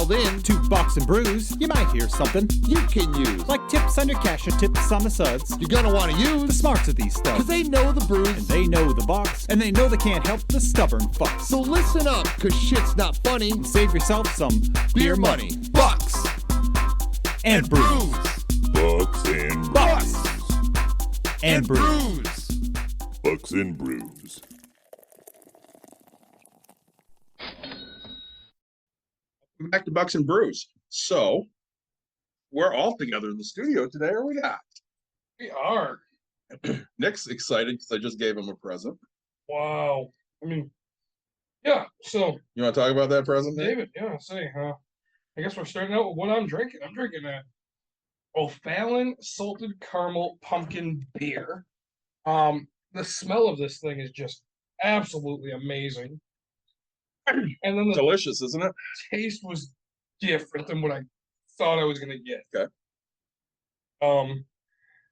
dialed in to Box and Brews, you might hear something you can use. like tips on your cash or tips on the suds. You're gonna want to The use, smarts of these stuff. because they know the brews. And they know the box, and they know they can't help the stubborn fucks. So listen up, because shit's not funny. And save yourself some Beer money. Bucks. and brews. Bucks and Bucks Bucks. and brews. brews. Bucks and Brews. Back to Bucks and Brews. So we're all together in the studio today, are we not? We are. Nick's excited because I just gave him a present. Wow. I mean, yeah. So, You want to talk about that present, Nick? David, yeah, I guess we're starting out with what I'm drinking. I'm drinking a O'Fallon salted caramel pumpkin beer. The smell of this thing is just absolutely amazing. And then the Delicious, isn't it? taste was different than what I thought I was gonna get. Okay.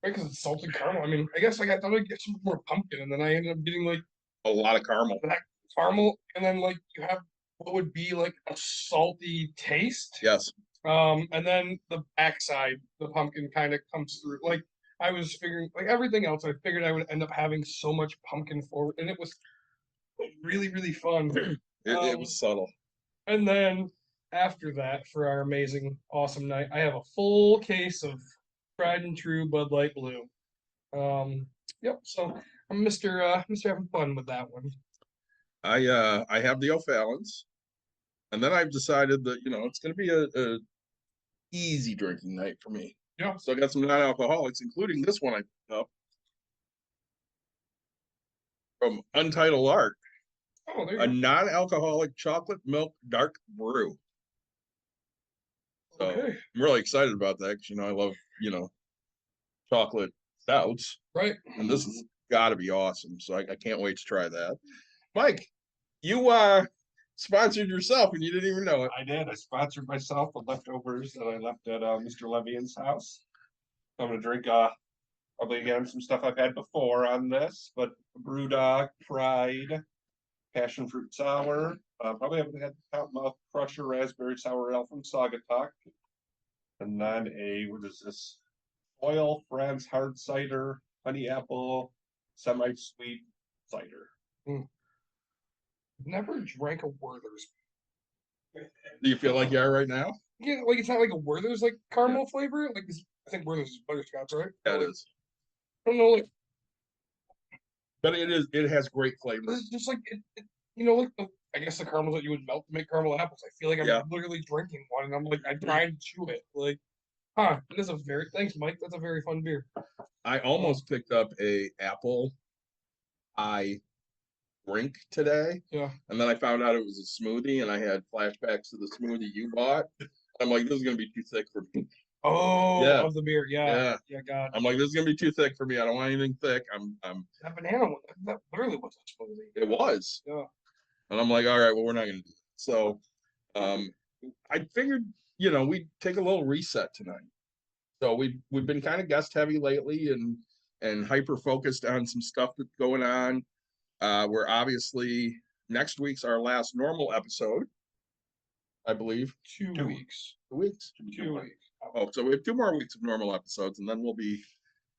Because it's salted caramel. I mean, I guess I thought I'd get some more pumpkin, and then I ended up getting like A lot of caramel. black caramel, and then like you have what would be like a salty taste. Yes. And then the backside, the pumpkin kind of comes through. Like I was figuring, like everything else, I figured I would end up having so much pumpkin forward, and it was really, really fun. It was subtle. And then after that, for our amazing, awesome night, I have a full case of tried and true Bud Light Blue. Yep. So I'm Mr. having fun with that one. I have the O'Fallons, and then I've decided that it's going to be a easy drinking night for me. Yeah. So I got some non-alcoholics, including this one I picked up from Untitled Art, Oh, there a you non-alcoholic chocolate milk dark brew. go. So Okay. I'm really excited about that because I love chocolate stouts, Right. and this has got to be awesome. So I can't wait to try that. Mike, you sponsored yourself and you didn't even know it. I did. I sponsored myself with leftovers that I left at Mr. Levian's house. I'm gonna drink probably again some stuff I've had before on this, but Brewdog Pride Passion Fruit Sour. Probably haven't had Mouth Crusher Raspberry Sour Ale from Saugatuck. And then what is this? Oil Friends Hard Cider, Honey Apple, Semi-Sweet Cider. Never drank a Werther's. Do you feel like you are right now? Yeah, like it's not like a Werther's like caramel flavor. Like I think Werther's is butterscotch, right? Yeah, it Like, is. I don't know, like But it has great flavor. it's just like like I guess the caramels that you would melt to make caramel apples. I feel like I'm Yeah. literally drinking one, and I'm like I'm trying to chew it. Like, it is a very thanks, Mike. That's a very fun beer. I almost picked up a apple pie drink today. Yeah. And then I found out it was a smoothie, and I had flashbacks to the smoothie you bought. I'm like, this is gonna be too thick for me. Oh, Yeah. of the beer, yeah, God, I'm like, this is gonna be too thick for me. I don't want anything thick. that banana one, that literally was a smoothie. It was. Yeah. And I'm like, all right, well, we're not gonna do it. So I figured, we'd take a little reset tonight. So we've been kind of guest heavy lately and hyper focused on some stuff that's going on. We're obviously next week's our last normal episode, I believe. 2 weeks. 2 weeks. 2 weeks. Oh, so we have 2 more weeks of normal episodes, and then we'll be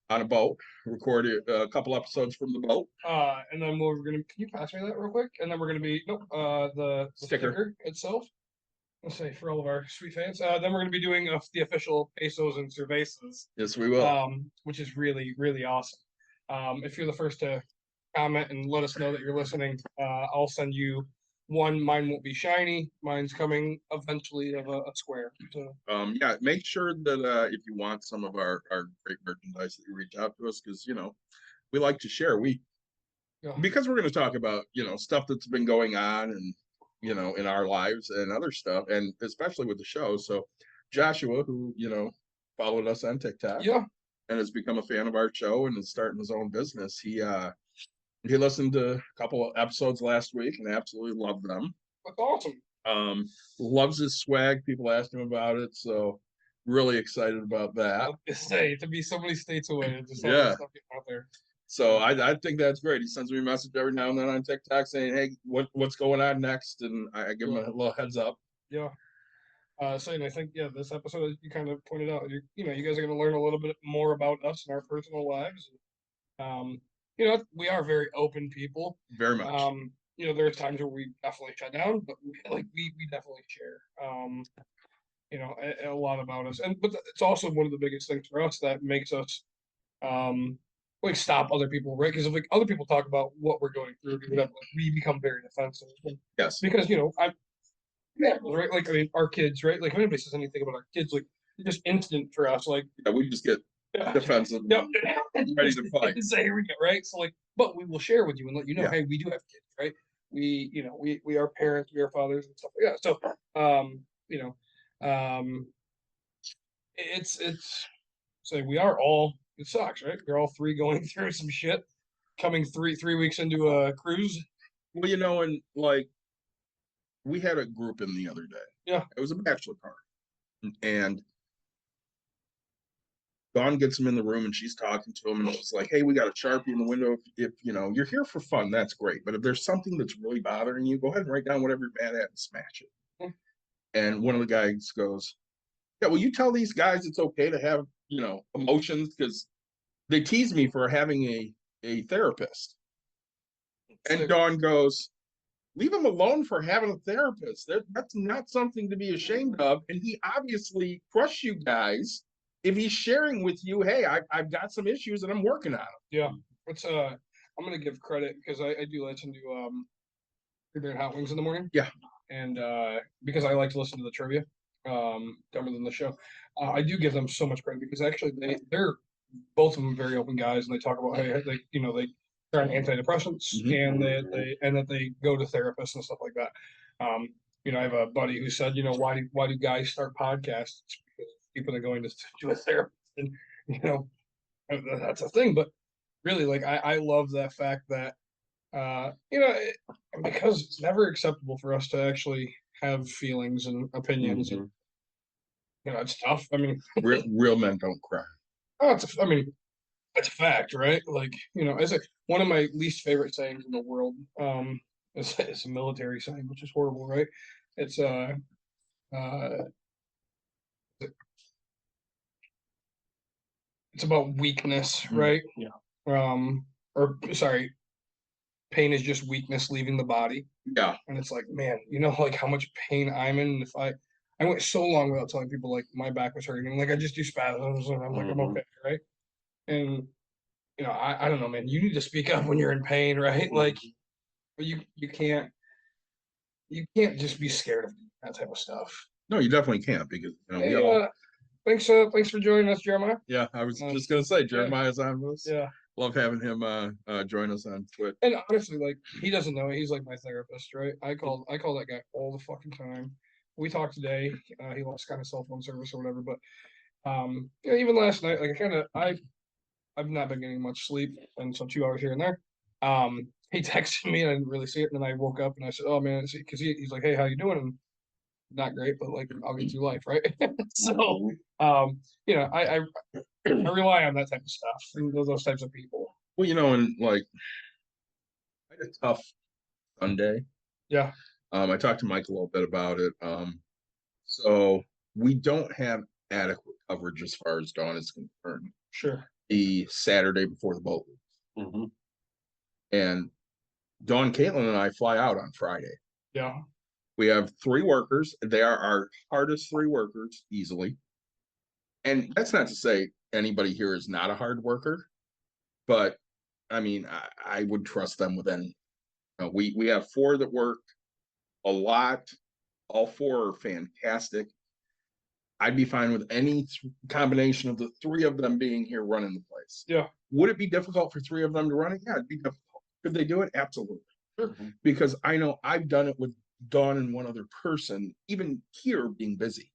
on a boat, record a couple episodes from the boat. And then we're gonna. Can you pass me that real quick? And then we're gonna be the sticker itself. Let's say for all of our sweet fans. Then we're gonna be doing the official pesos and cervezas. Yes, we will. Which is really, really awesome. If you're the first to comment and let us know that you're listening, I'll send you one. Mine won't be shiny. Mine's coming eventually of a square. So Yeah, make sure that if you want some of our great merchandise that you reach out to us, because we like to share. Because we're going to talk about stuff that's been going on and in our lives and other stuff, and especially with the show. So Joshua, who followed us on TikTok, and has become a fan of our show and is starting his own business. He listened to a couple of episodes last week and absolutely loved them. that's awesome. Loves his swag. People asked him about it, so really excited about that. To be so many states away, just all Yeah. that stuff getting out there. So I think that's great. He sends me a message every now and then on TikTok saying, "Hey, what's going on next?" And I give him a little heads up. Yeah. So, and I think, yeah, this episode, as you kind of pointed out, you know, you guys are going to learn a little bit more about us and our personal lives. You know, we are very open people. Very much. You know, there's times where we definitely shut down, but we definitely share. You know, a lot about us, but it's also one of the biggest things for us that makes us, like stop other people, right? Because if like other people talk about what we're going through, we become very defensive. Yes. Because you know, yeah, right. Like I mean, our kids, right? Like if anybody says anything about our kids, like it's just instant for us. Like Yeah, we just get defensive. Yep. Ready to fight. So here we go, right? So like, but we will share with you and let you know, Yeah. hey, we do have kids, right? We, you know, we are parents, we are fathers and stuff like that. So, you know, it's say we are all it sucks, right? We're all three going through some shit, coming three weeks into a cruise. Well, you know, and like we had a group in the other day. Yeah. It was a bachelor party. And Dawn gets him in the room and she's talking to him and she's like, hey, we got a Sharpie in the window. If you know, you're here for fun, that's great. But if there's something that's really bothering you, go ahead and write down whatever you're mad at and smash it. Mm. And one of the guys goes, yeah, well, you tell these guys it's okay to have, you know, emotions because they tease me for having a therapist. And Dawn goes, leave him alone for having a therapist. That's not something to be ashamed of. And he obviously crushed you guys if he's sharing with you, hey, I've got some issues and I'm working on them. Yeah. It's I'm gonna give credit because I do listen to Beer and Hot Wings in the morning. Yeah. And because I like to listen to the trivia, dumber than the show. I do give them so much credit because actually they're both of them very open guys and they talk about hey they you know they're on antidepressants and that they go to therapists and stuff like that. You know, I have a buddy who said, you know, why do guys start podcasts? It's because people are going to a therapist and you know that's a thing. But really, like I love that fact that you know because it's never acceptable for us to actually have feelings and opinions and you know it's tough. I mean, real men don't cry. oh, I mean, it's a fact, right? Like, you know, as one of my least favorite sayings in the world, is a military saying, which is horrible, right? It's uh it's about weakness, right? Yeah. Or sorry, pain is just weakness leaving the body. Yeah. And it's like, man, you know, like how much pain I'm in. If I went so long without telling people like my back was hurting, and like I just do spasms, and I'm like, I'm okay, right? And you know, I don't know, man. You need to speak up when you're in pain, right? Like, but you can't just be scared of that type of stuff. No, you definitely can't because you know, Hey, we all thanks for joining us, Jeremiah. yeah, I was just gonna say Jeremiah's on this. Yeah. Love having him join us on Twitch. And honestly, like he doesn't know it. He's like my therapist, right? I call that guy all the fucking time. We talked today. He lost kind of cell phone service or whatever, but you know, even last night, like I've not been getting much sleep, and so 2 hours here and there. He texted me, and I didn't really see it, and then I woke up and I said, "Oh man," because he's like, "Hey, how you doing?" And not great, but like I'll get through life, right? So, you know, I rely on that type of stuff and those types of people. Well, you know, and like I had a tough Sunday. Yeah. I talked to Mike a little bit about it. So we don't have adequate coverage as far as Dawn is concerned. Sure. The Saturday before the boat leaves. And Dawn, Caitlin, and I fly out on Friday. Yeah. We have 3 workers. They are our hardest 3 workers easily. And that's not to say anybody here is not a hard worker, but I mean, I would trust them with any. We have 4 that work a lot. All 4 are fantastic. I'd be fine with any combination of the 3 of them being here running the place. Yeah. Would it be difficult for 3 of them to run it? Yeah, it'd be difficult. Could they do it? Absolutely. Sure. Because I know I've done it with Dawn and one other person, even here being busy.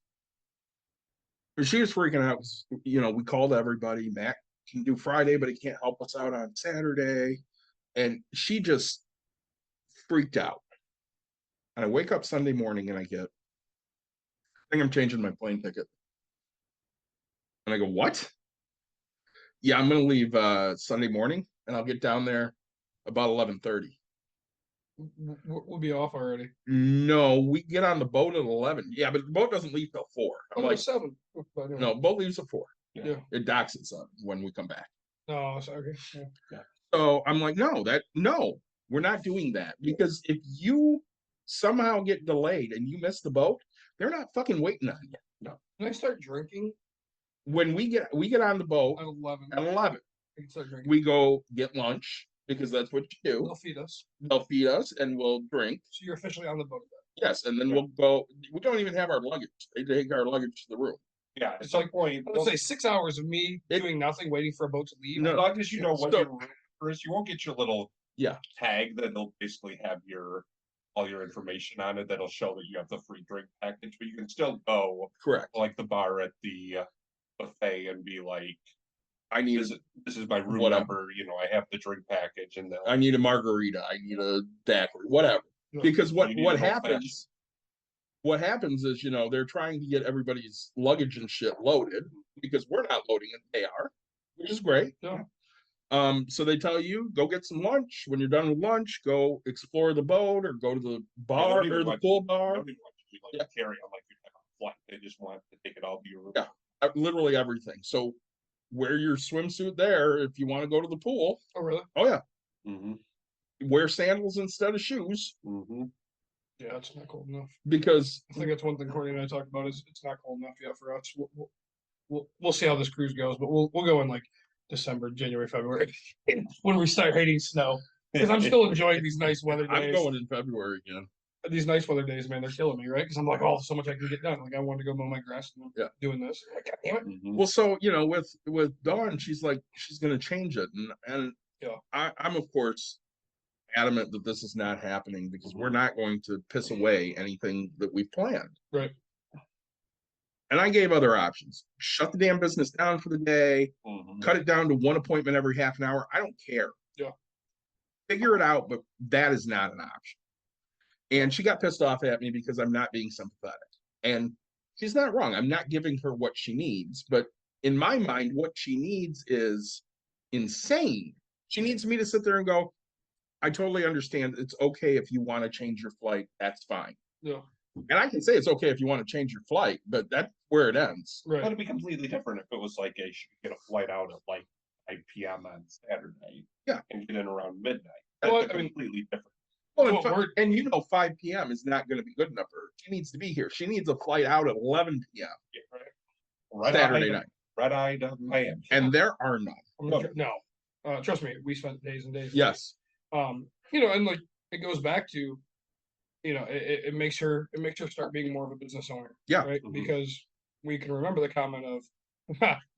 But she was freaking out. You know, we called everybody. Matt can do Friday, but he can't help us out on Saturday. And she just freaked out. And I wake up Sunday morning and I think I'm changing my plane ticket. And I go, what? Yeah, I'm going to leave Sunday morning and I'll get down there about 11:30. We'll be off already. No, we get on the boat at 11. Yeah, but the boat doesn't leave till 4. I'm Oh, like, 7. But anyway. no, boat leaves at 4. Yeah. It docks at 7 when we come back. No, sorry. Yeah. So I'm like, no, we're not doing that, because if you somehow get delayed and you miss the boat, they're not fucking waiting on you. No. Can I start drinking When we get on the boat at 11? at 11, I can start drinking. we go get lunch, because that's what you do. They'll feed us. They'll feed us and we'll drink. So you're officially on the boat then. Yes, and then we'll go. We don't even have our luggage. They take our luggage to the room. Yeah, at It's some like- point, I would say 6 hours of me doing nothing, waiting for a boat to leave. No. as long as you know what So- your room is, you won't get your little Yeah. tag that'll basically have all your information on it. That'll show that you have the free drink package, but you can still go Correct. like the bar at the buffet and be like, I need this is my room Whatever. number. I have the drink package, and I need a margarita. I need a daiquiri, whatever. Yeah. Because You need what an happens? What happens is, they're trying to get everybody's luggage and shit loaded, because we're not loading it. They are, which is great. Yeah. So they tell you, go get some lunch. When you're done with lunch, go explore the boat or go to the bar even or the want- pool I bar. don't even want you to like carry on like you have a flight. They just want to take it all to your room. Yeah. Literally everything. So wear your swimsuit there if you want to go to the pool. Oh, really? Oh yeah. Mm-hmm. Wear sandals instead of shoes, Mm-hmm. Yeah, it's not cold enough. because I think that's one thing Courtney and I talked about is it's not cold enough yet for us. We'll see how this cruise goes, but we'll go in like December, January, February when we start hating snow. Because I'm still enjoying these nice weather I'm days. going in February again. These nice weather days, man, they're killing me, right? Because I'm like, oh, so much I can get done. Like I wanted to go mow my grass and I'm Yeah. doing this. Like, God damn it. Mm-hmm. Well, so with Dawn, she's like she's gonna change it, and Yeah. I'm of course adamant that this is not happening, because we're not going to piss away anything that we've planned. Right. And I gave other options: shut the damn business down for the day, Mm-hmm. cut it down to one appointment every half an hour. I don't care. Yeah. Figure it out, but that is not an option. And she got pissed off at me because I'm not being sympathetic. And she's not wrong. I'm not giving her what she needs, but in my mind, what she needs is insane. She needs me to sit there and go, I totally understand. It's okay if you want to change your flight. That's fine. Yeah. And I can say it's okay if you want to change your flight, but that's where it ends. Right. That'd be completely different if it was like she could get a flight out at like 5 p.m. on Saturday. Yeah. And get in around midnight. Well, That's I mean- completely different. Well, Well, and 5 p.m. is not going to be good enough for her. She needs to be here. She needs a flight out at 11 p.m. Yeah, right. Saturday night. Red-eyed Miami. And there are none. No. Trust me, we spent days and days. Yes. And like it goes back to, it makes her start being more of a business owner. Yeah. Right. Mhm. Because we can remember the comment of,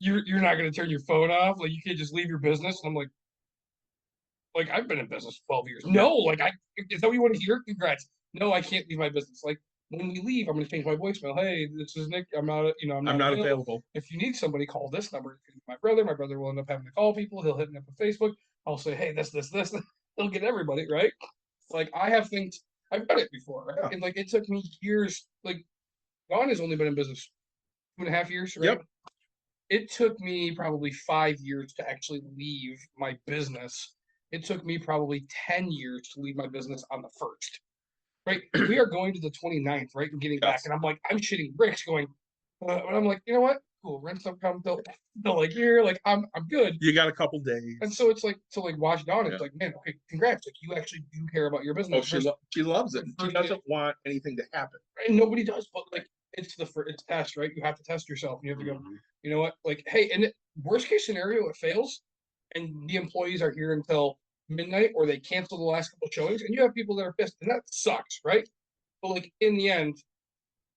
you're not going to turn your phone off. Like you can't just leave your business. And I'm like I've been in business 12 years. No, like is that what you want to hear? Congrats. No, I can't leave my business. Like when we leave, I'm going to change my voicemail. Hey, this is Nick. I'm not available. If you need somebody, call this number. My brother will end up having to call people. He'll hit me up on Facebook. I'll say, hey, this. He'll get everybody, right? Like I have things, I've done it before, right? Yeah. And like it took me years. Like Dawn has only been in business 2.5 years, right? Yep. It took me probably 5 years to actually leave my business. It took me probably 10 years to leave my business on the 1st. Right? We are going to the 29th, right? And getting back. Yes. And I'm like, I'm shitting bricks going, and I'm like, you know what? Cool. Rent some come till like here. Like I'm good. You got a couple days. And so it's like to like watch Dawn. It's Yeah. like, man, okay, congrats. Like you actually do care about your business. Oh, she loves it. She First doesn't want anything to happen. and nobody does, but like it's test, right? You have to test yourself. And you have to go, you know what? Like, hey, and worst case scenario, it fails, and the employees are here until midnight, or they cancel the last couple showings, and you have people that are pissed, and that sucks, right? But like in the end,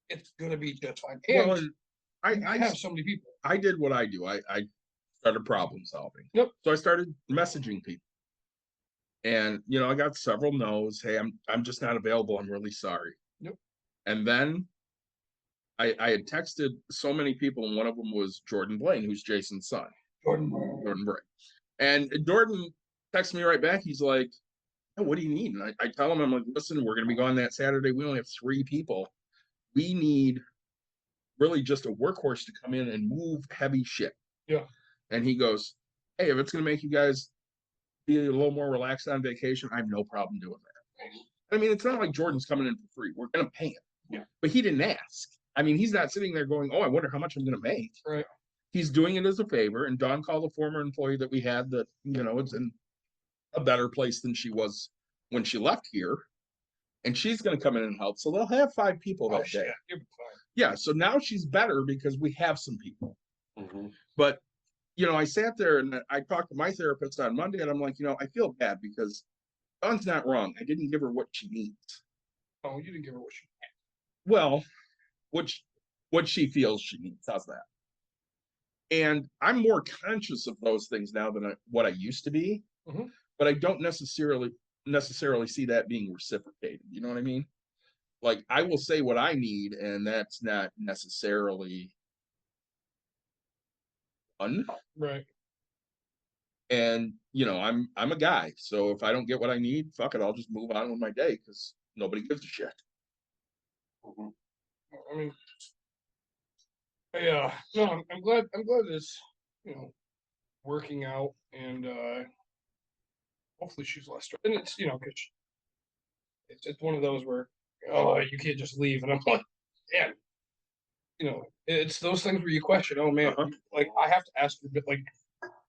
it's gonna be just fine. And Well, I I have so many people. I did what I do. I started problem solving. Yep. So I started messaging people. And I got several no's. Hey, I'm just not available. I'm really sorry. Yep. And then I had texted so many people, and one of them was Jordan Blaine, who's Jason's son, Jordan Blaine. And Jordan texted me right back. He's like, oh, what do you need? And I tell him, I'm like, listen, we're gonna be gone that Saturday. We only have 3 people. We need really just a workhorse to come in and move heavy shit. Yeah. And he goes, hey, if it's gonna make you guys be a little more relaxed on vacation, I have no problem doing that. I mean, it's not like Jordan's coming in for free. We're gonna pay him. Yeah. But he didn't ask. I mean, he's not sitting there going, "Oh, I wonder how much I'm gonna make." Right. He's doing it as a favor. And Dawn called a former employee that we had that, it's in a better place than she was when she left here. And she's gonna come in and help. So they'll have 5 people that shit, day. you'll be fine. Yeah. So now she's better because we have some people. Mm-hmm. But I sat there and I talked to my therapist on Monday, and I'm like, I feel bad because Dawn's not wrong. I didn't give her what she needs. Oh, you didn't give her what she Well, what she feels she needs. How's that? And I'm more conscious of those things now than what I used to be. Mhm. But I don't necessarily see that being reciprocated. You know what I mean? Like, I will say what I need, and that's not necessarily fun. Right. And I'm a guy, so if I don't get what I need, fuck it, I'll just move on with my day because nobody gives a shit. Mm-hmm. I mean, yeah, no, I'm glad it's, working out, and hopefully she's less stressed. And it's, because it's one of those where, oh, you can't just leave. And I'm like, damn, it's those things where you question, oh man, like I have to ask you, but like,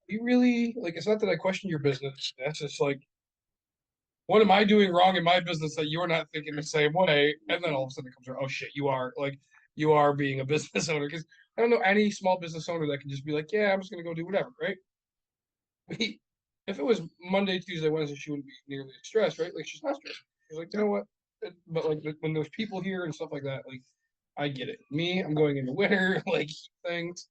you really, like, it's not that I question your business. That's just like, what am I doing wrong in my business that you're not thinking the same way? And then all of a sudden it comes around, oh shit, you are being a business owner. Because I don't know any small business owner that can just be like, yeah, I'm just gonna go do whatever, right? If it was Monday, Tuesday, Wednesday, she wouldn't be nearly as stressed, right? Like, she's not stressed. She's like, you know what? But like when there's people here and stuff like that, like, I get it. Me, I'm going into winter, like, things.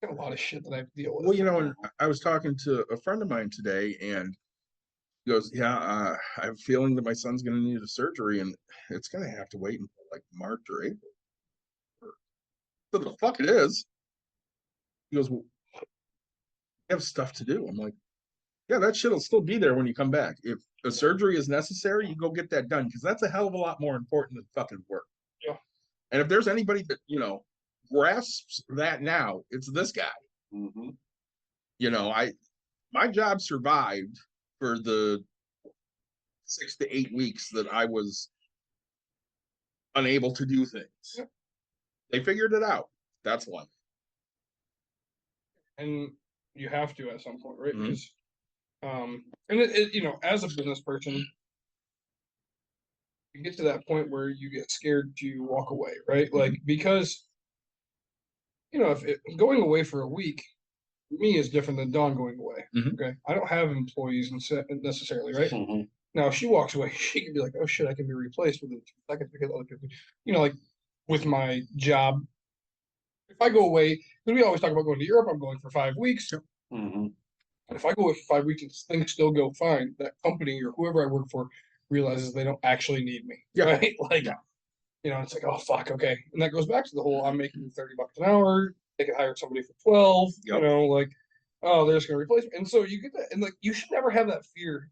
Got a lot of shit that I have to deal with. Well, and I was talking to a friend of mine today, and he goes, "Yeah, I have a feeling that my son's going to need a surgery, and it's going to have to wait until like March or April." So the fuck it is. He goes, "Well, I have stuff to do." I'm like, "Yeah, that shit'll still be there when you come back. If a surgery is necessary, you go get that done because that's a hell of a lot more important than fucking work." Yeah. And if there's anybody that grasps that now, it's this guy. Mm-hmm. My job survived for the 6 to 8 weeks that I was unable to do things. Yep. They figured it out. That's life. And you have to at some point, right? Mhm. Because, and it as a business person, you get to that point where you get scared to walk away, right? Like, because, if going away for a week, for me, is different than Dawn going away. Mhm. Okay, I don't have employees necessarily, right? Mm-hmm. Now, if she walks away, she can be like, "Oh shit, I can be replaced within 2 seconds because other people," like with my job. If I go away, because we always talk about going to Europe, I'm going for 5 weeks. Mm-hmm. And if I go away for 5 weeks and things still go fine, that company or whoever I work for realizes they don't actually need me, Yeah. right? Like, it's like, oh fuck, okay, and that goes back to the whole I'm making $30 an hour. They could hire somebody for 12. Yep. Like, oh, they're just gonna replace me, and so you get that, and like, you should never have that fear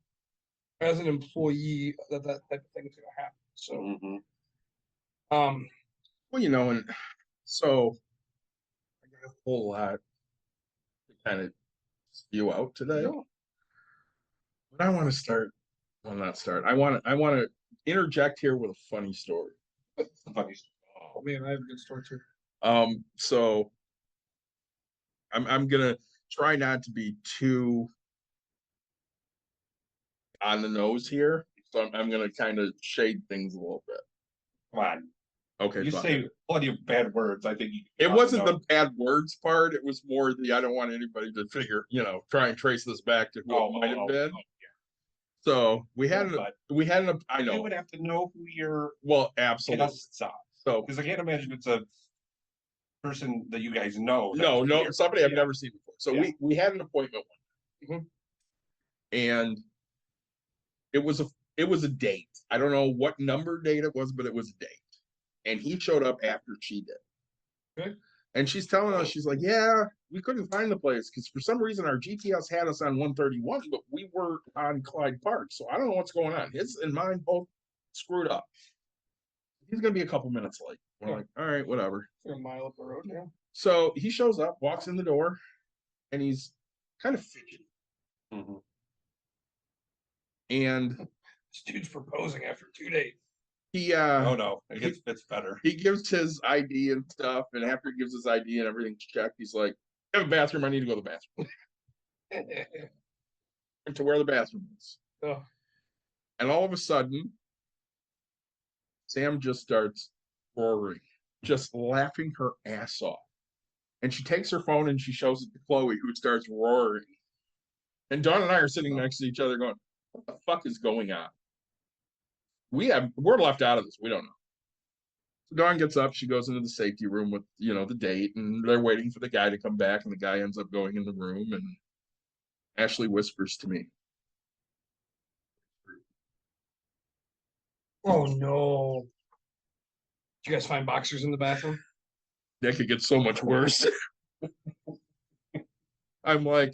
as an employee that type of thing is gonna happen. So, Mm-hmm. Well, and so I got a whole lot to kind of spew out today. But I want to start. Well, not start. I want to interject here with a funny story. Oh man, I have a good story too. So I'm gonna try not to be too on the nose here. So I'm gonna kind of shade things a little bit. Come on. Okay, You fine. say plenty of bad words. I think It wasn't the bad words part. It was more the I don't want anybody to figure, try and trace this back to who it might have been. So we had I know. You would have to know who your absolutely. guests are. So Because I can't imagine it's a person that you guys know. no, here. somebody I've never seen before. So we had an appointment one Mhm. and it was a date. I don't know what number date it was, but it was a date. And he showed up after she did. Okay. And she's telling us, she's like, yeah, we couldn't find the place because for some reason our GPS had us on 131, but we were on Clyde Park. So I don't know what's going on. His and mine both screwed up. He's going to be a couple minutes late. We're like, all right, whatever. A mile up the road now. So he shows up, walks in the door, and he's kind of fidgety. Mhm. And This dude's proposing after 2 days. He Oh no, it's better. he gives his ID and stuff, and after he gives his ID and everything's checked, he's like, I have a bathroom, I need to go to the bathroom. And to where the bathroom is. Oh. And all of a sudden, Sam just starts roaring, just laughing her ass off. And she takes her phone and she shows it to Chloe, who starts roaring. And Dawn and I are sitting next to each other going, what the fuck is going on? We're left out of this. We don't know. So Dawn gets up, she goes into the safety room with, the date, and they're waiting for the guy to come back, and the guy ends up going in the room, and Ashley whispers to me, Oh no. Did you guys find boxers in the bathroom? that could get so much worse. I'm like,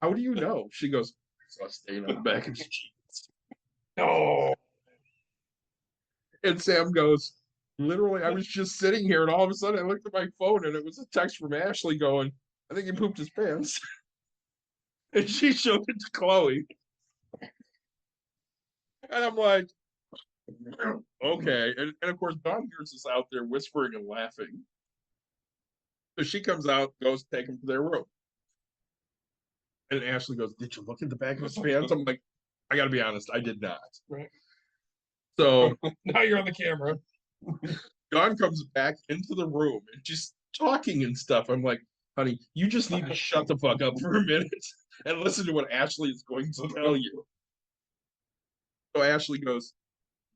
how do you know? She goes, I saw a stain on the back of your jeans. No. And Sam goes, literally, I was just sitting here, and all of a sudden I looked at my phone, and it was a text from Ashley going, I think he pooped his pants. And she showed it to Chloe. And I'm like, okay. And of course, Dawn hears us out there whispering and laughing. So she comes out, goes to take him to their room. And Ashley goes, did you look at the back of his pants? I'm like, I got to be honest, I did not. Right. So now you're on the camera. Dawn comes back into the room and she's talking and stuff. I'm like, honey, you just need to shut the fuck up for a minute and listen to what Ashley is going to tell you. So Ashley goes,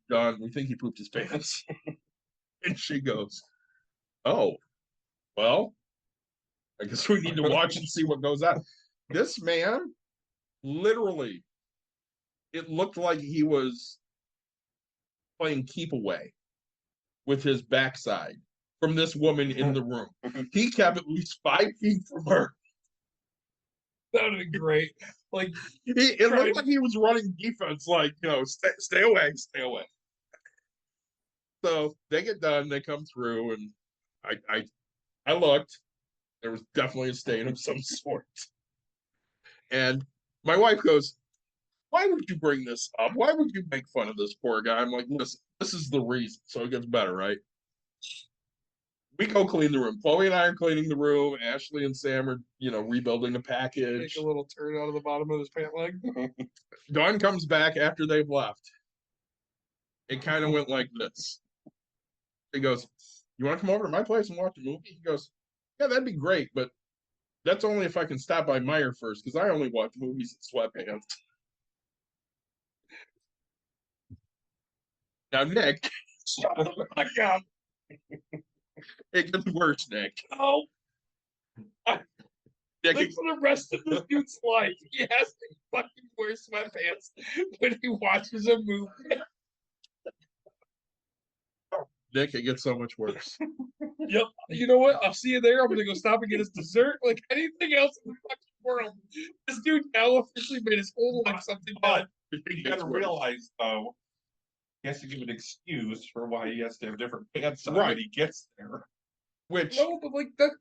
Dawn, we think he pooped his pants. And she goes, oh, well, I guess we need to watch and see what goes on. This man, literally, it looked like he was playing keep away with his backside from this woman in the room. He kept at least 5 feet from her. That would be great. Like, it looked like he was running defense, like, stay away, stay away. So they get done, they come through, and I looked. There was definitely a stain of some sort. And my wife goes, why would you bring this up? Why would you make fun of this poor guy? I'm like, listen, this is the reason. So it gets better, right? We go clean the room. Chloe and I are cleaning the room. Ashley and Sam are, rebuilding the package. take a little turn out of the bottom of his pant leg. Dawn comes back after they've left. It kind of went like this. He goes, you want to come over to my place and watch a movie? He goes, yeah, that'd be great, but that's only if I can stop by Meijer first, because I only watch movies in sweatpants. Now, Nick, Oh my God. it gets worse, Nick. Oh, Nick, like for the rest of this dude's life, he has to fucking wear sweatpants when he watches a movie. Nick, it gets so much worse. Yep. You know what? I'll see you there. I'm gonna go stop and get his dessert. Like anything else in the fucking world, this dude now officially made his whole life something bad. You gotta realize though, he has to give an excuse for why he has to have different pants on when he gets there. Which, No, but like that.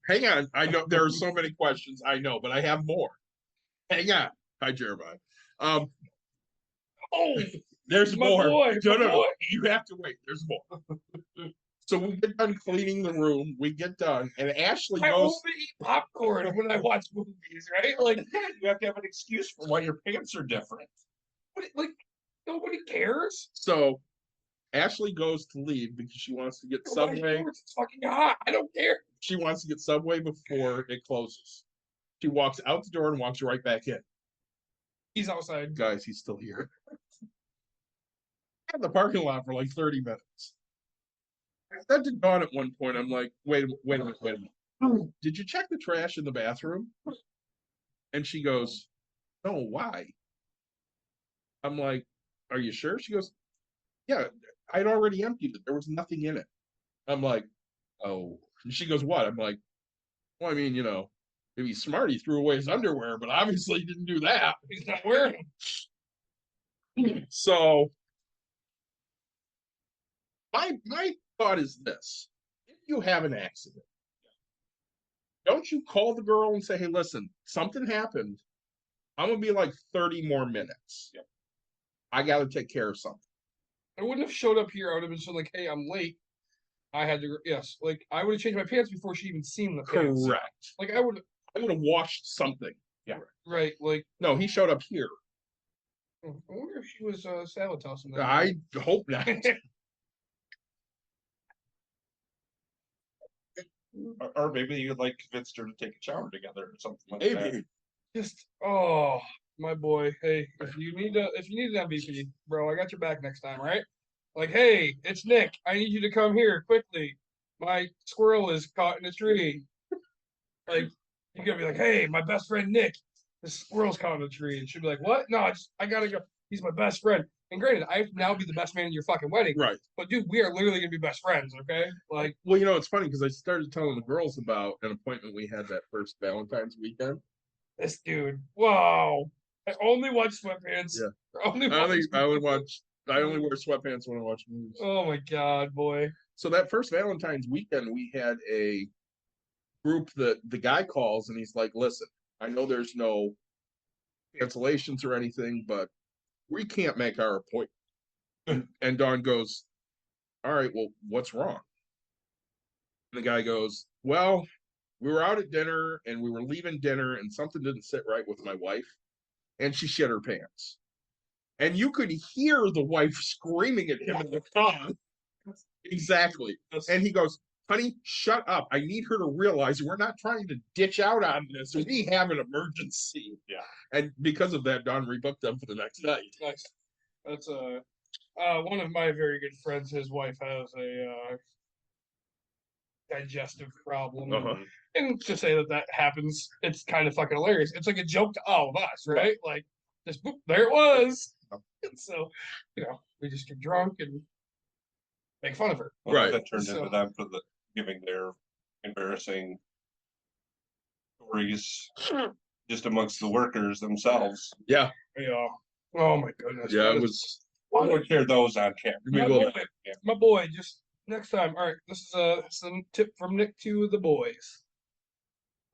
hang on, I know there are so many questions, I know, but I have more. Hang on. Hi, Jeremiah. Oh, There's my more. boy, No, my no, no. boy. You have to wait. There's more. So we get done cleaning the room. We get done, and Ashley I goes. only eat popcorn when I watch movies, right? Like, You have to have an excuse for why your pants are different. like nobody cares. So Ashley goes to leave because she wants to get Nobody Subway. cares. It's fucking hot. I don't care. She wants to get Subway before it closes. She walks out the door and walks right back in. He's outside. Guys, he's still here. In the parking lot for like 30 minutes. I said to Dawn at one point, I'm like, wait a minute. Did you check the trash in the bathroom? And she goes, no, why? I'm like, are you sure? She goes, yeah, I'd already emptied it. There was nothing in it. I'm like, oh. And she goes, what? I'm like, well, I mean, if he's smart, he threw away his underwear, but obviously he didn't do that. He's not wearing them. So my thought is this: if you have an accident, don't you call the girl and say, hey, listen, something happened. I'm gonna be like 30 more minutes. Yep. I gotta take care of something. I wouldn't have showed up here. I would have been so like, hey, I'm late. I had to, yes, like I would have changed my pants before she even seen the pants. Correct. Like I would have washed something. Yeah. right, like No, he showed up here. I wonder if she was salad tossing that. I hope not. Or maybe you like convinced her to take a shower together or something like that. Maybe. Just my boy. Hey, if you need an MVP, bro, I got your back next time, right? Like, hey, it's Nick. I need you to come here quickly. My squirrel is caught in a tree. Like, you're gonna be like, hey, my best friend Nick, this squirrel's caught in a tree. And she'll be like, what? No, I gotta go. He's my best friend. And granted, I now be the best man in your fucking wedding. Right. But dude, we are literally gonna be best friends, okay? Like, well, you know, it's funny because I started telling the girls about an appointment we had that first Valentine's weekend. this dude. Wow. I only watch sweatpants. Yeah. I only wear sweatpants when I watch movies. Oh my god, boy. So that first Valentine's weekend, we had a group that the guy calls and he's like, listen, I know there's no cancellations or anything, but we can't make our appointment. And Dawn goes, all right, well, what's wrong? And the guy goes, well, we were out at dinner and we were leaving dinner and something didn't sit right with my wife and she shit her pants. And you could hear the wife screaming at him in the car. Exactly. And he goes, honey, shut up. I need her to realize we're not trying to ditch out on this. We have an emergency. Yeah. And because of that, Don rebooked them for the next night. Nice. That's one of my very good friends, his wife has a digestive problem. Uh-huh. And to say that happens, it's kind of fucking hilarious. It's like a joke to all of us, right? Like, just boop, there it was. And so, we just get drunk and make fun of her. Well, Right. That turned into them for giving their embarrassing stories just amongst the workers themselves. Yeah. Yeah. Oh my goodness. Yeah, it was. We would share those on camera. We will. My boy, just next time. All right, this is a tip from Nick to the boys.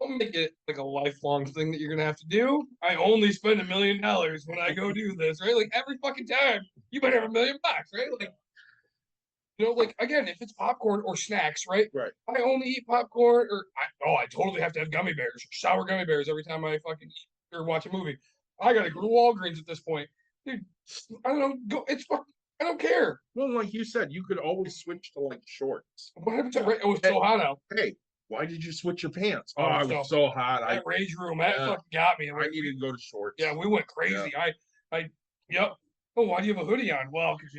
Don't make it like a lifelong thing that you're gonna have to do. I only spend $1 million when I go do this, right? Like every fucking time, you better have $1 million, right? Like, like again, if it's popcorn or snacks, right? Right. I only eat popcorn, or I totally have to have gummy bears, sour gummy bears every time I fucking eat or watch a movie. I gotta go to Walgreens at this point, dude. I don't know. Go. It's fucking. I don't care. Well, like you said, you could always switch to like shorts. What happened to it? Was so hot out. Hey, why did you switch your pants? Oh, Oh, I was so hot. That rage room, that fucking got me. I needed to go to shorts. Yeah, we went crazy. Yep. Oh, why do you have a hoodie on? Well, because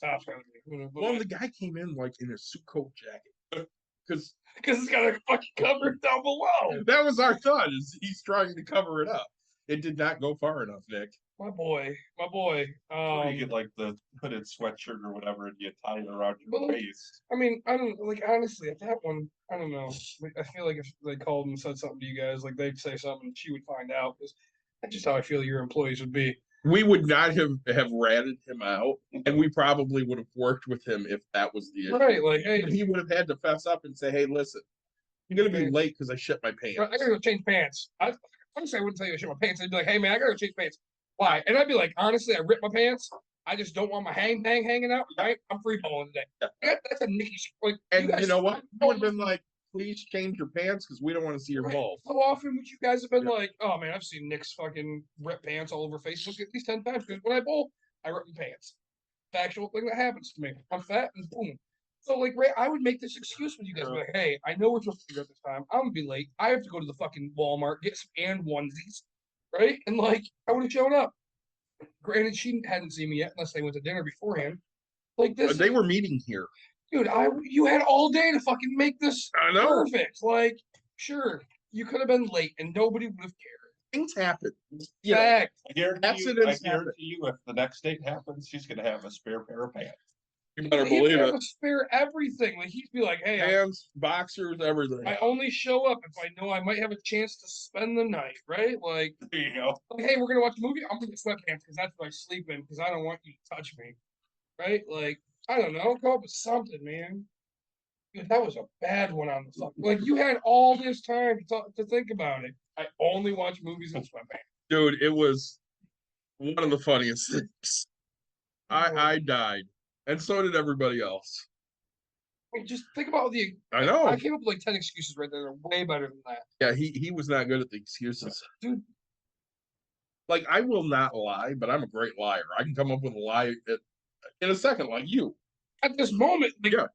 top's gotta be. Well, the guy came in like in a suit coat jacket because it's got a fucking cover down below. that was our thought. Is he's trying to cover it up? It did not go far enough, Nick. My boy. You get like the hooded sweatshirt or whatever, and you tie it around your waist. I mean, I don't honestly. If that one, I don't know. I feel like if they called and said something to you guys, like they'd say something, she would find out. Because that's just how I feel your employees would be. We would not have ratted him out, and we probably would have worked with him if that was the issue. Right, like, hey, he would have had to fess up and say, "Hey, listen, you're gonna be late because I shit my pants. I gotta go change pants." Honestly, I wouldn't tell you to shit my pants. I'd be like, "Hey, man, I gotta go change pants." Why? And I'd be like, honestly, I ripped my pants. I just don't want my hanging out. Right? I'm free balling today. That's a Nicky. Like, and you know what? I would have been like, please change your pants because we don't want to see your balls. How often would you guys have been like, oh man, I've seen Nick's fucking rip pants all over Facebook at least 10 times because when I bowl, I rip my pants. Factual thing that happens to me. I'm fat and boom. So like, Ray, I would make this excuse with you guys. Like, hey, I know we're supposed to be at this time. I'm gonna be late. I have to go to the fucking Walmart, get some and onesies, right? And like, I would have shown up. Granted, she hadn't seen me yet unless they went to dinner beforehand. Like this, they were meeting here, dude. You had all day to fucking make this perfect. Like, sure, you could have been late and nobody would have cared. Things happen. I guarantee you, if the next date happens, she's gonna have a spare pair of pants. You better believe it. Spare everything. Like he'd be like, "Hey, pants, boxers, everything." I only show up if I know I might have a chance to spend the night, right? Like, there you go. Like, hey, we're gonna watch a movie. I'm gonna get sweatpants because that's what I sleep in because I don't want you to touch me, right? Like, I don't know. Come up with something, man. Dude, that was a bad one on the fuck. Like, you had all this time to think about it. I only watch movies in sweatpants. Dude, it was one of the funniest things. I died, and so did everybody else. Just think about I know. I came up with like 10 excuses right there. They're way better than that. Yeah, he was not good at the excuses. Dude, Like, I will not lie, but I'm a great liar. I can come up with a lie in a second, like you. at this moment, like Yeah.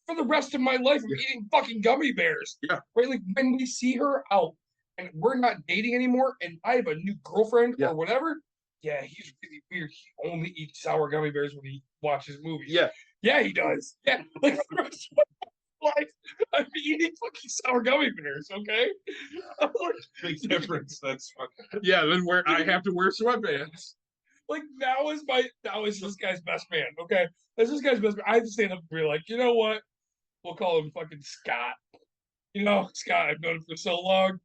for the rest of my life, I'm eating fucking gummy bears. Yeah. Right? Like when we see her out and we're not dating anymore and I have a new girlfriend Yeah. or whatever, yeah, he's really weird. He only eats sour gummy bears when he watches movies. Yeah. Yeah, he does. Yeah. Like for the rest of my life, I'm eating fucking sour gummy bears, okay? Big difference. That's fucking. Yeah, then I have to wear sweatpants. Like that was this guy's best man, okay? That's this guy's best man. I have to stand up and be like, you know what? We'll call him fucking Scott. You know, Scott, I've known him for so long.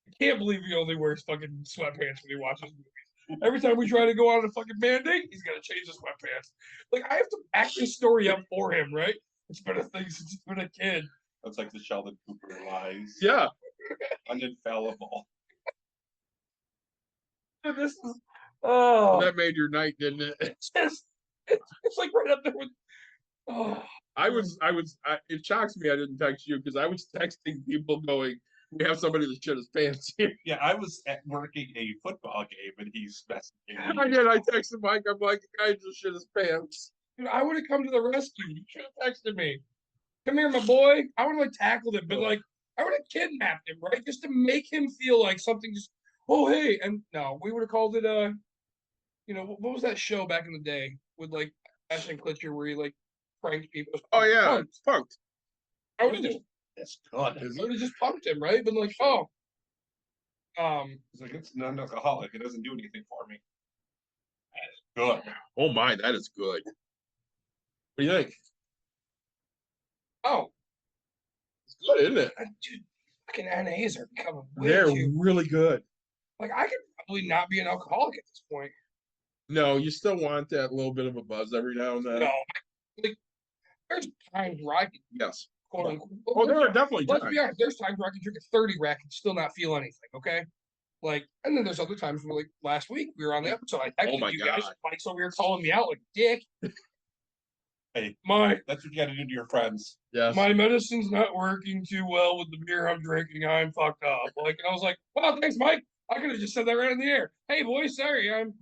I can't believe he only wears fucking sweatpants when he watches movies. Every time we try to go on a fucking band date, he's gonna change his sweatpants. Like I have to act this story up for him, right? It's been a thing since he's been a kid. That's like the Sheldon Cooper lies. Yeah. Uninfallible. And this is That made your night, didn't it? it's like right up there with It shocks me I didn't text you because I was texting people going, we have somebody that shit his pants here. Yeah, I was working a football game and he's messaging me. I did. I texted Mike. I'm like, the guy just shit his pants. Dude, I would have come to the rescue. You should have texted me. Come here, my boy. I would have like tackled him, but like I would have kidnapped him, right? Just to make him feel like something just oh hey. And no, we would have called it you know, what was that show back in the day with like Ashton Kutcher where he like pranked people? Oh yeah, it's punked. I would have just That's good. punked him, right? But like, oh. It's like it's non-alcoholic. It doesn't do anything for me. Good. Oh my, that is good. What do you think? Oh, It's good, isn't it? dude, fucking NAs are becoming way They're too. really good. Like, I could probably not be an alcoholic at this point. No, you still want that little bit of a buzz every now and then. No, like, there's times where I can, Yes. quote unquote. Oh, there are definitely Let's times. be honest. There's times where I can drink a 30 rack and still not feel anything. Okay. Like, and then there's other times where, like last week, we were on the episode. I texted my you guys. God. Mike's over here calling me out like dick. Hey, My that's what you got to do to your friends. Yes. my medicine's not working too well with the beer I'm drinking. I'm fucked up. Like, and I was like, well, thanks, Mike. I could have just said that right in the air. Hey, boys, sorry, I'm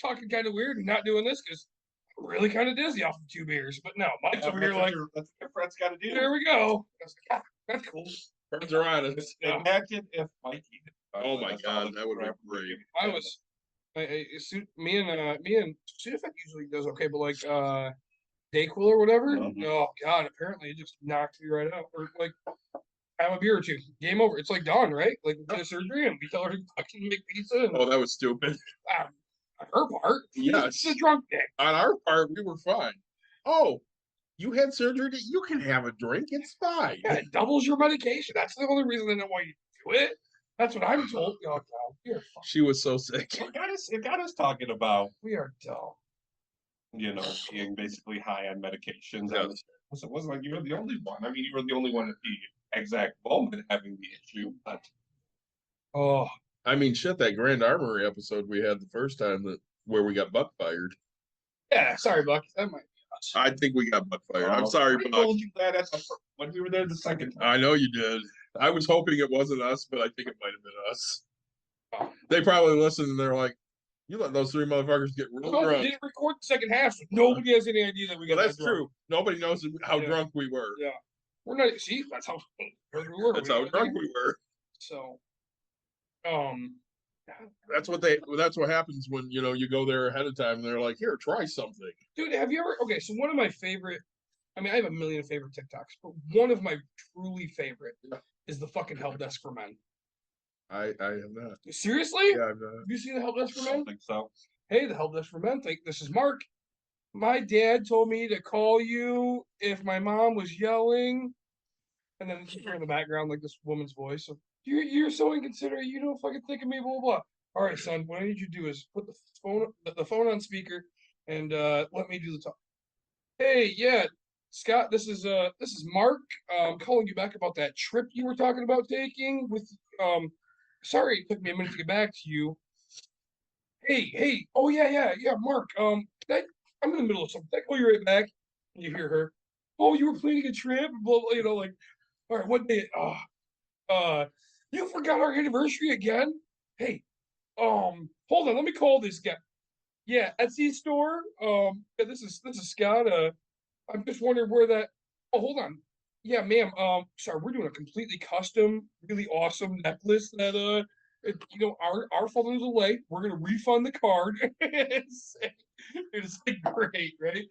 talking kind of weird and not doing this because I'm really kind of dizzy off of 2 beers. But no, Mike's over here That's what like, that's what your friends got to do. there we go. I was like, ah, that's cool. Friends are honest. Yeah. Imagine if Mikey. Oh my God, that would be great. I was, me and Sudafed usually does okay, but like Dayquil or whatever. Mhm. Oh God, apparently it just knocked me right out. Or like have a beer or two, game over. It's like Dawn, right? Like we did a surgery and we tell her to fucking make pizza. And, Oh, that was stupid. on her part, Yes. it's a drunk dick. On our part, we were fine. Oh, you had surgery? You can have a drink. It's fine. Yeah, it doubles your medication. That's the only reason they don't want you to do it. That's what I'm told. Oh God, we are fucking, She was so sick. It got us talking about, we are dumb. being basically high on medications. Yeah. It wasn't like you were the only one. I mean, you were the only one at the exact moment having the issue, but Oh, I mean, shit, that Grand Armory episode we had the first time where we got buck fired. yeah. Sorry, Buck. That might be us. I think we got buck fired. I'm sorry, I Buck. told you that when we were there the second time. I know you did. I was hoping it wasn't us, but I think it might have been us. Oh. They probably listened and they're like, you let those 3 motherfuckers get real No, we drunk. didn't record the second half, so nobody has any idea that we got Well, that's that drunk. true. Nobody knows how Yeah. drunk we were. Yeah. We're not. See, that's how drunk we were. That's how drunk we were. So, That's what happens when you go there ahead of time and they're like, here, try something. dude, have you ever? Okay, so one of my favorite. I mean, I have a million favorite TikToks, but one of my truly favorite is the fucking help desk for men. I have not. Seriously? Yeah, I've not. Have you seen the help desk for I men? don't think so. Hey, the help desk for men. This is Mark. My dad told me to call you if my mom was yelling, and then you hear in the background like this woman's voice. So you're so inconsiderate. You don't fucking think of me. Blah blah blah. All right, son. What I need you to do is put the phone on speaker and let me do the talk. Hey, yeah, Scott. This is Mark. I'm calling you back about that trip you were talking about taking with sorry it took me a minute to get back to you. Hey, oh yeah, Mark. I'm in the middle of something. Can I call you right back? And you hear her. Oh, you were planning a trip, blah blah. Like, all right, what day? You forgot our anniversary again. Hey, hold on, let me call this guy. Yeah, Etsy store. Yeah, this is Scott. I'm just wondering where that. Oh, hold on. Yeah, ma'am. Sorry, we're doing a completely custom, really awesome necklace that our father was away. We're gonna refund the card. It's like great, right?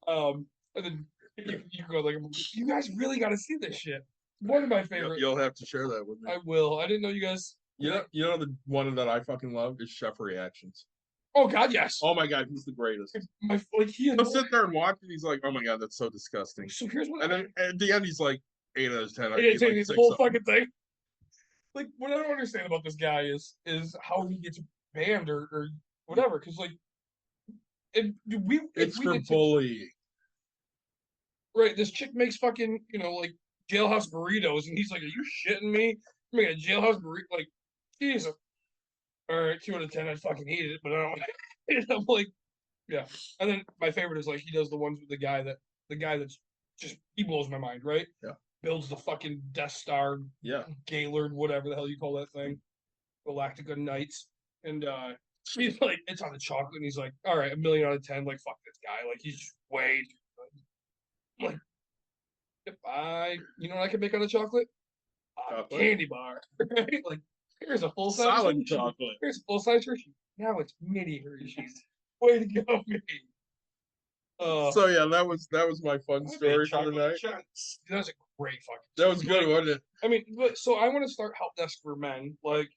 And then you go like, you guys really got to see this shit. One of my favorite. You'll have to share that with me. I will. I didn't know you guys. You know the one that I fucking love is Chef Reactions. Oh God, yes. Oh my God, he's the greatest. He'll sit there and watch, and he's like, "Oh my God, that's so disgusting." So here's what. And then at the end, he's like, 8 out of 10. I'd It's be like the 6 whole something. fucking thing. Like what I don't understand about this guy is how he gets banned or whatever. Because like, It's for bullying. Right, this chick makes fucking like jailhouse burritos, and he's like, "Are you shitting me? I'm making a jailhouse burrito." Like, Jesus. All right, 2 out of 10. I fucking hate it, but I don't. And I'm like, yeah. And then my favorite is like he does the ones with the guy that's just he blows my mind, right? Yeah. Builds the fucking Death Star, Yeah. Gaylord, whatever the hell you call that thing, Galactica Knights, and he's like, it's on the chocolate, and he's like, all right, 1,000,000 out of 10. Like, fuck this guy, like he's just way too good. Like, if you know what I can make out of chocolate? Chocolate? Candy bar, right? Like, here's a full size Solid chocolate. Here's a full size Hershey. Now it's mini Hershey's. Way to go, me. So yeah, that was my fun story for the night. That was a great fucking. That was good, wasn't it? I mean, so I want to start help desk for men. Like,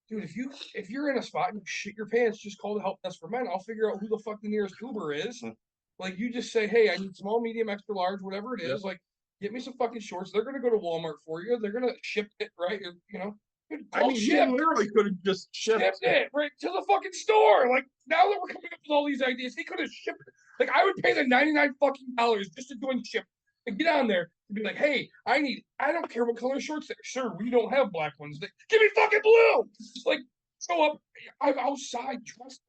dude, if you're in a spot and you shit your pants, just call the help desk for men. I'll figure out who the fuck the nearest Uber is. Like, you just say, hey, I need small, medium, extra large, whatever it is. Like, get me some fucking shorts. They're gonna go to Walmart for you. They're gonna ship it, right? I mean, he literally could have just shipped it right to the fucking store. Like, now that we're coming up with all these ideas, he could have shipped it. Like, I would pay the $99 fucking just to doing ship and get on there and be like, hey, I don't care what color shorts there. Sir, we don't have black ones. Give me fucking blue. Like, show up. I'm outside,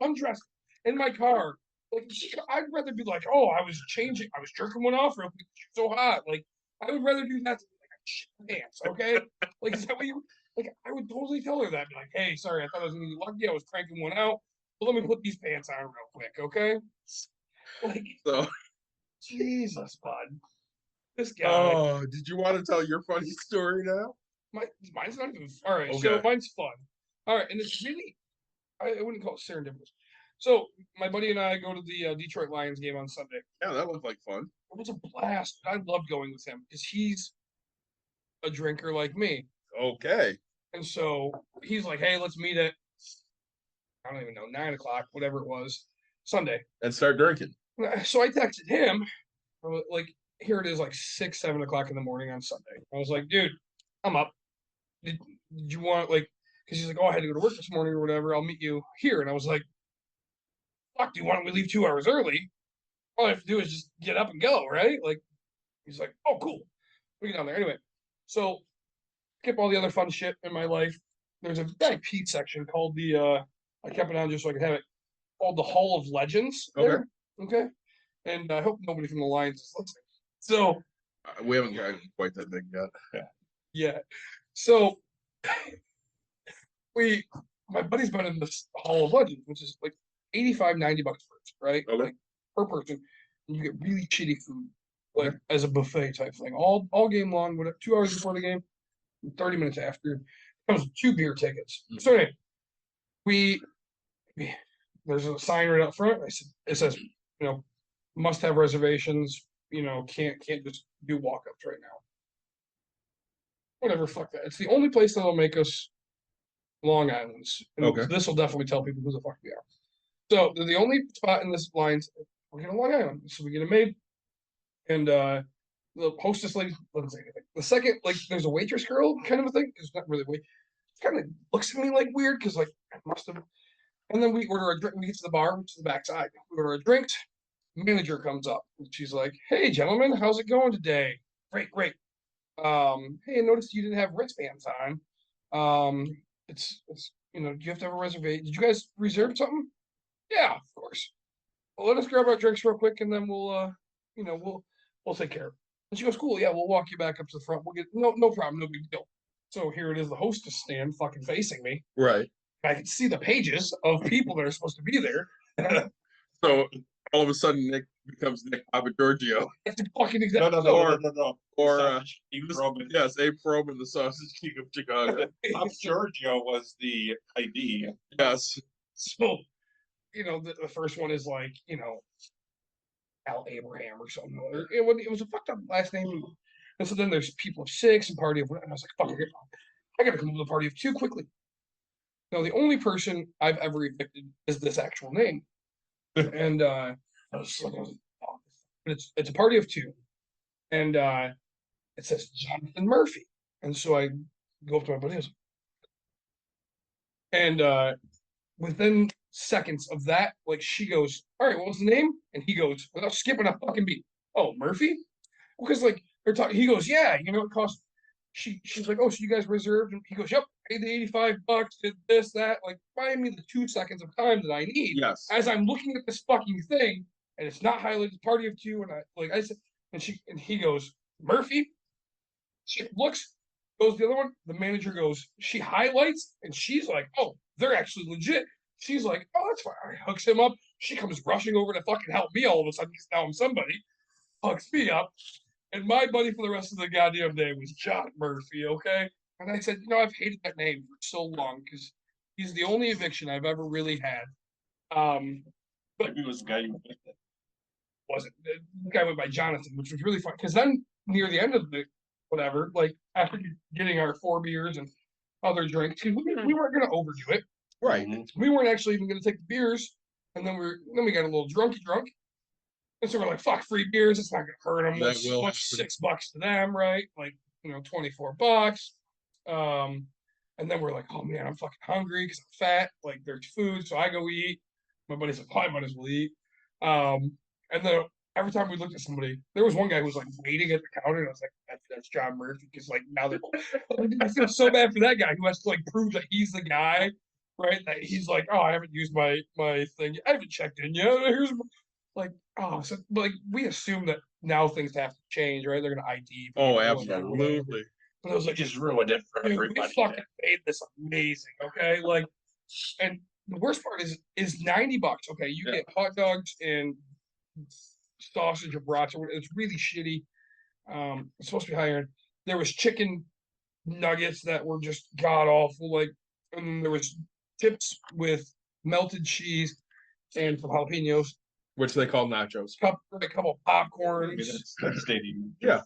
undressed in my car. Like, I'd rather be like, oh, I was jerking one off real quick. So hot. Like, I would rather do that than like shit pants. Okay. Like, is that what you? Like, I would totally tell her that. Be like, hey, sorry, I thought I was gonna be lucky. I was cranking one out. But let me put these pants on real quick, okay? Like, So, Jesus, bud. This guy. oh, did you want to tell your funny story now? Mine's not even. All right, Okay. so mine's fun. All right, and it's really, I wouldn't call it serendipitous. So my buddy and I go to the Detroit Lions game on Sunday. Yeah, that looked like fun. It was a blast. I loved going with him because he's a drinker like me. Okay. And so he's like, hey, let's meet at, I don't even know, 9 o'clock, whatever it was, Sunday. And start drinking. So I texted him, like, here it is, like 6, 7 o'clock in the morning on Sunday. I was like, dude, I'm up. Did you want, like, because he's like, oh, I had to go to work this morning or whatever. I'll meet you here. And I was like, fuck, dude, why don't we leave 2 hours early? All I have to do is just get up and go, right? Like, he's like, oh, cool. We get down there. Anyway, so skip all the other fun shit in my life. There's a VIP section called I kept it on just so I could have it, called the Hall of Legends. There. Okay. And I hope nobody from the Lions is listening. So we haven't gotten quite that big yet. Yeah. So my buddy's been in this Hall of Legends, which is like $85, $90 for it, right? Okay. Like, per person. And you get really shitty food, like as a buffet type thing, all game long, whatever, 2 hours before the game, 30 minutes after. Comes with 2 beer tickets. So anyway, there's a sign right up front. It says, must have reservations. Can't just do walk-ups right now. Whatever, fuck that. It's the only place that'll make us Long Island's. And this will definitely tell people who the fuck we are. So they're the only spot in this lines. We're getting Long Island, so we get it made. And the hostess lady doesn't say anything. The second, like, there's a waitress girl kind of a thing. It's not really kind of looks at me like weird because like I must have. And then we order a drink. We get to the bar, which is the backside. We order a drink. Manager comes up and she's like, "Hey, gentlemen, how's it going today? Great. Hey, I noticed you didn't have wristbands on. it's do you have to have a reservation? Did you guys reserve something? Yeah, of course. Well, let us grab our drinks real quick, and then we'll take care of it. And she goes, cool, yeah, we'll walk you back up to the front. We'll get no problem, no big deal. So here it is, the hostess stand fucking facing me. Right. I can see the pages of people that are supposed to be there. So all of a sudden, Nick becomes Nick Papa Giorgio. That's the fucking No, exact. no. Or Abe Roman. yes, Abe Froman, the Sausage King of Chicago. Pop Giorgio was the ID. Yes. So, the first one is like, Al Abraham or something. It was a fucked up last name. And so then there's people of 6 and party of 1. And I was like, fuck, I gotta come up with a party of 2 quickly. Now, the only person I've ever evicted is this actual name. And I was like, oh. But it's a party of 2. And it says Jonathan Murphy. And so I go up to my buddy and within seconds of that, like she goes, all right, what was the name? And he goes, without skipping a fucking beat, oh, Murphy? Because like they're talking, he goes, yeah, it cost. She's like, oh, so you guys reserved? And he goes, yep, paid the $85, did this, that, like buying me the 2 seconds of time that I need. Yes. As I'm looking at this fucking thing, and it's not highlighted, party of 2, and I said, and he goes, Murphy. She looks, goes the other one. The manager goes, she highlights, and she's like, oh, they're actually legit. She's like, oh, that's fine. Hooks him up. She comes rushing over to fucking help me all of a sudden because now I'm somebody. Hooks me up. And my buddy for the rest of the goddamn day was John Murphy, okay? And I said, I've hated that name for so long because he's the only eviction I've ever really had. But Maybe it was the guy you evicted. Wasn't. The guy went by Jonathan, which was really fun. Because then near the end of the whatever, like after getting our 4 beers and other drinks, we weren't going to overdo it. Right. We weren't actually even going to take the beers, and then we got a little drunk, and so we're like, "Fuck, free beers! It's not going to hurt them. What's $6 to them, right? Like $24." And then we're like, "Oh man, I'm fucking hungry because I'm fat. Like there's food, so I go eat." My buddy's like, "I might as well eat." And then every time we looked at somebody, there was one guy who was like waiting at the counter, and I was like, "That's John Murphy," because like now they're. I feel so bad for that guy who has to like prove that he's the guy. Right, that he's like, oh, I haven't used my thing. I haven't checked in yet. Here's like, oh, so but like we assume that now things have to change, right? They're gonna ID. Oh, absolutely. But I was like, just ruined it for everybody. We fucking made this amazing, okay? Like, and the worst part is $90. Okay, you get hot dogs and sausage or brats. It's really shitty. It's supposed to be higher. There was chicken nuggets that were just god awful. Like, and there was chips with melted cheese and some jalapenos, which they call nachos. a couple of popcorns. That's stadium. Yeah.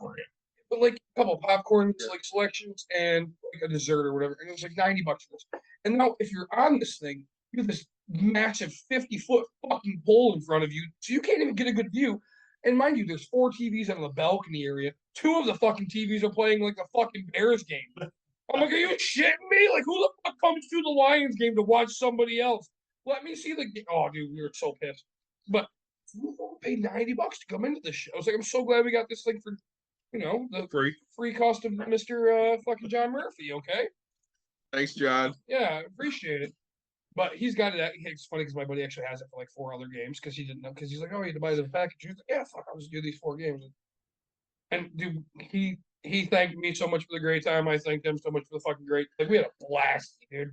But like a couple of popcorns, like selections, and like a dessert or whatever. And it was like $90 for this. And now, if you're on this thing, you have this massive 50-foot fucking pole in front of you, so you can't even get a good view. And mind you, there's 4 TVs on the balcony area. 2 of the fucking TVs are playing like a fucking Bears game. I'm like, are you shitting me? Like, who the fuck comes to the Lions game to watch somebody else? Let me see the game. Oh, dude, we were so pissed. But we paid $90 to come into this shit. I was like, I'm so glad we got this thing for, the free cost of Mr. Fucking John Murphy, okay? Thanks, John. Yeah, appreciate it. But he's got it. It's funny because my buddy actually has it for like 4 other games because he didn't know. Because he's like, oh, you had to buy the package. He's like, yeah, fuck, I'll just do these 4 games. And dude, he thanked me so much for the great time. I thanked him so much for the fucking great. Like we had a blast, dude.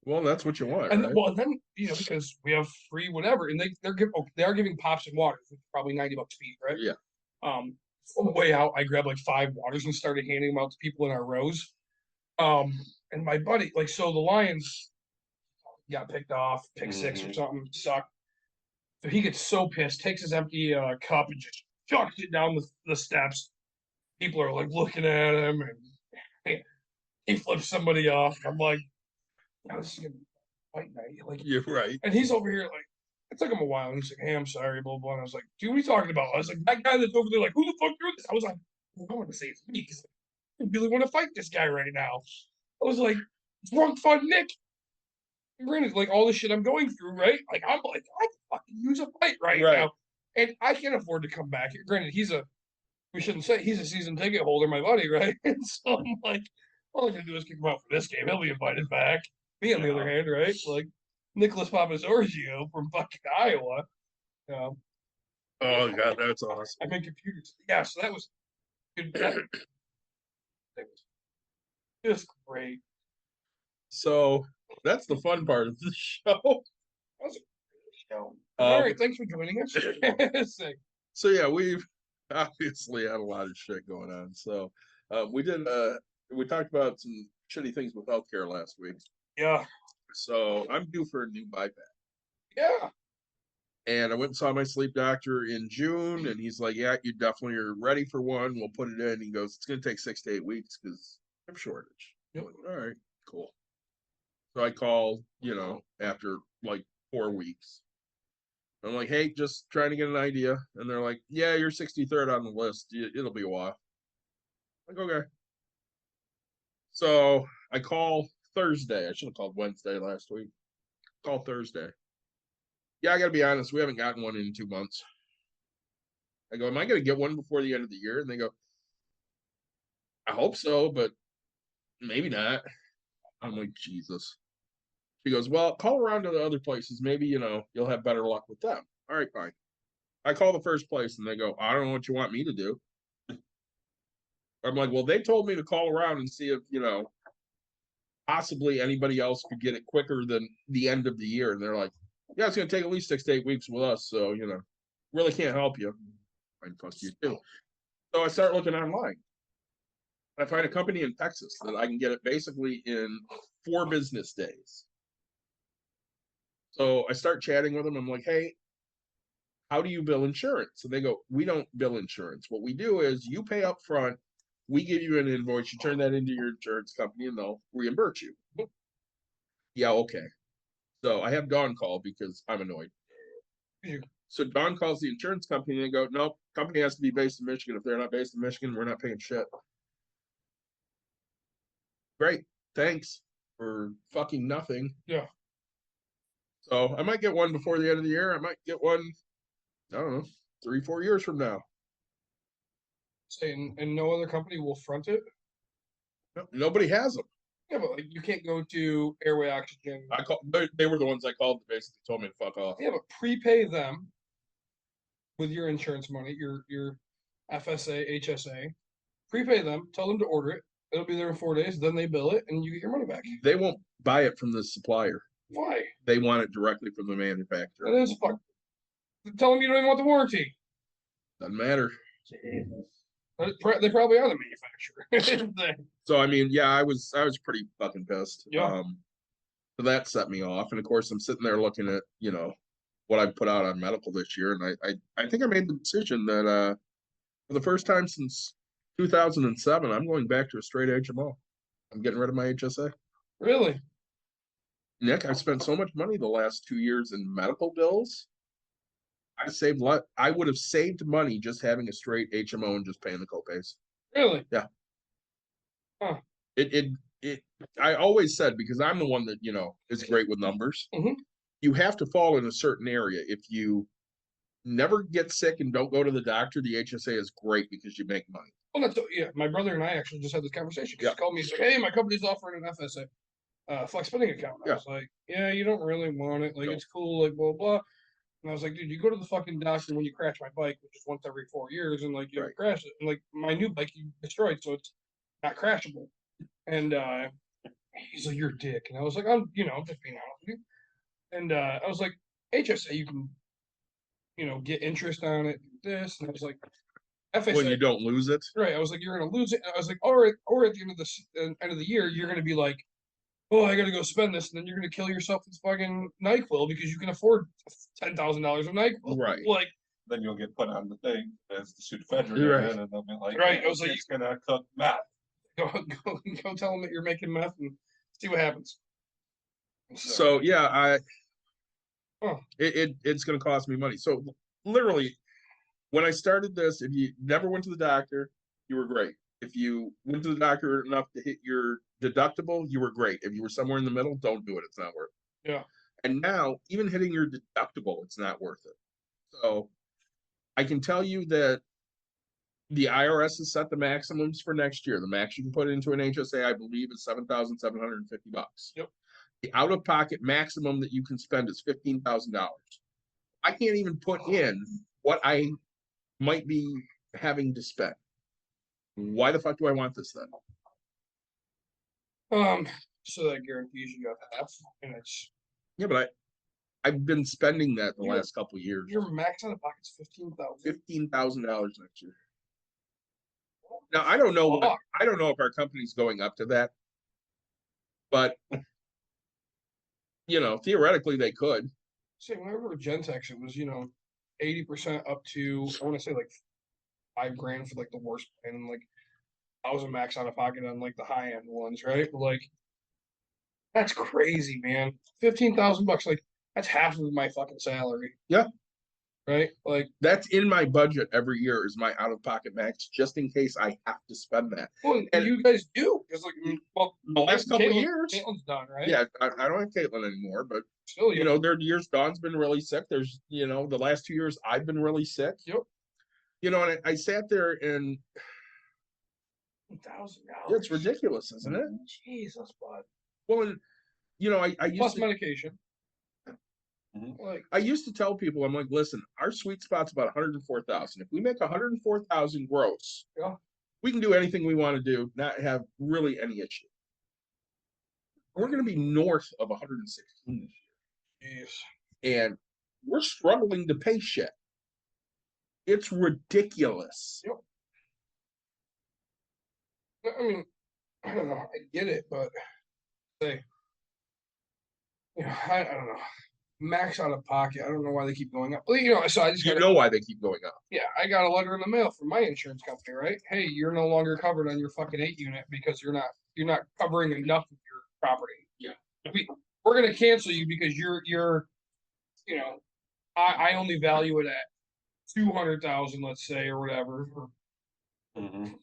Well, that's what you want, and right? Well, then because we have free whatever, and they are giving pops and waters, which is probably $90 a piece, right? Yeah. On the way out, I grabbed like 5 waters and started handing them out to people in our rows. And my buddy, like, so the Lions got picked off, pick 6 or something, sucked. So he gets so pissed, takes his empty cup and just chucks it down the steps. People are like looking at him, and he flips somebody off. I'm like, this is gonna be a fight night. Like, you're right. And he's over here like, it took him a while. And he's like, hey, I'm sorry, blah blah. And I was like, dude, what are you talking about? I was like, that guy that's over there, like, who the fuck doing this? I was like, I don't want to say it's me because I really want to fight this guy right now. I was like, drunk fun Nick. Granted, like all the shit I'm going through, right? Like I'm like, I can fucking use a fight right now, and I can't afford to come back. Granted, we shouldn't say he's a season ticket holder, my buddy, right? And so I'm like, all I can do is kick him out for this game. He'll be invited back. Me, on the other hand, right? Like Nicholas Papazorzio from fucking Iowa. Um, Oh god, that's awesome. I make computers. Yeah, so that was good. That was just great. So that's the fun part of the show. That was a great show. All right, thanks for joining us. Sick. So yeah, we've obviously had a lot of shit going on. So we talked about some shitty things with healthcare last week. Yeah. So I'm due for a new BiPAP. Yeah. And I went and saw my sleep doctor in June, and he's like, "Yeah, you definitely are ready for one. We'll put it in." He goes, "It's going to take 6 to 8 weeks because I have a shortage." Yep. I'm like, all right, cool. So I called, after like 4 weeks. I'm like, "Hey, just trying to get an idea." And they're like, "Yeah, you're 63rd on the list. It'll be a while." I'm like, okay. So I call Thursday. I should have called Wednesday last week. Call Thursday. Yeah, I got to be honest. We haven't gotten one in 2 months. I go, "Am I going to get one before the end of the year?" And they go, "I hope so, but maybe not." I'm like, Jesus. She goes, "Well, call around to the other places. Maybe, you'll have better luck with them." All right, fine. I call the first place and they go, "I don't know what you want me to do." I'm like, "Well, they told me to call around and see if, possibly anybody else could get it quicker than the end of the year." And they're like, "Yeah, it's going to take at least 6 to 8 weeks with us. So, really can't help you." Fine, fuck you too. So I start looking online. I find a company in Texas that I can get it basically in 4 business days. So I start chatting with them. I'm like, "Hey, how do you bill insurance?" And they go, "We don't bill insurance. What we do is you pay up front. We give you an invoice. You turn that into your insurance company and they'll reimburse you." Yeah, okay. So I have Dawn call because I'm annoyed. So Dawn calls the insurance company and they go, "Nope, company has to be based in Michigan. If they're not based in Michigan, we're not paying shit." Great. Thanks for fucking nothing. Yeah. So I might get one before the end of the year. I might get one, I don't know, 3-4 years from now. Saying, and no other company will front it. Nobody has them. Yeah, but like you can't go to Airway Oxygen. They were the ones I called that basically told me to fuck off. Yeah, but prepay them with your insurance money, your FSA, HSA. Prepay them, tell them to order it. It'll be there in 4 days. Then they bill it, and you get your money back. They won't buy it from the supplier. Why? They want it directly from the manufacturer. That is fuck. Tell them you don't even want the warranty. Doesn't matter. They probably are the manufacturer. So I mean, yeah, I was pretty fucking pissed. Yeah. So that set me off, and of course, I'm sitting there looking at what I put out on medical this year, and I think I made the decision that for the first time since 2007, I'm going back to a straight HMO. I'm getting rid of my HSA. Really? Nick, I've spent so much money the last 2 years in medical bills. I would have saved money just having a straight HMO and just paying the copays. Really? Yeah. Huh. I always said, because I'm the one that, is great with numbers. Mhm. You have to fall in a certain area. If you never get sick and don't go to the doctor, the HSA is great because you make money. Well, my brother and I actually just had this conversation. He called me and said, "Hey, my company's offering an FSA, flex spending account." I was like, "Yeah, you don't really want it. Like, it's cool, like, blah, blah." And I was like, "Dude, you go to the fucking doctor when you crash my bike, which is once every 4 years, and like you crash it. And like my new bike you destroyed, so it's not crashable." And he's like, "You're a dick." And I was like, I'm just being honest with you. And I was like, HSA, you can, get interest on it, this. And I was like, FSA. When you don't lose it. Right. I was like, you're gonna lose it. And I was like, or at the end of the year, you're gonna be like, "Oh, I gotta go spend this," and then you're gonna kill yourself with fucking NyQuil because you can afford $10,000 of NyQuil. Right. Like, then you'll get put on the thing as the pseudoephedrine, Right. and they'll be like, Right, I was like, it's gonna cook meth. go tell them that you're making meth and see what happens. So yeah, it's going to cost me money. So literally, when I started this, if you never went to the doctor, you were great. If you went to the doctor enough to hit your deductible, you were great. If you were somewhere in the middle, don't do it. It's not worth it. Yeah. And now, even hitting your deductible, it's not worth it. So I can tell you that the IRS has set the maximums for next year. The max you can put into an HSA, I believe, is $7,750. Yep. the out-of-pocket maximum that you can spend is $15,000. I can't even put in what I might be having to spend. Why the fuck do I want this then? So that guarantees you got half, and it's Yeah, but I've been spending that the Your- last couple of years. your max out of pocket's 15,000. $15,000 next year. Now I don't know. Fuck. I don't know if our company's going up to that, but theoretically they could. See, whenever with Gentex, it was 80% up to I want to say like $5,000 for like the worst plan, and like 1,000 max out of pocket on like the high end ones, right? But, like that's crazy, man. $15,000, like that's half of my fucking salary. Yeah. Right? Like That's in my budget every year is my out-of-pocket max, just in case I have to spend that. well, And- you guys do. It's like well, The last couple of years, Caitlin's done, right? yeah, I don't have Caitlin anymore, but Still, there are years Dawn's been really sick. There's the last 2 years I've been really sick. Yep. And I sat there and $1,000. it's ridiculous, isn't it? Jesus, bud. Well, and I used Plus to medication. Mhm. Like I used to tell people, I'm like, listen, our sweet spot's about 104,000. If we make 104,000 gross, Yeah. we can do anything we want to do, not have really any issue. We're going to be north of 116 this jeez. year, and we're struggling to pay shit. It's ridiculous. I mean, I don't know. I get it, but say, I don't know. Max out of pocket. I don't know why they keep going up. Well, so I just You got know why they keep going up. yeah, I got a letter in the mail from my insurance company, right? Hey, you're no longer covered on your fucking 8 unit because you're not covering enough of your property. Yeah. We're gonna cancel you because you're I only value it at 200,000, let's say, or whatever. Or, Mhm.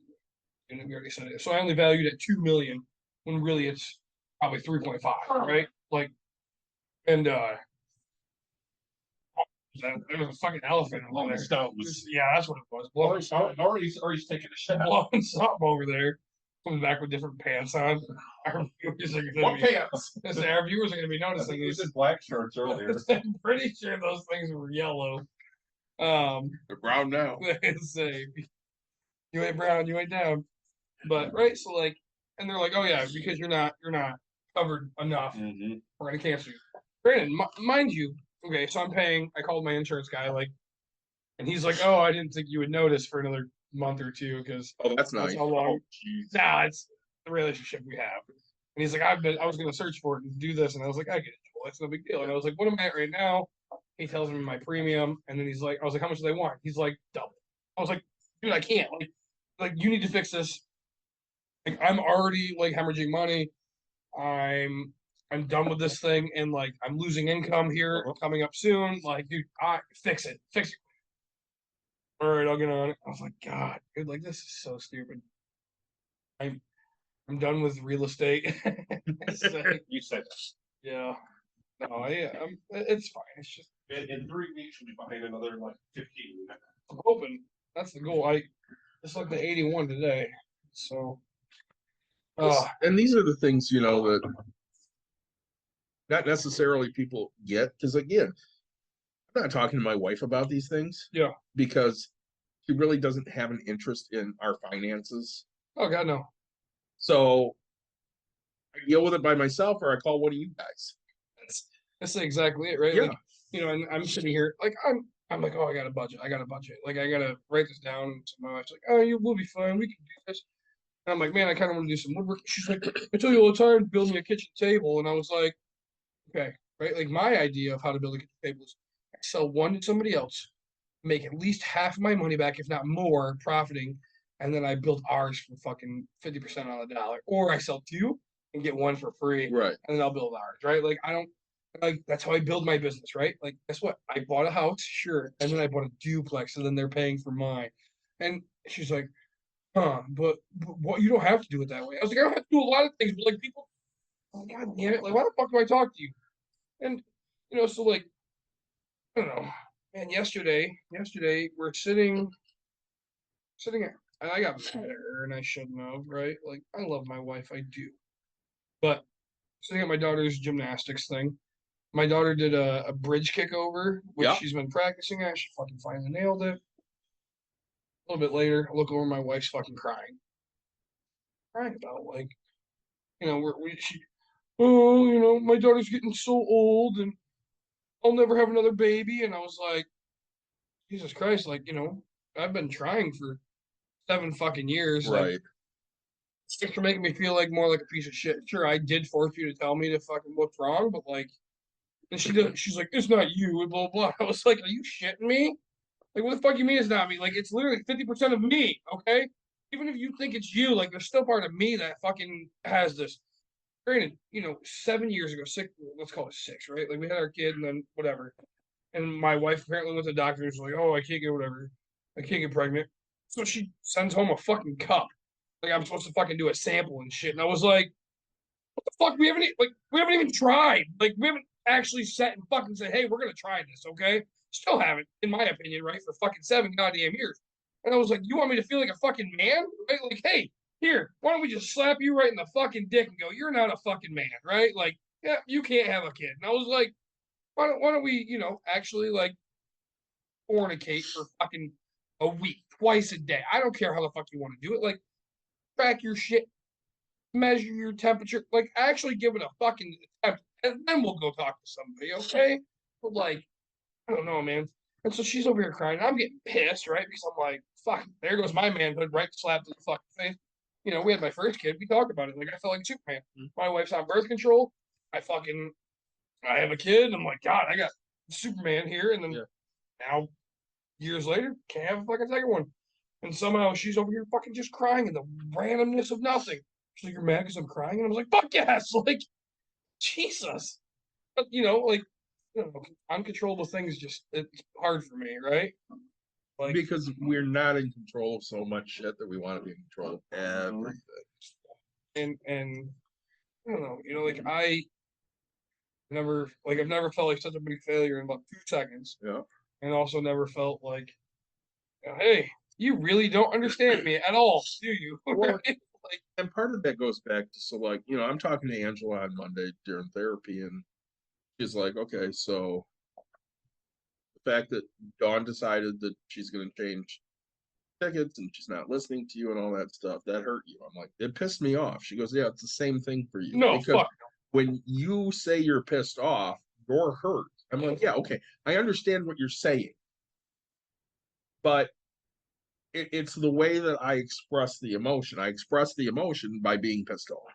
we already said it. So I only valued at 2 million when really it's probably 3.5, right? Like, and there was a fucking elephant over Blowing there. stones. Yeah, that's what it was. Or he's taking a shit. Blowing something over there. Comes back with different pants on. Our viewers are gonna What be, pants? our viewers are gonna be I noticing think he was these. in black shirts earlier. I'm pretty sure those things were yellow. They're brown now. Say, you ain't brown, you ain't down. But right, so like, and they're like, oh yeah, because you're not covered enough, Mhm. we're gonna cancel you. Granted, mind you, okay, so I'm paying. I called my insurance guy, like, and he's like, oh, I didn't think you would notice for another month or two because Oh, that's nice. how long. Oh, jeez. Nah, it's the relationship we have. And he's like, I was gonna search for it and do this, and I was like, I get it, Joel, it's no big deal. And I was like, what am I at right now? He tells me my premium, and then he's like, I was like, how much do they want? He's like, double. I was like, dude, I can't. Like you need to fix this. Like I'm already like hemorrhaging money. I'm done with this thing, and like I'm losing income here coming up soon. Like, dude, fix it. All right, I'll get on it. I was like, God, dude, like this is so stupid. I'm done with real estate. So, You said that. yeah, no, it's fine. It's just In 3 weeks, we'll be behind another like 15. I'm hoping that's the goal. It's like the 81 today, so. And these are the things that not necessarily people get, because again, I'm not talking to my wife about these things. Yeah. Because she really doesn't have an interest in our finances. Oh God, no. So I deal with it by myself, or I call one of you guys. That's exactly it, right? Yeah. Like, and I'm sitting here, like I'm like, oh, I got a budget. Like I gotta write this down. So my wife's like, oh, you will be fine. We can do this. And I'm like, man, I kind of want to do some woodwork. She's like, I tell you all the time, build me a kitchen table. And I was like, okay, right? Like my idea of how to build a kitchen table is I sell one to somebody else, make at least half my money back, if not more, profiting, and then I build ours for fucking 50% on the dollar. Or I sell two and get one for free, Right. and then I'll build ours, right? Like I don't like that's how I build my business, right? Like guess what? I bought a house, sure, and then I bought a duplex, and then they're paying for mine. And she's like, but what you don't have to do it that way. I was like, I don't have to do a lot of things, but like people, oh, God damn it, like why the fuck do I talk to you? And so like, I don't know, man. Yesterday we're sitting at, and I got mad at her, and I shouldn't have, right? Like I love my wife, I do, but sitting at my daughter's gymnastics thing. My daughter did a bridge kick over, which Yeah. she's been practicing at. She fucking finally nailed it. A little bit later, I look over, my wife's fucking crying. Crying about like, my daughter's getting so old and I'll never have another baby. And I was like, Jesus Christ, like, I've been trying for 7 fucking years. Like, Right. thanks for making me feel like more like a piece of shit. Sure, I did force you to tell me to fucking what's wrong, but like, and she's like, it's not you, and blah blah. I was like, are you shitting me? Like, what the fuck you mean it's not me? Like, it's literally 50% of me, okay? Even if you think it's you, like, there's still part of me that fucking has this. Granted, 7 years ago, 6, let's call it 6, right? Like, we had our kid and then whatever. And my wife apparently went to the doctor and was like, oh, I can't get whatever. I can't get pregnant. So she sends home a fucking cup. Like, I'm supposed to fucking do a sample and shit. And I was like, what the fuck? We haven't even tried. Like, we haven't actually sat and fucking said, hey, we're gonna try this, okay? Still haven't, in my opinion, right? For fucking 7 goddamn years. And I was like, you want me to feel like a fucking man? Right? Like, hey, here, why don't we just slap you right in the fucking dick and go, you're not a fucking man, right? Like, yeah, you can't have a kid. And I was like, why don't we, actually like fornicate for fucking a week, twice a day? I don't care how the fuck you want to do it. Like, track your shit, measure your temperature, like actually give it a fucking attempt, and then we'll go talk to somebody, okay? But like, I don't know, man. And so she's over here crying. And I'm getting pissed, right? Because I'm like, fuck, there goes my manhood, right? Slapped in the fucking face. We had my first kid. We talked about it. Like, I felt like Superman. My wife's on birth control. I have a kid. I'm like, God, I got Superman here. And then now, years later, can't have a fucking second one. And somehow she's over here fucking just crying in the randomness of nothing. She's like, you're mad because I'm crying? And I was like, fuck yes. Like, Jesus. But, like, uncontrollable things it's hard for me, right? Like, Because we're not in control of so much shit that we want to be in control of everything. and I don't know, like I've never felt like such a big failure in about 2 seconds. Yeah. And also never felt like, hey, you really don't understand me at all, do you? Well, and part of that goes back to, so like, I'm talking to Angela on Monday during therapy, and she's like, okay, so the fact that Dawn decided that she's going to change tickets and she's not listening to you and all that stuff, that hurt you. I'm like, it pissed me off. She goes, yeah, it's the same thing for you. No, because fuck. when you say you're pissed off, you're hurt. I'm like, yeah, okay, I understand what you're saying, but it's the way that I express the emotion. I express the emotion by being pissed off.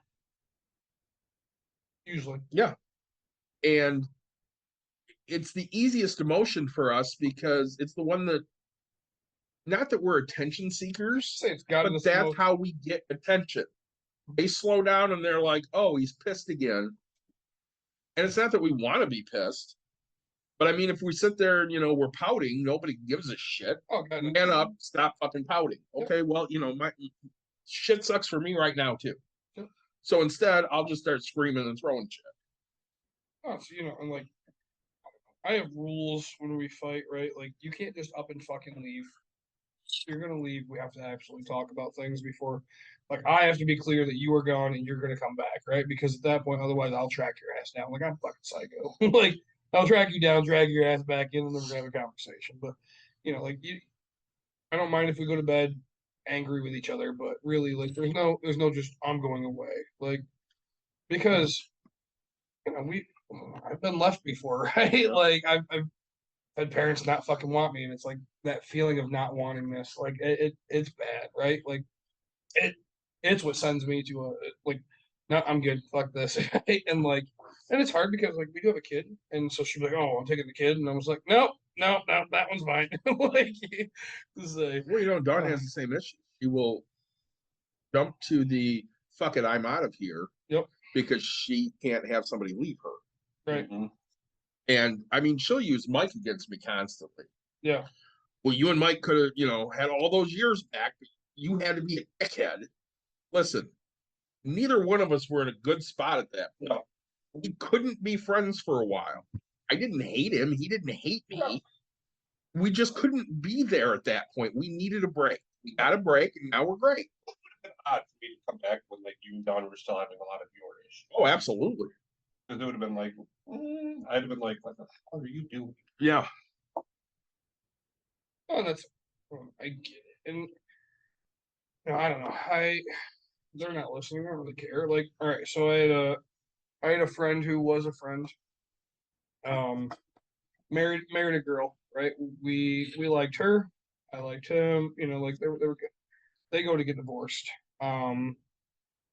Usually. Yeah. And it's the easiest emotion for us because it's the one that, not that we're attention seekers, but that's how we get attention. They slow down and they're like, oh, he's pissed again. And it's not that we want to be pissed, but I mean, if we sit there and, we're pouting, nobody gives a shit. Oh, God. Man up, stop fucking pouting. Okay, well, my shit sucks for me right now, too. So instead, I'll just start screaming and throwing shit. Oh, so, and like, I have rules when we fight, right? Like, you can't just up and fucking leave. If you're gonna leave, we have to actually talk about things before. Like, I have to be clear that you are gone and you're gonna come back, right? Because at that point, otherwise, I'll track your ass down. Like, I'm fucking psycho. Like, I'll track you down, drag your ass back in, and then we're gonna have a conversation. But, I don't mind if we go to bed angry with each other, but really, like, there's no just I'm going away, like, because I've been left before, right? Yeah. Like, I've had parents not fucking want me, and it's like that feeling of not wanting this, like it's bad, right? Like it's what sends me to no, I'm good, fuck this. And like, and it's hard because like we do have a kid, and so she's like, oh, I'm taking the kid, and I was like, no, that one's mine. Like, well, Dawn has the same issue. She will jump to the fuck it, I'm out of here. Yep. Because she can't have somebody leave her. Right. Mm-hmm. And I mean, she'll use Mike against me constantly. Yeah. Well, you and Mike could have, had all those years back. You had to be a dickhead. Listen, neither one of us were in a good spot at that point. No. We couldn't be friends for a while. I didn't hate him. He didn't hate me. No. We just couldn't be there at that point. We needed a break. We got a break, and now we're great. Odd for me to come back when like you and Don were still having a lot of your issues. Oh, absolutely. Because it would have been like, I'd have been like, what the hell are you doing? Yeah. Oh, that's I get it, and I don't know. They're not listening. I don't really care. Like, all right, so I had a friend who was a friend. Married a girl, right? We liked her. I liked him. Like they were good. They go to get divorced. Um,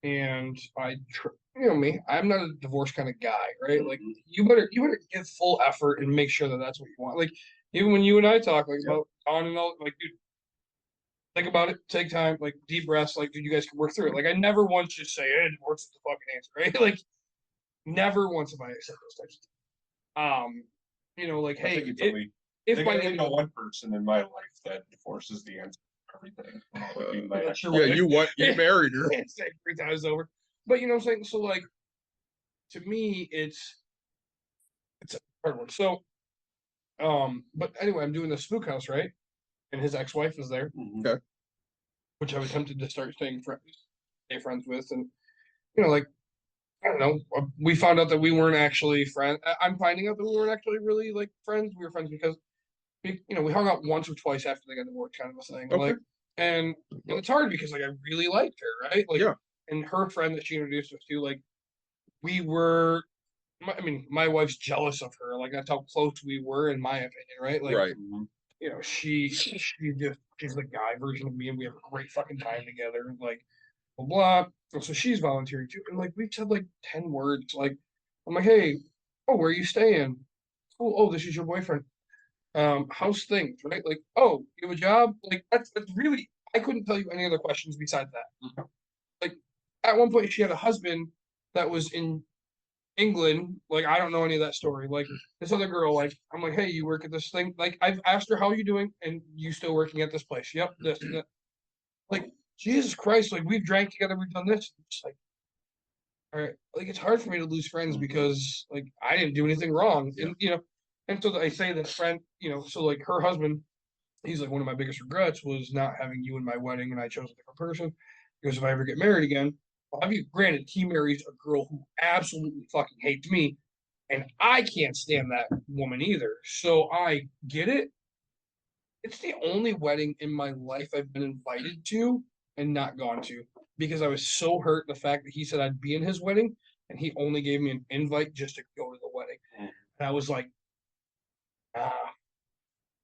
and me, I'm not a divorce kind of guy, right? Like you better give full effort and make sure that that's what you want. Like even when you and I talk like about on and all, like dude, think about it, take time, like deep breaths, like dude, you guys can work through it. Like I never once just say, "Hey, divorce is the fucking answer," right? Like never once have I accepted those types of things. Like I hey, think it's only if by I the end know of one person in my life that divorce is the answer to everything. That would be my That's your Yeah, wife. you married her. It's like 3 times over. But you know what I'm saying? So like to me, it's a hard one. So but anyway, I'm doing the spook house, right? And his ex-wife is there, Okay. which I was tempted to stay friends with, and like I don't know. We found out that we weren't actually friends. I'm finding out that we weren't actually really like friends. We were friends because we hung out once or twice after they got divorced, kind of a thing. Okay. Like, and it's hard because like I really liked her, right? Like, Yeah. and her friend that she introduced us to, like, we were. My wife's jealous of her. Like that's how close we were, in my opinion, right? Like, Right. she's the guy version of me, and we have a great fucking time together. Like, blah blah. And so she's volunteering too, and like we've said like 10 words. Like, I'm like, hey, oh, where are you staying? Oh, this is your boyfriend. How's things, right? Like, oh, you have a job? Like, that's really, I couldn't tell you any other questions besides that. Like, at one point, she had a husband that was in England. Like, I don't know any of that story. Like, this other girl, like, I'm like, hey, you work at this thing? Like, I've asked her, how are you doing? And you still working at this place? Yep, this and that. Like, Jesus Christ, like, we've drank together, we've done this. It's like, all right, like, it's hard for me to lose friends because, like, I didn't do anything wrong. And, and so I say that friend, so like her husband, he's like, one of my biggest regrets was not having you in my wedding, and I chose a different person. Because if I ever get married again, well, have you granted he marries a girl who absolutely fucking hates me, and I can't stand that woman either. So I get it. It's the only wedding in my life I've been invited to and not gone to because I was so hurt the fact that he said I'd be in his wedding and he only gave me an invite just to go to the wedding. And I was like, ah.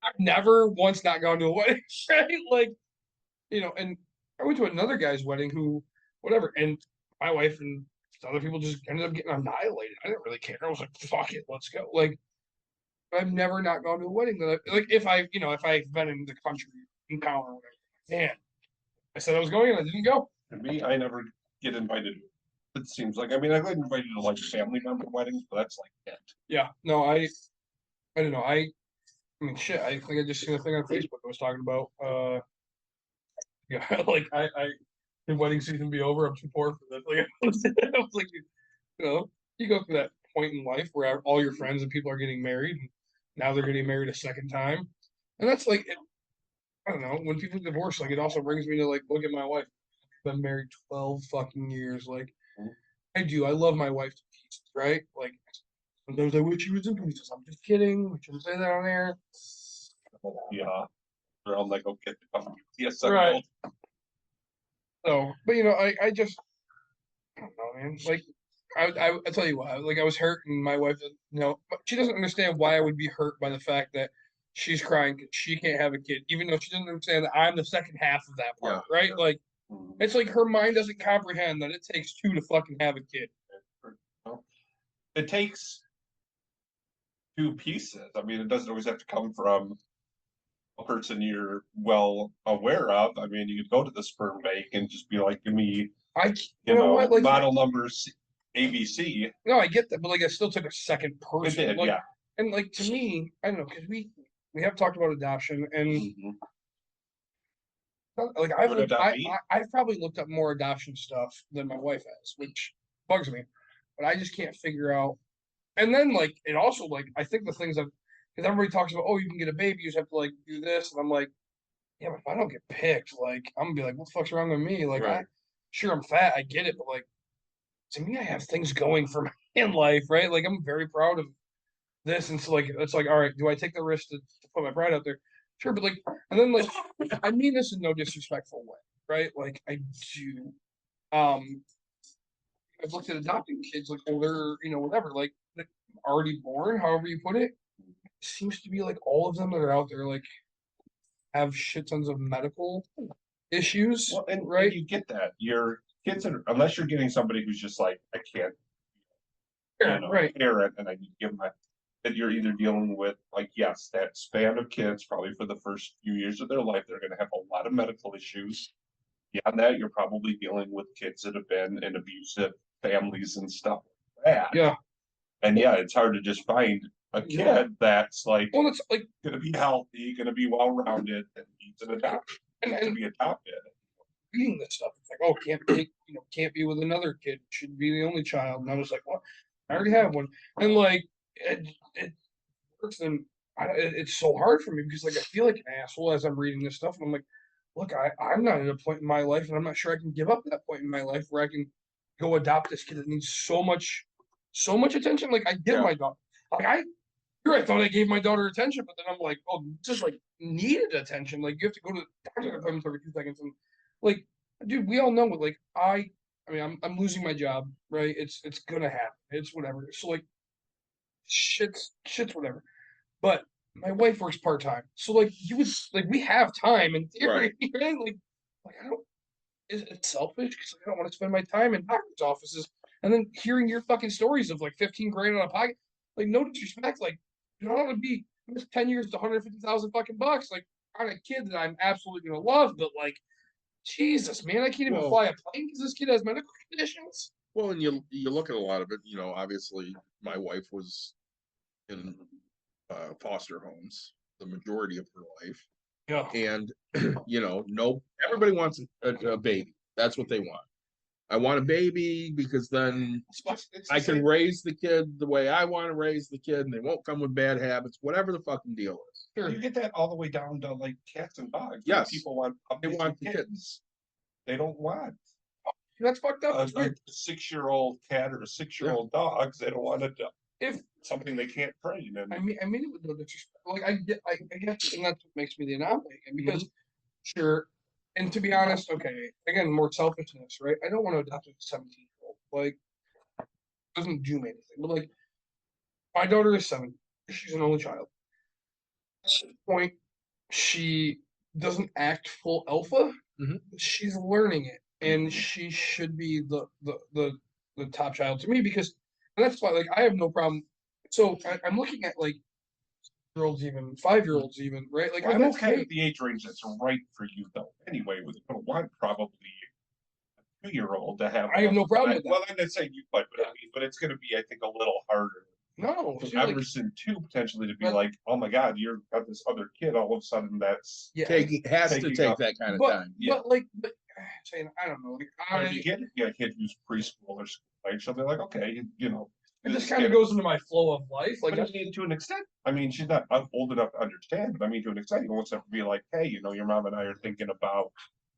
I've never once not gone to a wedding, right? Like, and I went to another guy's wedding who, whatever, and my wife and other people just ended up getting annihilated. I didn't really care. I was like, fuck it, let's go. Like, I've never not gone to a wedding that like if I've been in the country in town or whatever. Man, I said I was going and I didn't go. And me, I never get invited. It seems like, I mean, I get invited to like family member weddings, but that's like it. Yeah, no, I don't know. I mean, shit. I think I just seen a thing on Facebook that was talking about. Yeah, like the wedding season be over. I'm too poor for this. Like, I was like, you go through that point in life where all your friends and people are getting married, and now they're getting married a second time, and that's like, I don't know. When people divorce, like it also brings me to like look at my wife. I've been married 12 fucking years. Like, I do. I love my wife to pieces, right? Like, sometimes I wish she was in pieces. I'm just kidding. We shouldn't say that on air. Yeah. They're all like, okay, yes, Right. So, but I just, I don't know, man. Like, I tell you what, like I was hurt, and my wife, but she doesn't understand why I would be hurt by the fact that she's crying because she can't have a kid, even though she doesn't understand that I'm the second half of that part, right? Like, it's like her mind doesn't comprehend that it takes two to fucking have a kid. It takes two pieces. I mean, it doesn't always have to come from a person you're well aware of. I mean, you could go to the sperm bank and just be like, give me, you know what, like model numbers ABC. No, I get that, but like I still took a second person. It did, like, yeah. And like to me, I don't know, because we have talked about adoption, and like I've probably looked up more adoption stuff than my wife has, which bugs me. But I just can't figure out. And then like it also like I think the things that because everybody talks about, oh, you can get a baby, you just have to like do this, and I'm like, yeah, but if I don't get picked, like I'm gonna be like, what the fuck's wrong with me? Like, Right. sure I'm fat, I get it, but like to me, I have things going for me in life, right? Like I'm very proud of this, and so like it's like, all right, do I take the risk to put my pride out there? Sure, but like, and then like, I mean this in no disrespectful way, right? Like I do. Um, I've looked at adopting kids, like older, whatever, like already born, however you put it. Seems to be like all of them that are out there, like have shit tons of medical issues, Well, and right? you get that. Your kids are, unless you're getting somebody who's just like, I can't, Yeah, right. parent, and I need to give my, that you're either dealing with, like, yes, that span of kids, probably for the first few years of their life, they're gonna have a lot of medical issues. Beyond that, you're probably dealing with kids that have been in abusive families and stuff like that. Yeah. And yeah, it's hard to just find a Yeah. kid that's like Well, it's like, gonna be healthy, gonna be well-rounded, and needs an adoption, to and be adopted. reading this stuff, it's like, oh, can't be with another kid, should be the only child. And I was like, what? I already have one. And like, it works. And it's so hard for me because like I feel like an asshole as I'm reading this stuff. And I'm like, look, I'm not at a point in my life, and I'm not sure I can give up that point in my life where I can go adopt this kid that needs so much attention. Like I give my daughter, like I thought I gave my daughter attention, but then I'm like, oh, just like needed attention. Like you have to go to the doctor appointments every 2 seconds, and like, dude, we all know it. Like I mean, I'm losing my job, right? It's gonna happen. It's whatever. So like, shit's whatever. But my wife works part time, so like you would like we have time in theory, right? Like I don't. Is it selfish? Because like, I don't want to spend my time in doctors' offices and then hearing your fucking stories of like 15 grand on a pocket. Like no disrespect, like you don't want to be 10 years to 150,000 fucking bucks, like on a kid that I'm absolutely gonna love, but like Jesus, man, I can't even fly a plane because this kid has medical conditions. Well, and you look at a lot of it. Obviously, my wife was in foster homes the majority of her life. Yeah. And no, everybody wants a baby. That's what they want. I want a baby because then I can raise the kid the way I want to raise the kid, and they won't come with bad habits, whatever the fucking deal is. Sure. You get that all the way down to like cats and dogs. Yes. People want They want the kittens. They don't want That's fucked up. a 6-year-old cat or a 6-year-old dog. They don't want it to, if something they can't train. And I mean it with no disrespect. Like I guess, and that's what makes me the anomaly again, because sure, and to be honest, okay, again, more selfishness, right? I don't want to adopt a 17-year-old. Like, it doesn't do me anything. But like, my daughter is 7. She's an only child. At this point, she doesn't act full alpha. Mhm. She's learning it, and she should be the top child to me because, and that's why like I have no problem. So I'm looking at like year-olds, even 5-year-olds, even right. Like well, I'm that's okay. kind of the age range that's right for you, though. Anyway, with you want probably a 2-year-old to have. I have no problem with that. Well, I'm not saying you would, but it's going to be, I think, a little harder. No, For see, like, Emerson too, potentially to be but- like, oh my God, you've got this other kid. All of a sudden, that's yeah, Has to Taking take up- that kind of but time. but like saying I don't know. Like, But if you get a kid who's preschool or school age, she'll be like, okay, it this just kind of kid- goes into my flow of life. Like But I mean, to an extent. I mean, she's not old enough to understand, but I mean, to an extent, you almost have to be like, hey, your mom and I are thinking about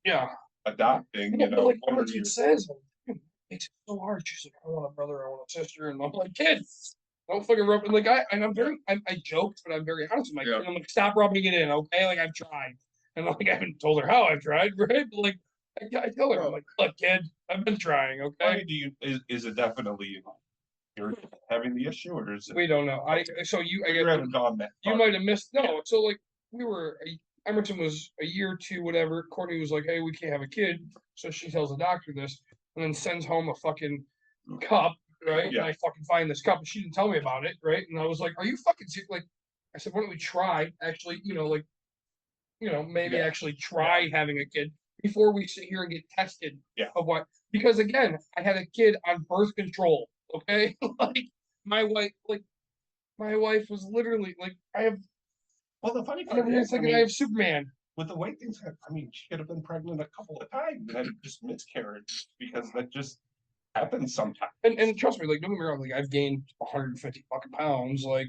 yeah, adopting. but like what are Martin your says, like, it's so hard. She's like, I want a brother, I want a sister, and I'm like, kids, don't fucking rub it. Like I'm very, I joked, but I'm very honest with my kid. I'm like, stop rubbing it in, okay? Like I've tried, and like I haven't told her how I've tried, right? But like I tell her, I'm like, look, kid, I've been trying, I okay? mean, is it definitely you're having the issue, or is it? We don't know. I You haven't gone that you far. might have missed. No, so like we were. Emerson was a year or two, whatever. Courtney was like, "Hey, we can't have a kid," so she tells the doctor this, and then sends home a fucking cup, right? Yeah. And I fucking find this cup, and she didn't tell me about it, right? And I was like, "Are you fucking serious?" Like, I said, "Why don't we try? Actually, maybe actually try having a kid before we sit here and get tested Yeah. of what?" Because again, I had a kid on birth control. Okay, like my wife was literally like, I have. Well, the funny part Everyone's is, thinking I have Superman. with the way things have, I mean, she could have been pregnant a couple of times and had just miscarried because that just happens sometimes. And trust me, like don't get me wrong, like I've gained 150 fucking pounds, like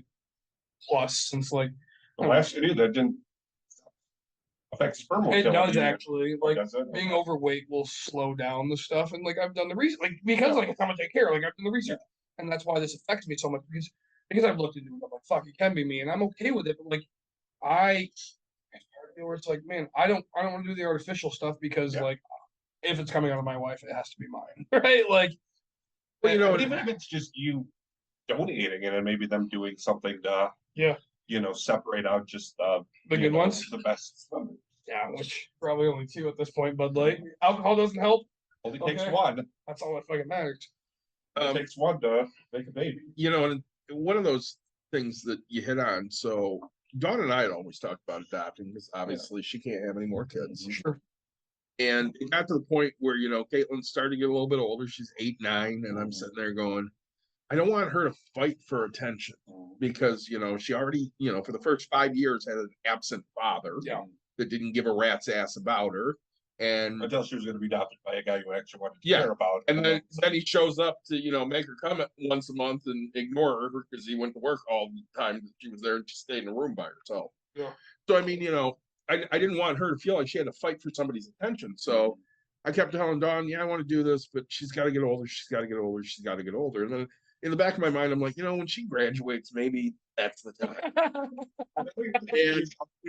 plus since like The last you knew, that didn't. affects sperm It motility. does actually. Like Does it? being overweight will slow down the stuff, and like I've done the research, like because like I'm gonna take care, like I've done the research, and that's why this affects me so much because I've looked into it. I'm like, fuck, it can be me, and I'm okay with it. But like, I where it's like, man, I don't want to do the artificial stuff because like, if it's coming out of my wife, it has to be mine, right? Like, Well, you know, But even if it's just you donating it and maybe them doing something to, yeah, separate out just the good ones, the best. yeah, which probably only two at this point. But like, alcohol doesn't help. Only takes Okay. one. That's all that fucking matters. It takes one to make a baby. you know, and one of those things that you hit on. So Dawn and I had always talked about adopting because obviously she can't have any more kids. Sure. And it got to the point where, Caitlin's starting to get a little bit older. She's 8, 9. And I'm sitting there going, I don't want her to fight for attention because, she already, for the first 5 years had an absent father that didn't give a rat's ass about her. And Until she was going to be adopted by a guy who actually wanted to Yeah. care about her. and then he shows up to, make her come once a month and ignore her because he went to work all the time that she was there and she stayed in a room by herself. Yeah. So, I mean, I didn't want her to feel like she had to fight for somebody's attention. So I kept telling Dawn, I want to do this, but she's got to get older. She's got to get older. She's got to get older. And then in the back of my mind, I'm like, when she graduates, maybe that's the time. And we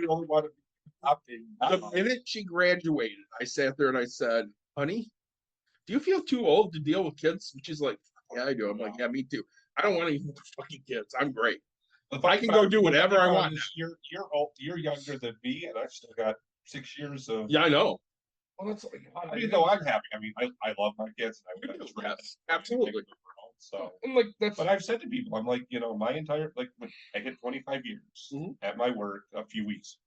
only want to be adopting. the minute she graduated, I sat there and I said, honey, do you feel too old to deal with kids? And she's like, yeah, I do. I'm like, yeah, me too. I don't want any more fucking kids. I'm great. I can go do whatever I want. You're old, you're younger than me, and I've still got 6 years of. Yeah, I know. Well, that's like, I mean, though I'm happy. I mean, I love my kids, and I would Yes, absolutely. So, and like that's but I've said to people, I'm like, my entire I hit 25 years at my work a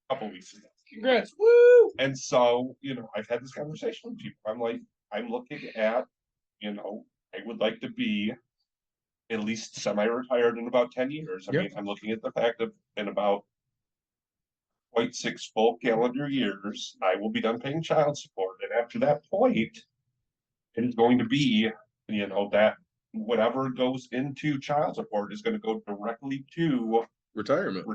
couple weeks ago. congrats, woo! And so, I've had this conversation with people. I'm like, I'm looking at, I would like to be at least semi-retired in about 10 years. I mean, I'm looking at the fact that in about 0.6 full calendar years, I will be done paying child support. And after that point, it is going to be, that whatever goes into child support is going to go directly to Retirement.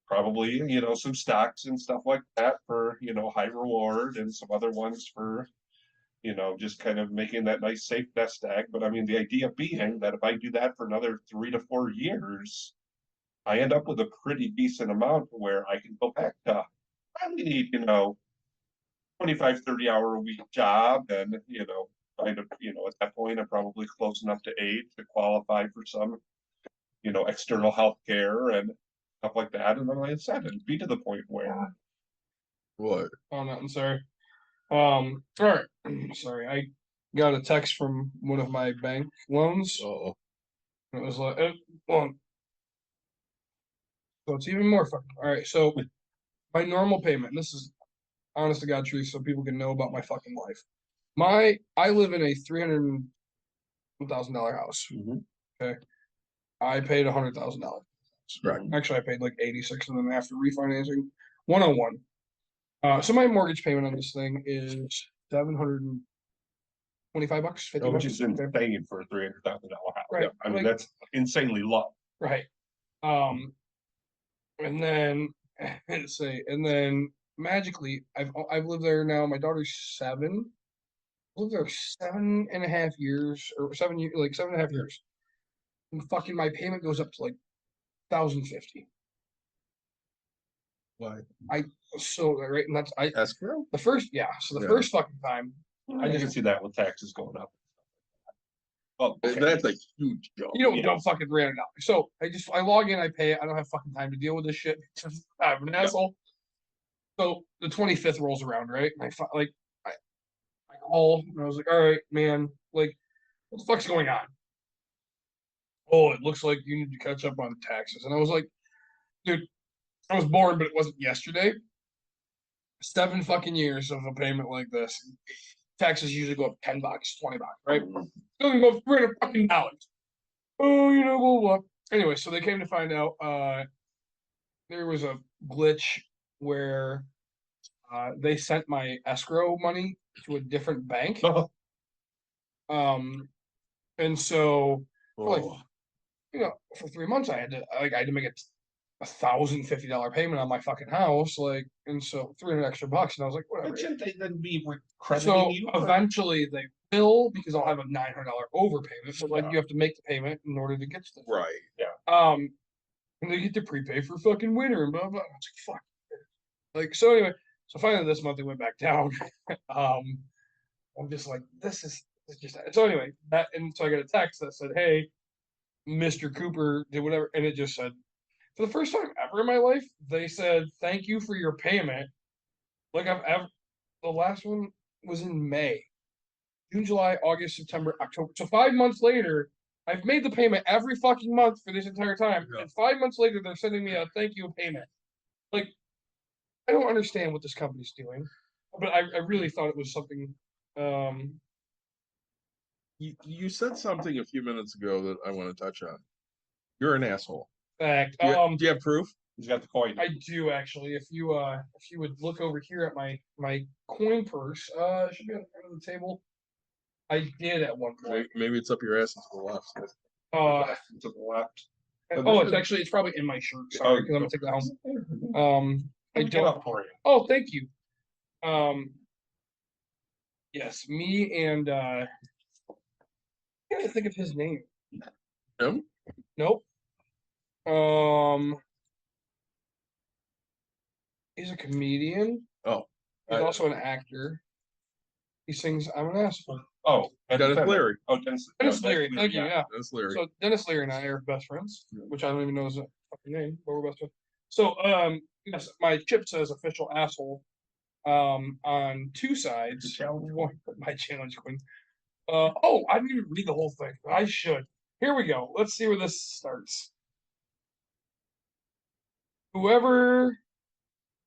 Probably, some stocks and stuff like that for, high reward and some other ones for, just kind of making that nice safe nest egg. But I mean, the idea being that if I do that for another 3 to 4 years, I end up with a pretty decent amount where I can go back to, I only need, 25, 30 hour a week job. And, kind of, at that point, I'm probably close enough to age to qualify for some, external health care and stuff like that. And then like I said, and be to the point where. What? Oh no, I'm sorry. All right. Sorry, I got a text from one of my bank loans. Oh. It was like, well, so it's even more fun. All right, so my normal payment, and this is honest to God truth, so people can know about my fucking life. I live in a $300,000 house. Okay, I paid $100,000. Right. Actually, I paid like 86, and then after refinancing, 101. So my mortgage payment on this thing is $725, $50. Which is insane for a $300,000 house. Right. I mean, that's insanely low. Right. And then and then magically, I've lived there now. My daughter's 7. I lived there 7.5 years, or 7 years, like 7.5 years. And fucking my payment goes up to like $1,050. Why? So right, and that's Escrow? the first, so the first fucking time I can see that with taxes going up. Well, okay. That's a huge jump. you don't fucking $300. So I log in, I pay it. I don't have fucking time to deal with this shit. I'm an asshole. So the 25th rolls around, right? And I call and I was like, all right, man, like, what the fuck's going on? Oh, it looks like you need to catch up on taxes. And I was like, dude, I was born, but it wasn't yesterday. 7 fucking years of a payment like this. Taxes usually go up $10, $20, right? Doesn't go up $300 fucking dollars. Oh, blah, blah. Anyway, so they came to find out there was a glitch where they sent my escrow money to a different bank. And so for for 3 months I had to make $1,050 payment on my fucking house, like, and so $300 extra bucks, and I was like, whatever. But shouldn't they then be crediting So you? for- eventually they will, because I'll have a $900 overpayment. But like, Yeah. you have to make the payment in order to get to this. Right. And they get to prepay for fucking winter and blah blah. I was like, fuck. Like, so anyway, so finally this month it went back down. I'm just like, this is just so anyway, that, and so I got a text that said, hey, Mr. Cooper did whatever, and it just said, for the first time ever in my life, they said, thank you for your payment. Like I've ever, the last one was in May, June, July, August, September, October. So 5 months later, I've made the payment every fucking month for this entire time. Yeah. And 5 months later, they're sending me a thank you payment. Like, I don't understand what this company's doing, but I really thought it was something. You said something a few minutes ago that I want to touch on. You're an asshole. Fact. Do you have proof? He's got the coin. I do actually. If you would look over here at my coin purse, it should be on the end of the table. I did at one point. Maybe it's up your ass and to the left. To the left. Oh, it's probably in my shirt. Sorry, because I'm gonna take that home. I Get don't. up for you. Oh, thank you. Yes, me and I can't think of his name. Him? Nope. He's a comedian. Oh, He's also an actor. He sings "I'm an Asshole." Oh, Dennis Leary. Oh, Dennis. Dennis Leary. Thank you. Yeah. That's Leary. So Dennis Leary and I are best friends, which I don't even know his fucking name, but we're best friends. So yes, my chip says official asshole on two sides. My challenge queen. Oh, I didn't even read the whole thing. I should. Here we go. Let's see where this starts. Whoever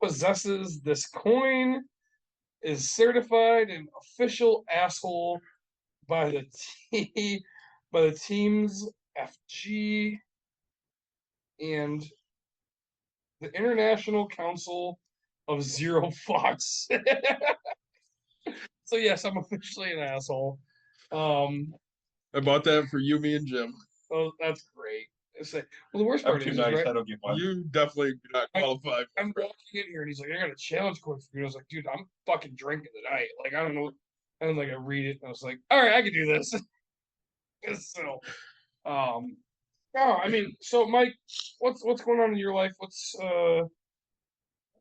possesses this coin is certified an official asshole by the team's FG and the International Council of Zero Fucks. So yes, I'm officially an asshole. I bought that for you, me, and Jim. Oh, that's great. Well, the worst I'm part too is, nice. right? I don't get one. You definitely do not qualify. I'm walking in here and he's like, I got a challenge coin for you. I was like, dude, I'm fucking drinking tonight. Like, I don't know. And like I read it and I was like, all right, I can do this. So, oh, I mean, so Mike, what's going on in your life? I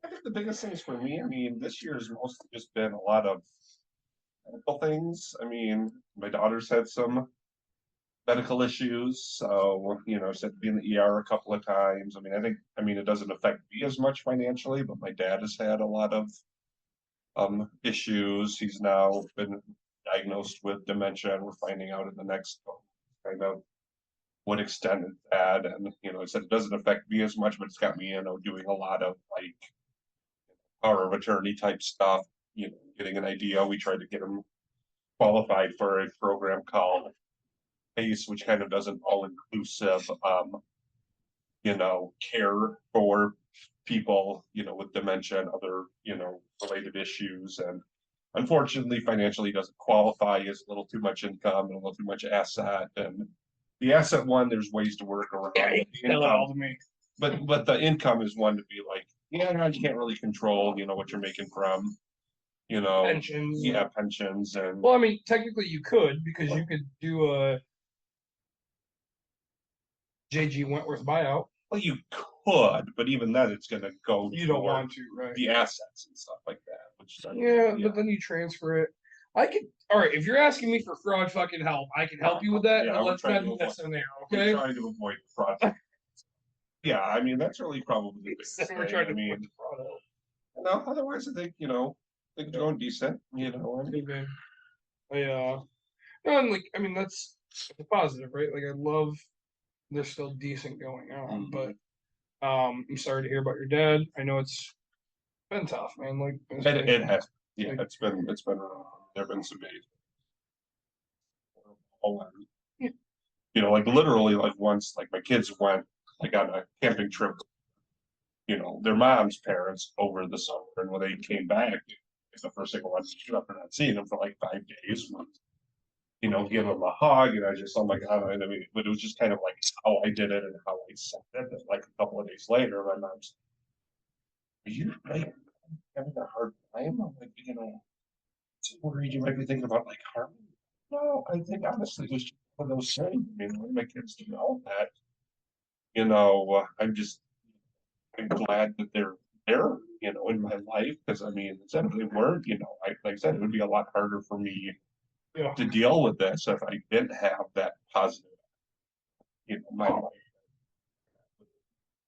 think the biggest things for me, I mean, this year has mostly just been a lot of medical things. I mean, my daughter's had some medical issues, so she's had to be in the ER a couple of times. I mean, it doesn't affect me as much financially, but my dad has had a lot of issues. He's now been diagnosed with dementia, and we're finding out in the next kind of what extent it's at. And it said it doesn't affect me as much, but it's got me doing a lot of like power of attorney type stuff, getting an idea. We tried to get him qualified for a program called PACE, which kind of does an all-inclusive care for people with dementia and other related issues. And unfortunately financially doesn't qualify. He has a little too much income and a little too much asset. And the asset one, there's ways to work around. Yeah, The tell it all income, to me. but the income is one to be like, no, you can't really control what you're making from Pensions. Yeah, pensions. And Well, I mean, technically you could, because you could do a JG Wentworth buyout. well, you could, but even then it's going to go You don't toward want to, right? the assets and stuff like that, which Yeah, but then you transfer it. I could. All right, if you're asking me for fraud fucking help, I can help you with that. Yeah, but we're let's trying not to do that avoid- scenario, we're okay? trying to avoid fraud. Yeah, I mean that's really probably the biggest We're thing. trying to I mean, avoid fraud help. no, otherwise I think things are going decent. I mean, Okay. No, and like, I mean, that's a positive, right? Like, I love there's still decent going on, but I'm sorry to hear about your dad. I know it's been tough, man. Like, it has. Yeah, Like- it's been there've been some days. Like literally, like once, like my kids went like on a camping trip. Their mom's parents over the summer, and when they came back, it's the first thing I wanted to do after not seeing them for like 5 days. give him a hug, and I just, oh my God, I mean, but it was just kind of like how I did it and how I said it. And like a couple of days later, my mom's, are you like having a hard time? I'm like, so worried you might be thinking about like harming. No, I think honestly it was just one of those things. I mean, I want my kids to know that, I'm glad that they're there, in my life. Because I mean, instead if they weren't, like I said, it would be a lot harder for me Yeah. to deal with this if I didn't have that positive, my life.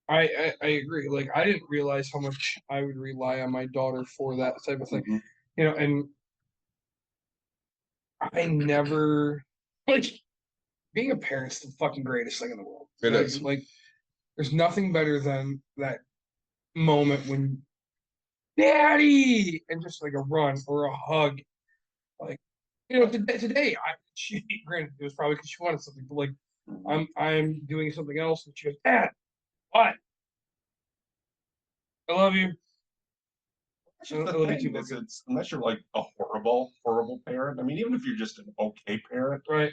I agree. Like I didn't realize how much I would rely on my daughter for that type of thing. Mhm. And I never like being a parent's the fucking greatest thing in the world. It Like, is. like there's nothing better than that moment when daddy and just like a run or a hug. Like, today she granted it was probably because she wanted something, but like I'm doing something else and she goes, Dad, what? I love you. That's just I the love you thing too, is, Logan. it's unless you're like a horrible, horrible parent. I mean, even if you're just an okay parent, Right.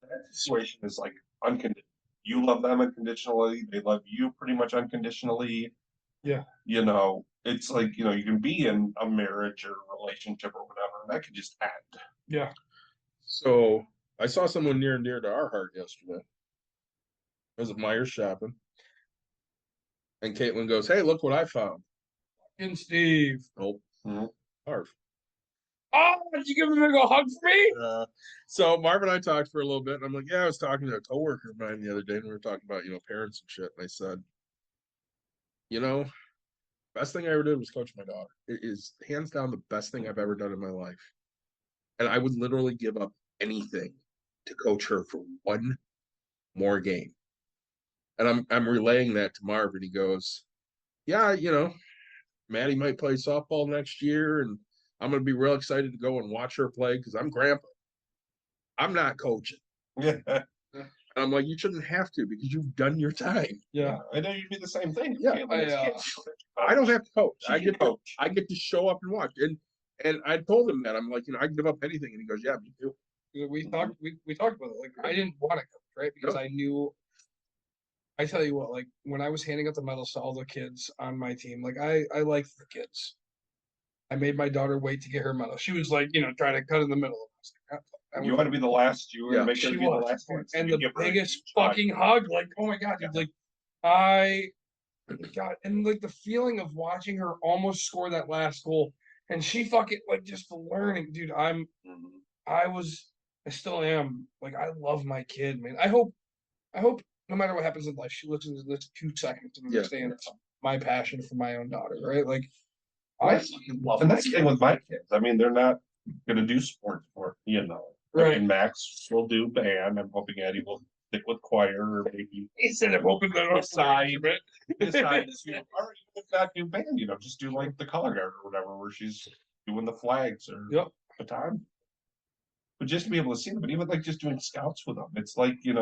that situation is like unconditional. You love them unconditionally, they love you pretty much unconditionally. Yeah. It's like, you can be in a marriage or a relationship or whatever, and that could just end. Yeah. So I saw someone near and dear to our heart yesterday. I was at Myers shopping, and Caitlin goes, "Hey, look what I found." And Steve. Nope, Mhm. Marv. Oh, did you give him a big hug for me? So Marv and I talked for a little bit, and I'm like, "Yeah, I was talking to a coworker of mine the other day, and we were talking about parents and shit." And I said, best thing I ever did was coach my daughter. It is hands down the best thing I've ever done in my life, and I would literally give up anything to coach her for one more game. And I'm relaying that to Marv, and he goes, "Yeah, Maddie might play softball next year, and I'm going to be real excited to go and watch her play because I'm grandpa. I'm not coaching." Yeah, And I'm like, "You shouldn't have to because you've done your time." Yeah. I know you'd be the same thing. Yeah, I don't have to coach. She can coach. I get to show up and watch. And I told him that I'm like, I can give up anything, and he goes, "Yeah, me too." We talked about it. Like I didn't want to coach, right? Because No. I knew I tell you what, like when I was handing out the medals to all the kids on my team, like I liked the kids. I made my daughter wait to get her medal. She was like, trying to cut in the middle. I was like, You want to be the last. You want Yeah. to make her she be the was, last one. So and you the give her a biggest huge hug. fucking hug. Like, oh my God, dude, like I God, and like the feeling of watching her almost score that last goal, and she fucking like just the learning, dude. Mhm. I still am. Like I love my kid, man. I hope no matter what happens in life, she listens to this 2 seconds and Yeah. understands my passion for my own daughter, right? Like Well, I fucking love and my that's the kid. thing with my kids. I mean, they're not going to do sports for. I Right. mean, Max will do band. I'm hoping Eddie will stick with choir or maybe He said I'm hoping that decide it. decide to, or even if not do band, just do like the color guard or whatever, where she's doing the flags or Yep. baton. But just to be able to see them, but even like just doing scouts with them, it's like they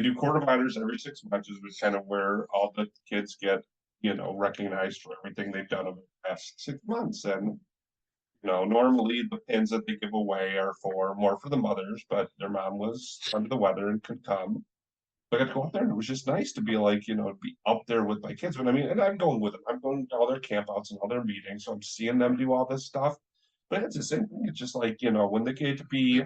do quarter minors every 6 months, is kind of where all the kids get recognized for everything they've done over the past 6 months. And normally the pins that they give away are more for the mothers, but their mom was under the weather and could come. So I got to go up there, and it was just nice to be like, be up there with my kids. But I mean, and I'm going with them. I'm going to all their campouts and all their meetings, so I'm seeing them do all this stuff. But it's the same thing. It's just like, when they get to be,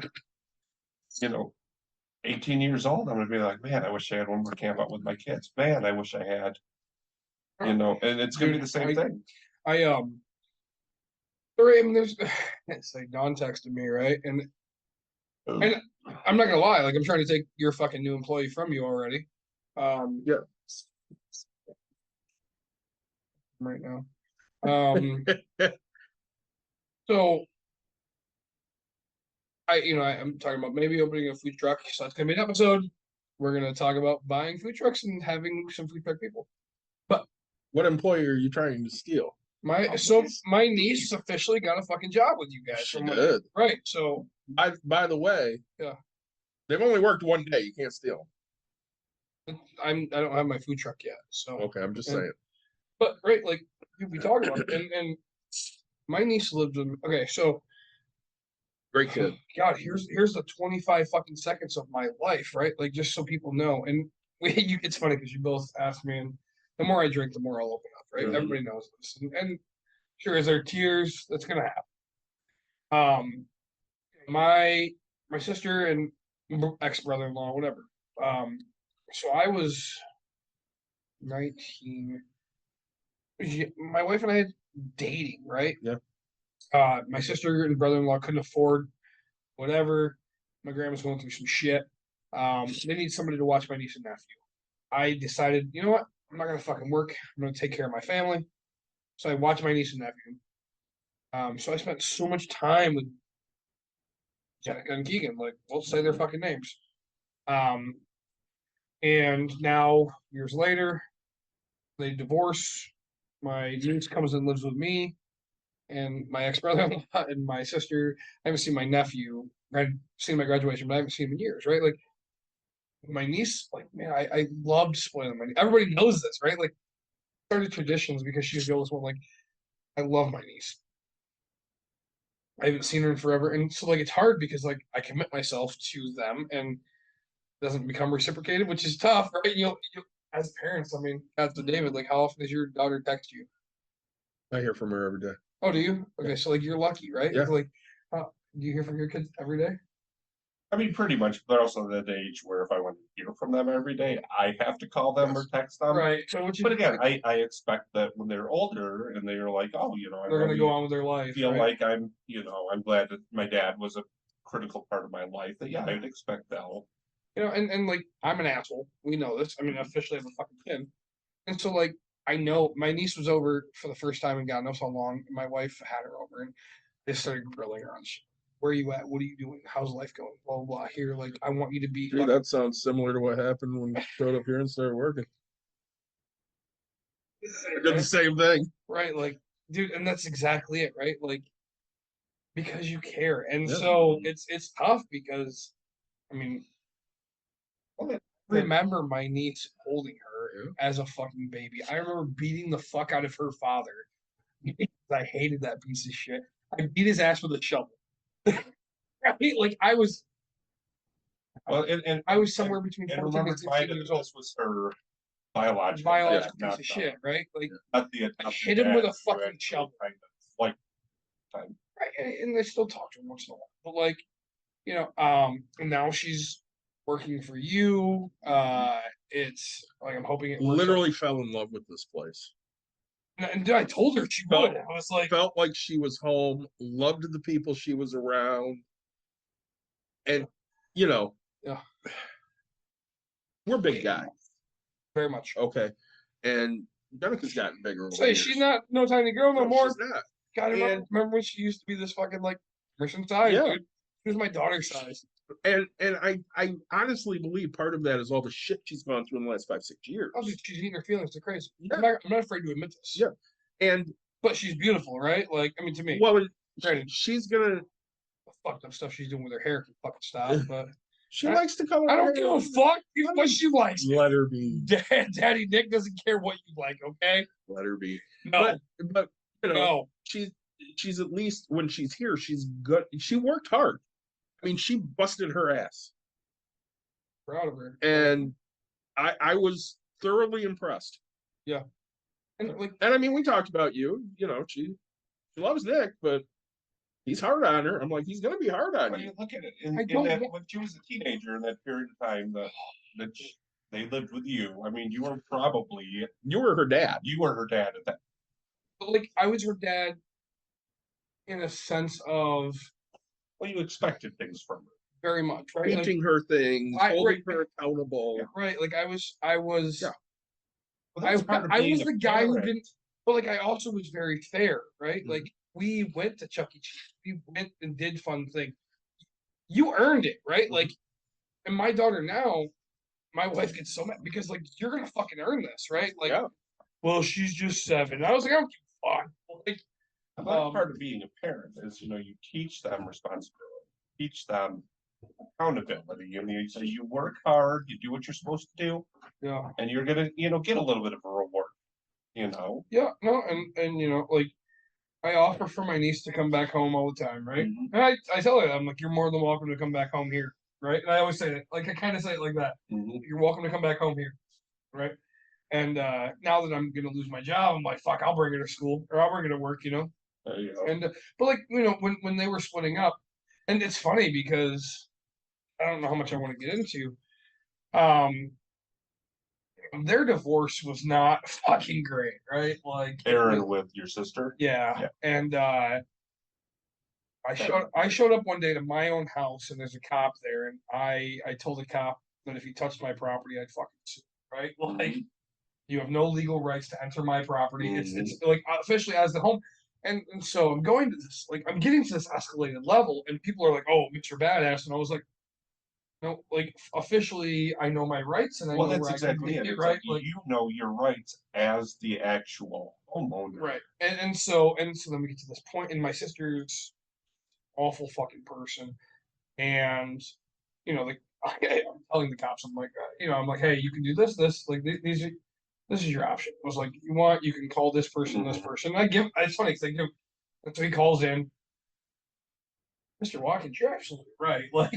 18 years old, I'm gonna be like, man, I wish I had one more camp out with my kids. Man, I wish I had, and it's gonna be the same thing. I mean, there's it's like Don texted me, right? And I'm not gonna lie, like I'm trying to take your fucking new employee from you already. Yeah. Right now. So I'm talking about maybe opening a food truck. So that's gonna be an episode. We're gonna talk about buying food trucks and having some food truck people. What employee are you trying to steal? My niece officially got a fucking job with you guys. She did. Right. So By the way, yeah, they've only worked one day. You can't steal I don't have my food truck yet. So them. Okay, I'm just saying. But right, like we talk about it, and my niece lived with me. Okay, so Great kid. God, here's the 25 fucking seconds of my life, right? Like just so people know. And it's funny because you both asked me, and the more I drink, the more I'll open up, right? Mhm. Everybody knows this, and sure, is there tears? That's gonna happen. My sister and ex brother-in-law, whatever. Um, so I was 19. My wife and I had dating, right? Yeah. My sister and brother-in-law couldn't afford whatever. My grandma's going through some shit. They need somebody to watch my niece and nephew. I decided, you know what? I'm not gonna fucking work. I'm gonna take care of my family. So I watched my niece and nephew. So I spent so much time with Jenica and Keegan, like we'll say their fucking names. Um, and now years later, they divorce. My niece comes and lives with me, and my ex brother-in-law and my sister. I haven't seen my nephew. I've seen my graduation, but I haven't seen him in years, right? Like my niece, like man, I loved spoiling my niece. Everybody knows this, right? Like started traditions because she's the oldest one. Like I love my niece. I haven't seen her in forever, and so like it's hard because like I commit myself to them and it doesn't become reciprocated, which is tough, right? You as parents, I mean, as to David, like how often does your daughter text you? I hear from her every day. Oh, do you? Okay, so like you're lucky, right? Yeah. Like, do you hear from your kids every day? I mean, pretty much, but also at the age where if I want to hear from them every day, I have to call them or text them. Right. So what you But again, I expect that when they're older and they're like, oh, I they're gonna really go on with their life. feel right? like I'm glad that my dad was a critical part of my life. That yeah, I'd expect that. And like I'm an asshole. We know this. I mean, officially I'm a fucking kid. And so like I know my niece was over for the first time in God knows how long. And my wife had her over and they started grilling her on shit. Where are you at? What are you doing? How's life going? Blah blah blah. Here, like I want you to be Dude, that sounds similar to what happened when you showed up here and started working. I did the same thing. right, like, dude, and that's exactly it, right? Like because you care. And Yeah. so it's tough because I mean remember my niece holding her as a fucking baby. I remember beating the fuck out of her father. I hated that piece of shit. I beat his ass with a shovel. Right? Like I was Well, and I was somewhere between and 14 remember, and 16 years old. this was her biological Biological dad, piece of shit, right? Like not the I hit him with a dad who fucking actually shovel. kind of like time. Right? And I still talk to him once in a while. But like, and now she's working for you. It's like I'm hoping it works Literally fell in love with this place. And I told her she would. I was like, Felt like she was home, loved the people she was around. And, yeah, we're big guys. very much. Okay. And Jenica's gotten bigger. over Say the she's years. not no tiny girl no more. She's not. God, And- remember when she used to be this fucking like person size, Yeah. dude? She was my daughter's size. And I honestly believe part of that is all the shit she's gone through in the last 5-6 years. Oh, dude, she's eating her feelings to crazy. Yeah. I'm not afraid to admit this. Yeah. And But she's beautiful, right? Like, I mean, to me, well, Granted. she's gonna. the fucked up stuff she's doing with her hair can fucking stop. But She I- likes to color. I her don't give hair. a fuck what she likes. Let her be. Daddy Nick doesn't care what you like, okay? Let her be. No, But no. she's at least when she's here, she's good. She worked hard. I mean, she busted her ass, Proud of her. and I was thoroughly impressed. And like, And I mean, we talked about you. She loves Nick, but he's hard on her. I'm like, he's gonna be hard on When you. you look at it, I don't want- when she was a teenager in that period of time that they lived with you, I mean, you were her dad. her dad at that. but like, I was her dad in a sense of Well, you expected things from her. very much, right? Like, Teaching her things, holding her accountable. right. Like I was Yeah. Well, that's part of being was a the guy who parent. didn't. But like, I also was very fair, right? Mhm. Like we went to Chuck E. Cheese, we went and did fun things. You earned it, right? Mhm. Like, and my daughter now, my wife gets so mad because like you're gonna fucking earn this, right? Like, Yeah. well, she's just 7. And I was like, I don't give a fuck. Like, That's part of being a parent is, you teach them responsibility, teach them accountability. I mean, so you work hard, you do what you're supposed to do, yeah, and you're gonna, get a little bit of a reward. yeah, no, and like I offer for my niece to come back home all the time, right? Mhm. And I tell her, I'm like, you're more than welcome to come back home here, right? And I always say that, like, I kind of say it like that. Mhm. You're welcome to come back home here, right? And now that I'm gonna lose my job, I'm like, fuck, I'll bring her to school or I'll bring her to work, you know. There you go. And but like, you know, when they were splitting up, and it's funny because I don't know how much I want to get into. Um, their divorce was not fucking great, right? Like, Aaron with your sister. yeah. Yeah. And I showed up one day to my own house, and there's a cop there, and I told the cop that if he touched my property, I'd fucking sue, right? Like, you have no legal rights to enter my property. It's like officially as the home. And so I'm going to this, like, I'm getting to this escalated level, and people are like, "Oh, Mr. Badass," and I was like, "No, like, officially, I know my rights, and I Well, know that's where exactly I can it. be, It's right?" like Like, you know your rights as the actual homeowner. right. And so then we get to this point, and my sister's awful fucking person, and you know, like, I'm telling the cops, I'm like, you know, I'm like, hey, you can do this, like, these are, this is your option. I was like, you want, you can call this person, this person. And I give, it's funny because I give, and so he calls in, Mr. Watkins, you're absolutely right. Like,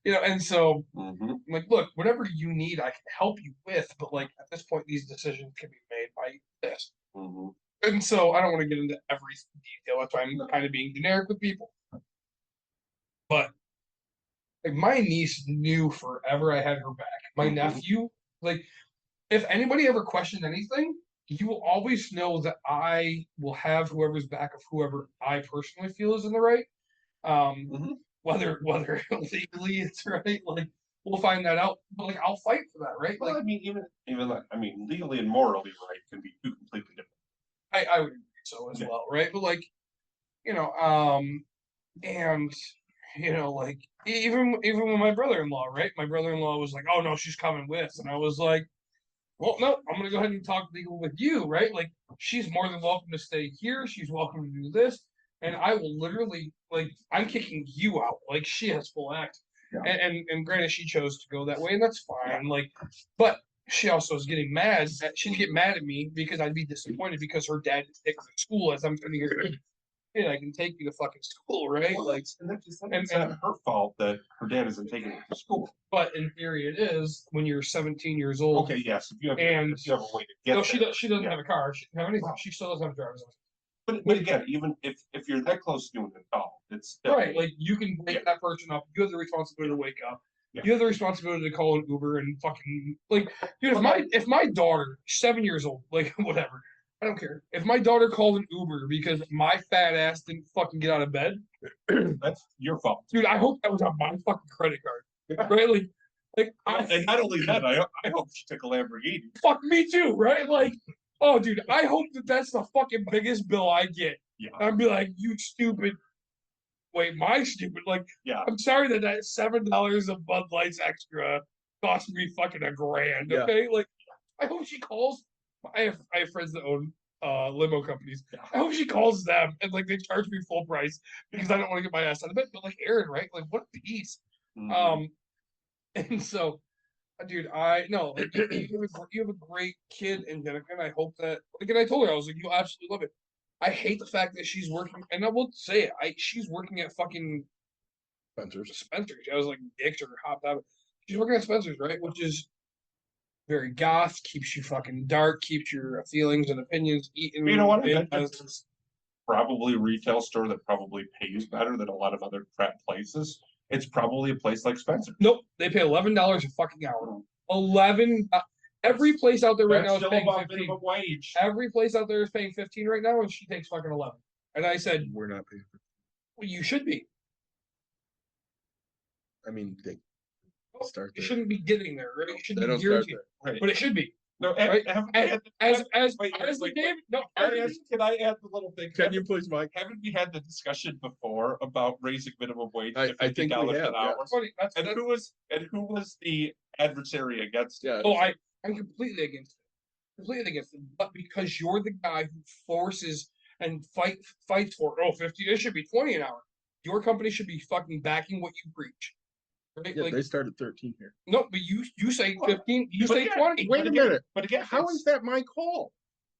you know, and so I'm like, look, whatever you need, I can help you with, but like at this point, these decisions can be made by this. And so I don't want to get into every detail. That's why I'm kind of being generic with people. But like my niece knew forever I had her back. My nephew, like, if anybody ever questioned anything, you will always know that I will have whoever's back of whoever I personally feel is in the right. Whether legally it's right, like, we'll find that out. But like, I'll fight for that, right? Well, Like, I mean, even like, I mean, legally and morally right can be two completely different. I would agree so as well, right? But like, you know, and you know, like, even with my brother-in-law, right? My brother-in-law was like, "Oh no, she's coming with," and I was like, well, no, I'm gonna go ahead and talk legal with you, right? Like, she's more than welcome to stay here. She's welcome to do this, and I will literally, like, I'm kicking you out. Like, she has full act, and granted, she chose to go that way, and that's fine. Like, but she also is getting mad. She'd get mad at me because I'd be disappointed because her dad didn't take her to school as I'm sitting here. Hey, I can take you to fucking school, right? Well, Like, it's not her fault that her dad isn't taking her to school. but in theory, it is when you're 17 years old. Okay, yes, if you have, And if you have a way to get no, there. she doesn't have a car. She doesn't have anything. She still doesn't have a driver's license. But again, even if you're that close to an adult, it's still, Right, like, you can wake that person up. You have the responsibility to wake up. Yeah. You have the responsibility to call an Uber and fucking, like, dude. If my daughter, 7 years old, like, whatever, I don't care. If my daughter called an Uber because my fat ass didn't fucking get out of bed, that's your fault, dude. I hope that was on my fucking credit card, right? Like, and not only that, I hope she took a Lamborghini. fuck me too, right? Like, oh, dude, I hope that that's the fucking biggest bill I get. Yeah. I'd be like, you stupid. Wait, my stupid. Like, Yeah. I'm sorry that $7 of Bud Lights extra cost me fucking $1,000. Yeah. Okay, like, I hope she calls. I have friends that own limo companies. I hope she calls them and like they charge me full price because I don't want to get my ass out of bed. But like Aaron, right? Like, what a piece. And so, dude, I no, like, you have a great kid in Jennifer, and I hope that, like, and I told her, I was like, you absolutely love it. I hate the fact that she's working, and I will say it, she's working at fucking Spencer's. I was like, dicked or hopped out. She's working at Spencer's, right? Which is very goth, keeps you fucking dark, keeps your feelings and opinions eaten. You know what? I bet there's probably a retail store that probably pays better than a lot of other crap places. It's probably a place like Spencer. Nope, they pay $11 a fucking hour. 11. Every place out there right now is paying 15. Wage. Every place out there is paying 15 right now, and she takes fucking 11. And I said, We're not paying for. well, you should be. I mean, they start You there. shouldn't be getting there, right? You shouldn't They be don't start guaranteed, there. Right. but it should be. No, Right? As wait, the game. No, can I add the little thing? Can you please, Mike? Haven't we had the discussion before about raising minimum wage to I think we $50 have, an hour? that's funny. And who was the adversary against it? Yeah. Oh, I'm completely against it. Completely against it. But because you're the guy who forces and fights for 50, it should be 20 an hour. Your company should be fucking backing what you preach. Right? Yeah, like, they start at 13 here. no, but you say 15, you say 20. Wait a minute. But again, How is that my call?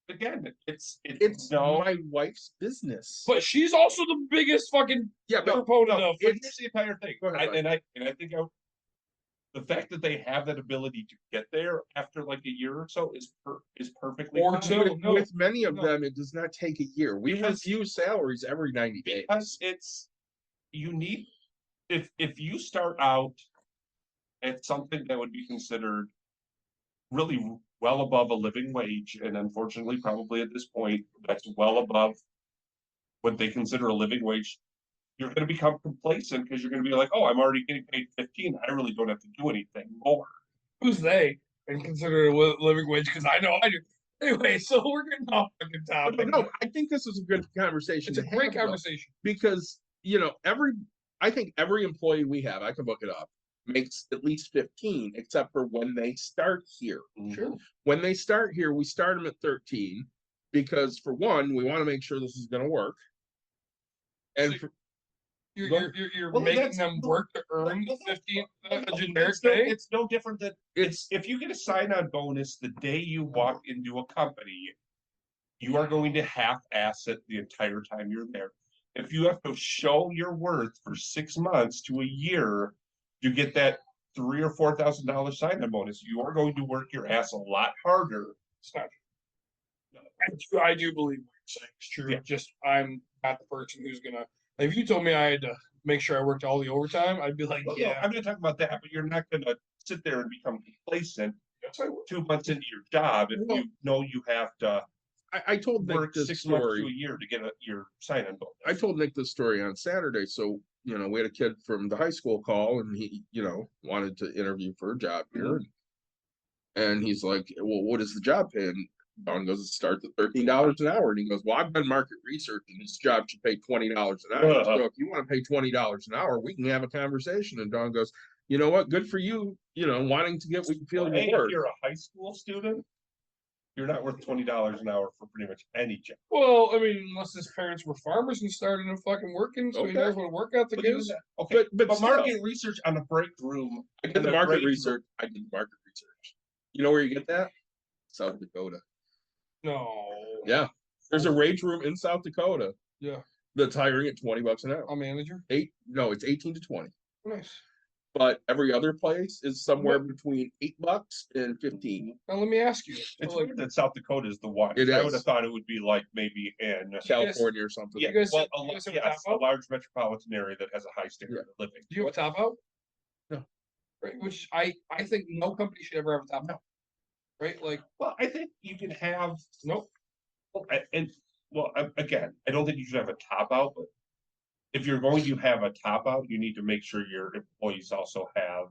again, it's It's no. my wife's business. But she's also the biggest fucking yeah, but proponent of. But here's the entire thing. Go ahead, I think the fact that they have that ability to get there after like a year or so is perfectly Or fine. two. No, with many of no. them, it does not take a year. We Because- review salaries every 90 days. Because you need if you start out at something that would be considered really well above a living wage, and unfortunately, probably at this point, that's well above what they consider a living wage. You're going to become complacent because you're going to be like, oh, I'm already getting paid 15. I really don't have to do anything more. Who's they? And consider it a living wage because I know I do. Anyway, so we're getting off fucking topic. No, I think this is a good conversation. It's a to great have, though, conversation. because I think every employee we have, I can look it up, makes at least 15, except for when they start here. Sure. When they start here, we start them at 13 because, for one, we want to make sure this is going to work. And So for, You're Well, making that's- them work to earn the 15 a generic It's no, pay. it's no different than it's if you get a sign-on bonus the day you walk into a company, you are going to half-ass it the entire time you're there. If you have to show your worth for 6 months to a year, you get that $3,000 or $4,000 sign-on bonus. You are going to work your ass a lot harder. It's not. I do believe what you're saying is true. Yeah. Just I'm not the person who's gonna. If you told me I had to make sure I worked all the overtime, I'd be like, Well, no, yeah. I'm not talking about that, but you're not going to sit there and become complacent That's what I would. 2 months into your job if Well, you know you have to I told Nick work this 6 months to a story. year to get your sign-on bonus. I told Nick this story on Saturday. So, we had a kid from the high school call, and he, wanted to interview for a job here. And he's like, well, what is the job pay? And Don goes, it starts at $13 an hour. And he goes, well, I've done market research, and this job should pay $20 an hour. So if you want to pay $20 an hour, we can have a conversation. And Don goes, you know what? Good for you, wanting to get what you feel Well, you're hey, worth. if you're a high school student, you're not worth $20 an hour for pretty much any job. Well, I mean, unless his parents were farmers and started him fucking working, so he Okay. knows what a work ethic But even is. that- okay, But but still. market research on a break room. I did the market research. You know where you get that? South Dakota. No. Yeah. There's a rage room in South Dakota Yeah. that's hiring at $20 an hour. A manager. It's 18 to 20. Nice. But every other place is somewhere between $8 and 15. Now let me ask you. It's So, like, weird that South Dakota is the one. It I is. would have thought it would be like maybe in California or something. yeah, You guys- well, you guys have a yes, top a out? large metropolitan area that has a high standard of living. do you have a top out? No. Right. Which I think no company should ever have a top out. Right. Like, Well, I think you can have nope. again, I don't think you should have a top out, but if you're going to have a top out, you need to make sure your employees also have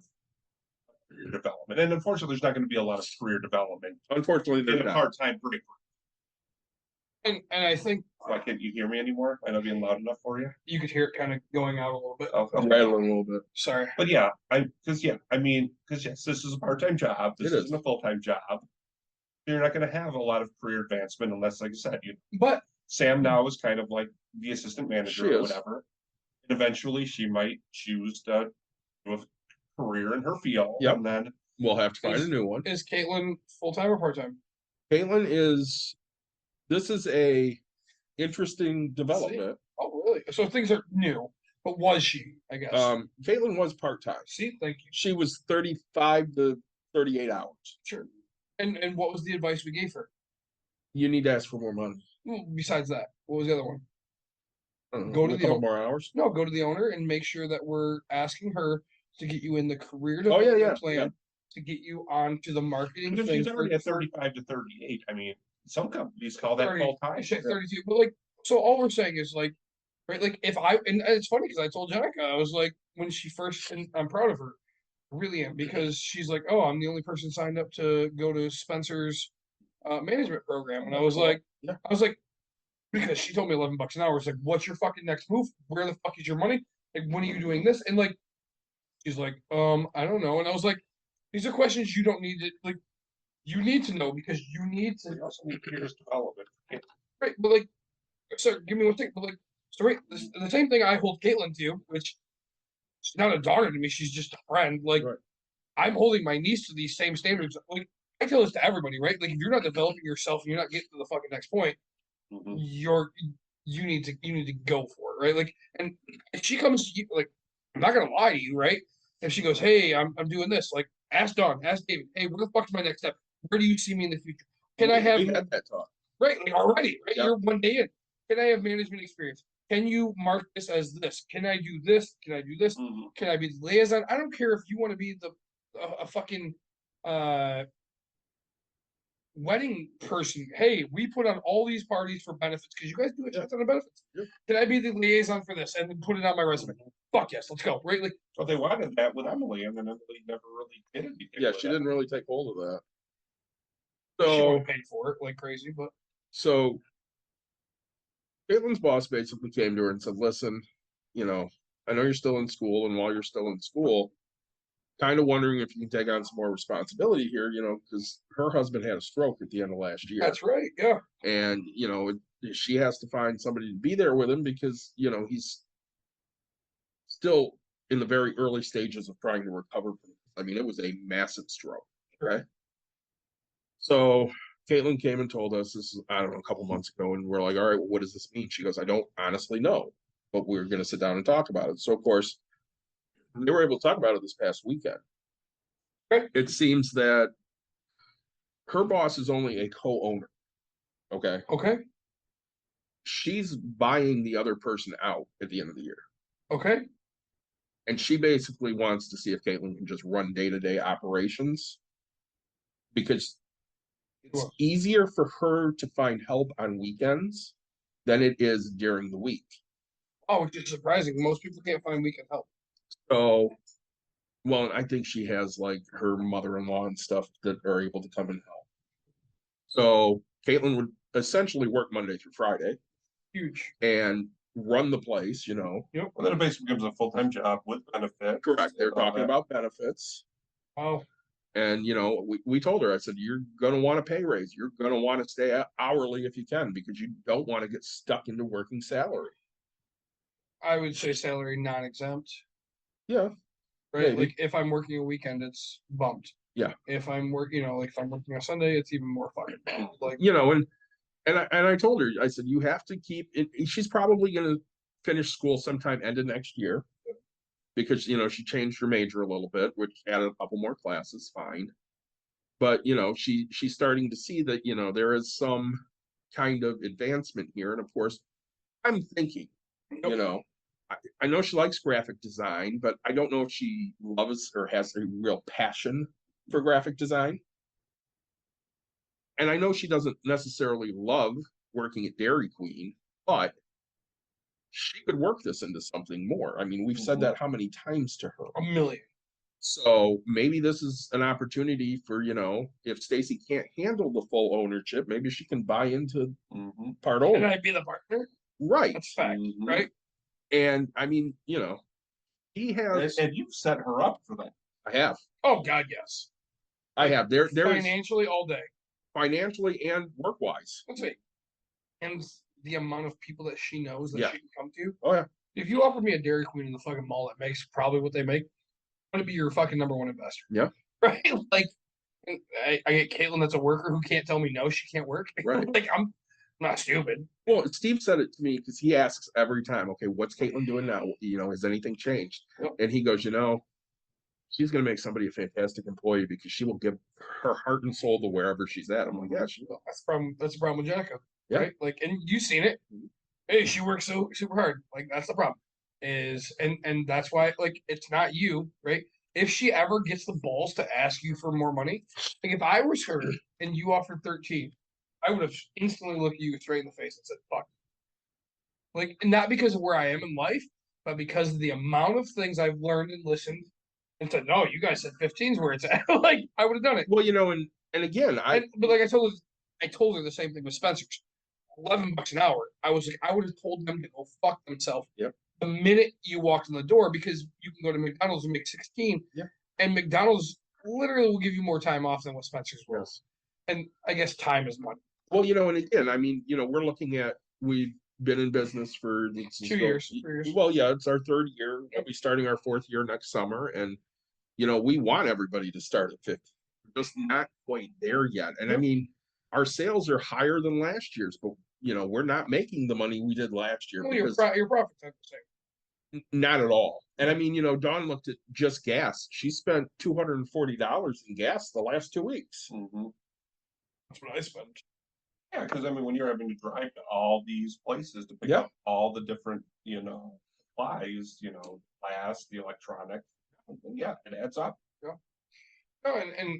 career development. And unfortunately, there's not going to be a lot of career development Unfortunately, in there's a not. part-time break. And I think Why can't you hear me anymore? I know being loud enough for you. you could hear it kind of going out a little bit. Oh, I'm rattling a little bit. Sorry. But yeah, because yes, this is a part-time job. This It is. isn't a full-time job. You're not going to have a lot of career advancement unless, like I said, But Sam now is kind of like the assistant manager She or is. whatever. And eventually she might choose to do a career in her field. Yep. And then We'll have to find a new one. is Caitlin full time or part time? This is a interesting development. Oh, really? So things are new. But was she? I guess. Caitlin was part-time. See, thank you. She was 35 to 38 hours. Sure. And what was the advice we gave her? You need to ask for more money. Well, besides that, what was the other one? I don't know, Go to a the couple own- more hours. No, go to the owner and make sure that we're asking her to get you in the career Oh, yeah, development yeah, plan yeah. to get you onto the marketing because thing she's already at for 35 to 38. I mean, some companies call that 30, full I time. said 32. But like, so all we're saying is like, right? Like, if I and it's funny because I told Jenica, I was like, when she first, and I'm proud of her, really am, because she's like, oh, I'm the only person signed up to go to Spencer's management program, and I was like, Yeah. because she told me $11 an hour. It's like, what's your fucking next move? Where the fuck is your money? Like, when are you doing this? And like, she's like, I don't know. And I was like, these are questions you don't need to like. You need to know because you need to. You also need career development. Right, but like, so give me one thing. But like, so right, the same thing I hold Caitlin to, which she's not a daughter to me. She's just a friend. Like, Right. I'm holding my niece to these same standards. Like, I tell this to everybody, right? Like if you're not developing yourself and you're not getting to the fucking next point, Mhm. you need to go for it, right? Like, and if she comes to you, like, I'm not gonna lie to you, right? If she goes, hey, I'm doing this, like, ask Dawn, ask David, hey, what the fuck's my next step? Where do you see me in the future? Can I have We had that talk. right, like already, right? Yep. You're one day in. Can I have management experience? Can you mark this as this? Can I do this? Can I do this? Mhm. Can I be the liaison? I don't care if you want to be a fucking wedding person. Hey, we put on all these parties for benefits because you guys do a shit ton of benefits. Yep. Can I be the liaison for this and then put it on my resume? Fuck yes, let's go. Right? Like, But they wanted that with Emily, and then Emily never really did anything. Yeah, with she it. didn't really take hold of that. she So, won't pay for it like crazy, but so Caitlin's boss basically came to her and said, listen, you know, I know you're still in school, and while you're still in school, kind of wondering if you can take on some more responsibility here, you know, because her husband had a stroke at the end of last year. that's right. Yeah. And, you know, she has to find somebody to be there with him because, you know, he's still in the very early stages of trying to recover from it. I mean, it was a massive stroke. Right. So Caitlin came and told us this, I don't know, a couple months ago, and we're like, all right, well, what does this mean? She goes, I don't honestly know, but we're going to sit down and talk about it. So, of course, they were able to talk about it this past weekend. Okay. It seems that her boss is only a co-owner. Okay. Okay. She's buying the other person out at the end of the year. Okay. And she basically wants to see if Caitlin can just run day-to-day operations because it's Sure. easier for her to find help on weekends than it is during the week. Oh, which is surprising. Most people can't find weekend help. So, well, I think she has like her mother-in-law and stuff that are able to come and help. So Caitlin would essentially work Monday through Friday Huge. and run the place, you know. Yep. Well, then it basically becomes a full-time job with benefits. Correct. They're and all talking that. about benefits. Oh, And, you know, we told her, I said, you're going to want a pay raise. You're going to want to stay hourly if you can because you don't want to get stuck into working salary. I would say salary non-exempt. Yeah. Right. Maybe. Like if I'm working a weekend, it's bumped. Yeah. If I'm working, like if I'm working on Sunday, it's even more fucking bumped. Like, You know, and I told her, I said, you have to keep it. She's probably going to finish school sometime end of next year because, you know, she changed her major a little bit, which added a couple more classes, fine. But, you know, she's starting to see that, you know, there is some kind of advancement here. And of course, I'm thinking, you know, I know she likes graphic design, but I don't know if she loves or has a real passion for graphic design. And I know she doesn't necessarily love working at Dairy Queen, but she could work this into something more. I mean, we've said that how many times to her? a million. So maybe this is an opportunity for, you know, if Stacy can't handle the full ownership, maybe she can buy into Mhm. part Can owner. I be the partner? Right. That's fact, Mhm. right? And I mean, you know, he has, And you've set her up for that. I have, Oh God, yes. I have. There is Financially all day. financially and work wise. Let's see. And the amount of people that she knows that Yeah. she can come to. Oh yeah. If you offer me a Dairy Queen in the fucking mall that makes probably what they make, I'm gonna be your fucking number one investor. Yeah. Right? Like I get Caitlin that's a worker who can't tell me no, she can't work. Right. Like I'm not stupid. Well, Steve said it to me because he asks every time, okay, what's Caitlin doing now? You know, has anything changed? Yep. And he goes, you know, she's going to make somebody a fantastic employee because she will give her heart and soul to wherever she's at. I'm like, yeah, she will. That's the problem with Jenica. Yeah. Right? Like, and you've seen it. Hey, she works so super hard. Like that's the problem. And that's why like it's not you, right? If she ever gets the balls to ask you for more money, like if I was her and you offered 13, I would have instantly looked you straight in the face and said, fuck. Like, not because of where I am in life, but because of the amount of things I've learned and listened and said, no, you guys said 15's where it's at. Like, I would have done it. Well, you know, and again, But like I told her the same thing with Spencer's. $11 an hour. I was like, I would have told them to go fuck themselves. Yep. The minute you walked in the door, because you can go to McDonald's and make 16. Yeah. And McDonald's literally will give you more time off than what Spencer's will. yes. And I guess time is money. Well, you know, and again, I mean, you know, we're looking at we've been in business for 2 years. 3 years. Well, yeah, it's our third year. We'll be starting our fourth year next summer, and you know, we want everybody to start at 50, just not quite there yet. And I mean, our sales are higher than last year's, but we're not making the money we did last year Well, because your profit's not the same. not at all. And I mean, Dawn looked at just gas. She spent $240 in gas the last 2 weeks. Mm-hmm. That's what I spend. Yeah, because I mean, when you're having to drive to all these places to pick Yeah. up all the different, supplies, glass, the electronic, yeah, it adds up. Oh, and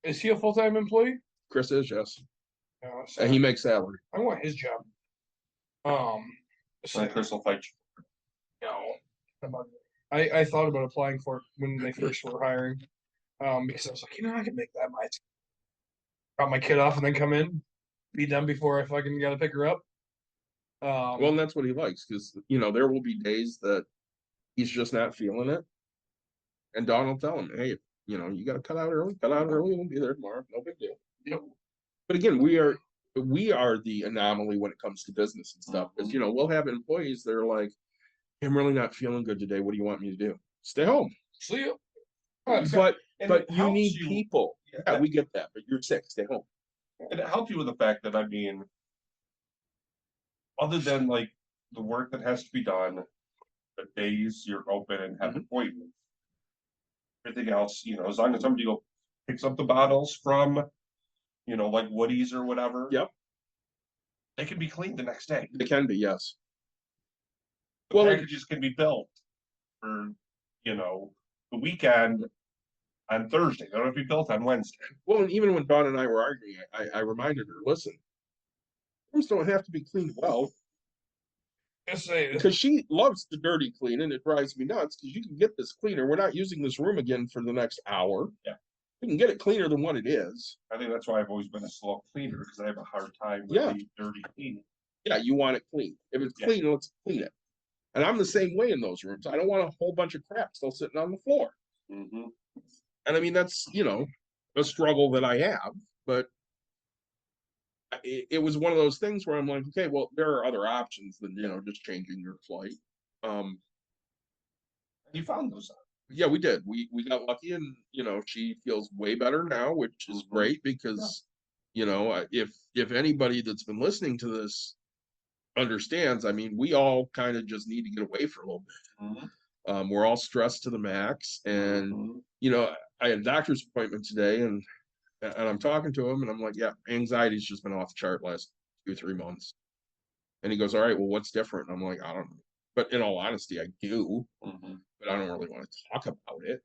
is he a full-time employee? Chris is, yes. No, And he makes salary. I want his job. So, And Chris will fight you. no. I thought about applying for it when they first were hiring. Because I was like, I can make that much. Drop my kid off and then come in, be done before I fucking gotta pick her up. Well, and that's what he likes because, there will be days that he's just not feeling it. And Don will tell him, hey, you got to cut out early, we'll be there tomorrow. No big deal. Yep. But again, we are the anomaly when it comes to business and stuff. Because, we'll have employees that are like, I'm really not feeling good today. What do you want me to do? Stay home. See you. But it you helps need you- people. Yeah, we get that. But you're sick. Stay home. And it helps you with the fact that, I mean, other than like the work that has to be done, the days you're open and have appointments, everything else, as long as somebody picks up the bottles from, like Woody's or whatever. Yep. They can be cleaned the next day. It can be, yes. The Well, packages can be built for, the weekend on Thursday. They don't have to be built on Wednesday. Well, and even when Dawn and I were arguing, I reminded her, listen, rooms don't have to be cleaned well. Just say Because she loves the dirty clean, and it drives me nuts because you can get this cleaner. We're not using this room again for the next hour. Yeah. We can get it cleaner than what it is. I think that's why I've always been a slow cleaner, because I have a hard time with Yeah. the dirty cleaning. Yeah, you want it clean. If it's Yeah. clean, let's clean it. And I'm the same way in those rooms. I don't want a whole bunch of crap still sitting on the floor. Mm-hmm. And I mean, that's, a struggle that I have, but it was one of those things where I'm like, okay, well, there are other options than, just changing your flight. You found those out. Yeah, we did. We got lucky, and she feels way better now, which is great because if anybody that's been listening to this understands, I mean, we all kind of just need to get away for a little bit. Mm-hmm. We're all stressed to the max, and Mm-hmm. I had a doctor's appointment today, and I'm talking to him, and I'm like, yeah, anxiety's just been off the chart last 2-3 months. And he goes, all right, well, what's different? And I'm like, I don't know. But in all honesty, I do, Mm-hmm. but I don't really want to talk about it.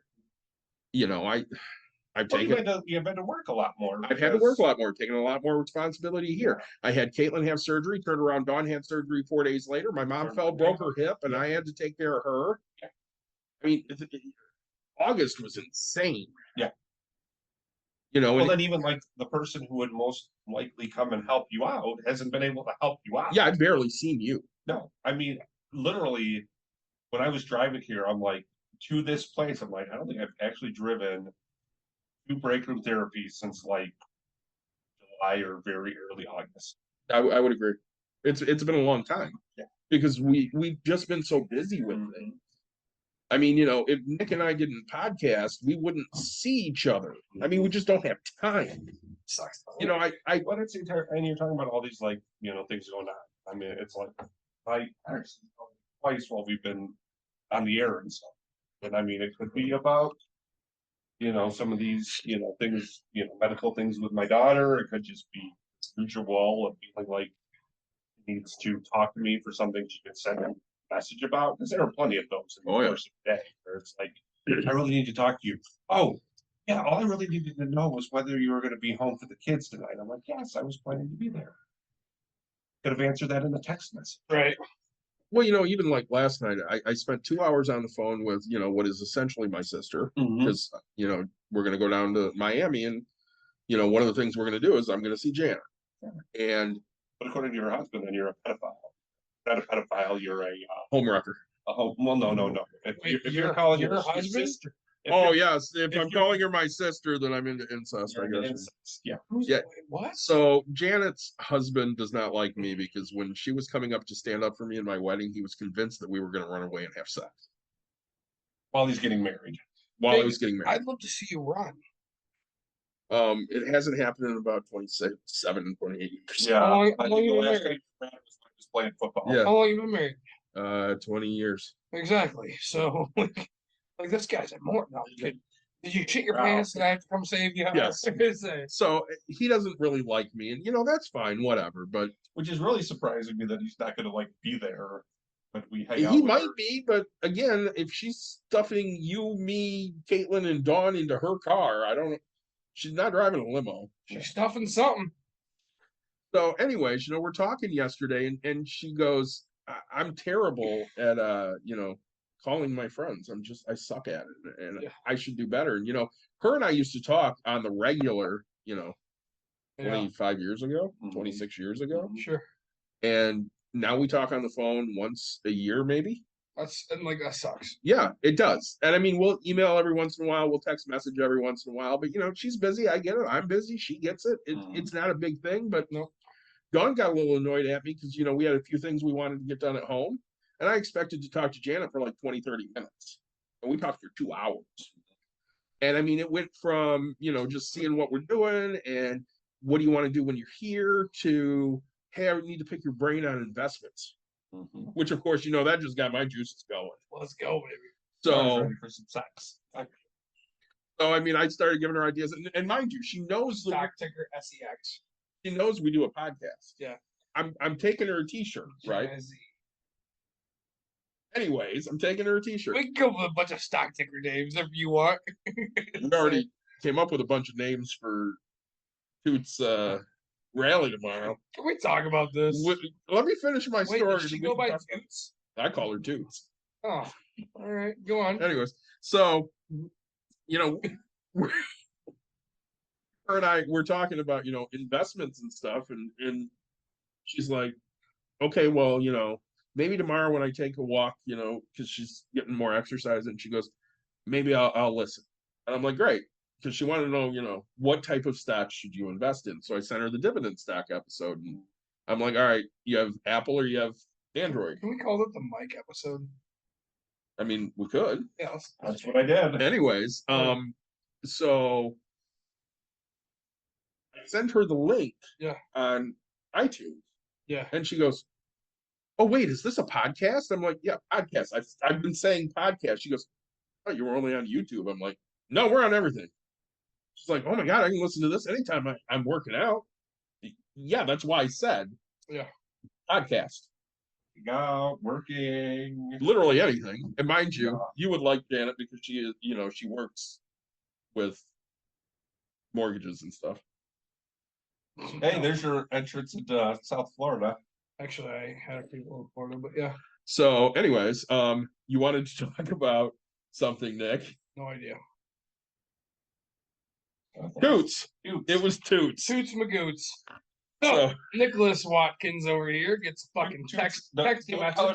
I've Well, taken. you've had to work a lot more. I've had to work a lot more, taking a lot more responsibility here. I had Caitlin have surgery, turned around, Dawn had surgery 4 days later. My mom fell, broke her hip, and I had to take care of her. Yeah. I mean, August was insane. Yeah. And then even like the person who would most likely come and help you out hasn't been able to help you out. yeah, I've barely seen you. No, I mean, literally, when I was driving here, I'm like, to this place, I'm like, I don't think I've actually driven to break room therapy since like July or very early August. I would agree. It's been a long time. Yeah. Because we've just been so busy with Mhm. things. I mean, if Nick and I didn't podcast, we wouldn't see each other. I mean, we just don't have time. sucks. But it's entire, and you're talking about all these like things going on. I mean, it's like I actually twice while we've been on the air and stuff. And I mean, it could be about some of these things, medical things with my daughter. It could just be usual of feeling like she needs to talk to me for something she could send a message about. Because there are plenty of those in the course of the day where it's like, I really need to talk to you. Oh, yeah, all I really needed to know was whether you were going to be home for the kids tonight. I'm like, yes, I was planning to be there. Could have answered that in a text message. Right. Well, even like last night, I spent 2 hours on the phone with, what is essentially my sister, Mhm. because, we're going to go down to Miami, and, one of the things we're going to do is I'm going to see Janet. And But according to your husband, then you're a pedophile. Not a pedophile, you're a homewrecker. well, no. If Wait, you're calling your your husband? sister, Yes. If if I'm you're- calling her my sister, then I'm into incest, I you're an guess. incest. Yeah. Yeah. What? So Janet's husband does not like me because when she was coming up to stand up for me in my wedding, he was convinced that we were going to run away and have sex While he's getting married. while I Big- was getting married. I'd love to see you run. It hasn't happened in about 27, 28 years. Yeah. How long I you think the been last married? time we met was when I was playing football. Yeah. How long you been married? 20 years. Exactly. So like this guy's at more. No, I'm kidding. Did you shit your Wow. pants and I have to come save you? Yes. I was gonna say. So he doesn't really like me, and that's fine, whatever. But Which is really surprising me that he's not going to like be there when we hang out. he with might her. be, but again, if she's stuffing you, me, Caitlin, and Dawn into her car, I don't. She's not driving a limo. She's stuffing something. So, anyways, we're talking yesterday, and she goes, "I'm terrible at calling my friends. I suck at it, and Yeah. I should do better." And her and I used to talk on the regular, Yeah. 25 years ago, Mhm. 26 years ago, Sure. and now we talk on the phone once a year, maybe. That sucks. Yeah, it does. And I mean, we'll email every once in a while, we'll text message every once in a while, but she's busy. I get it. I'm busy. She gets it. It's not a big thing, but No. Dawn got a little annoyed at me because, we had a few things we wanted to get done at home. And I expected to talk to Janet for like 20, 30 minutes. And we talked for 2 hours. And I mean, it went from, just seeing what we're doing and what do you want to do when you're here to, hey, I need to pick your brain on investments. Mhm. Which, of course, that just got my juices going. Let's go, baby. I was So, ready for some sex. I mean, I started giving her ideas. And mind you, she knows Stock ticker SEX. she knows we do a podcast. Yeah. I'm taking her a t-shirt, right? Jazzy. Anyways, I'm taking her a t-shirt. We can go with a bunch of stock ticker names if you want. We already came up with a bunch of names for Toots rally tomorrow. Can we talk about this? Let me finish my Wait, story. does she and we go can by talk about- Toots? I call her Toots. Oh, all right. Go on. Anyways, so we're- her and I we're talking about investments and stuff, and she's like, okay, well, maybe tomorrow when I take a walk, because she's getting more exercise, and she goes, maybe I'll listen. And I'm like, great, because she wanted to know, what type of stocks should you invest in. So I sent her the dividend stock episode, and I'm like, all right, you have Apple or you have Android. Can we call it the Mike episode? I mean, we could. Yeah. That's what I did. Anyways, so I sent her the link on iTunes. Yeah. And she goes, oh, wait, is this a podcast? I'm like, yeah, podcast. I've been saying podcast. She goes, oh, you were only on YouTube. I'm like, no, we're on everything. She's like, oh my God, I can listen to this anytime I'm working out. Yeah, that's why I said podcast. Go working. Literally anything. And mind you, you would like Janet because she is, she works with mortgages and stuff. Hey, there's your entrance into South Florida. Actually, I had a people in Florida, but yeah, So, anyways, you wanted to talk about something, Nick. no idea. Toots. It was Toots. Toots Magoots. So, So Nicholas Watkins over here gets fucking text message.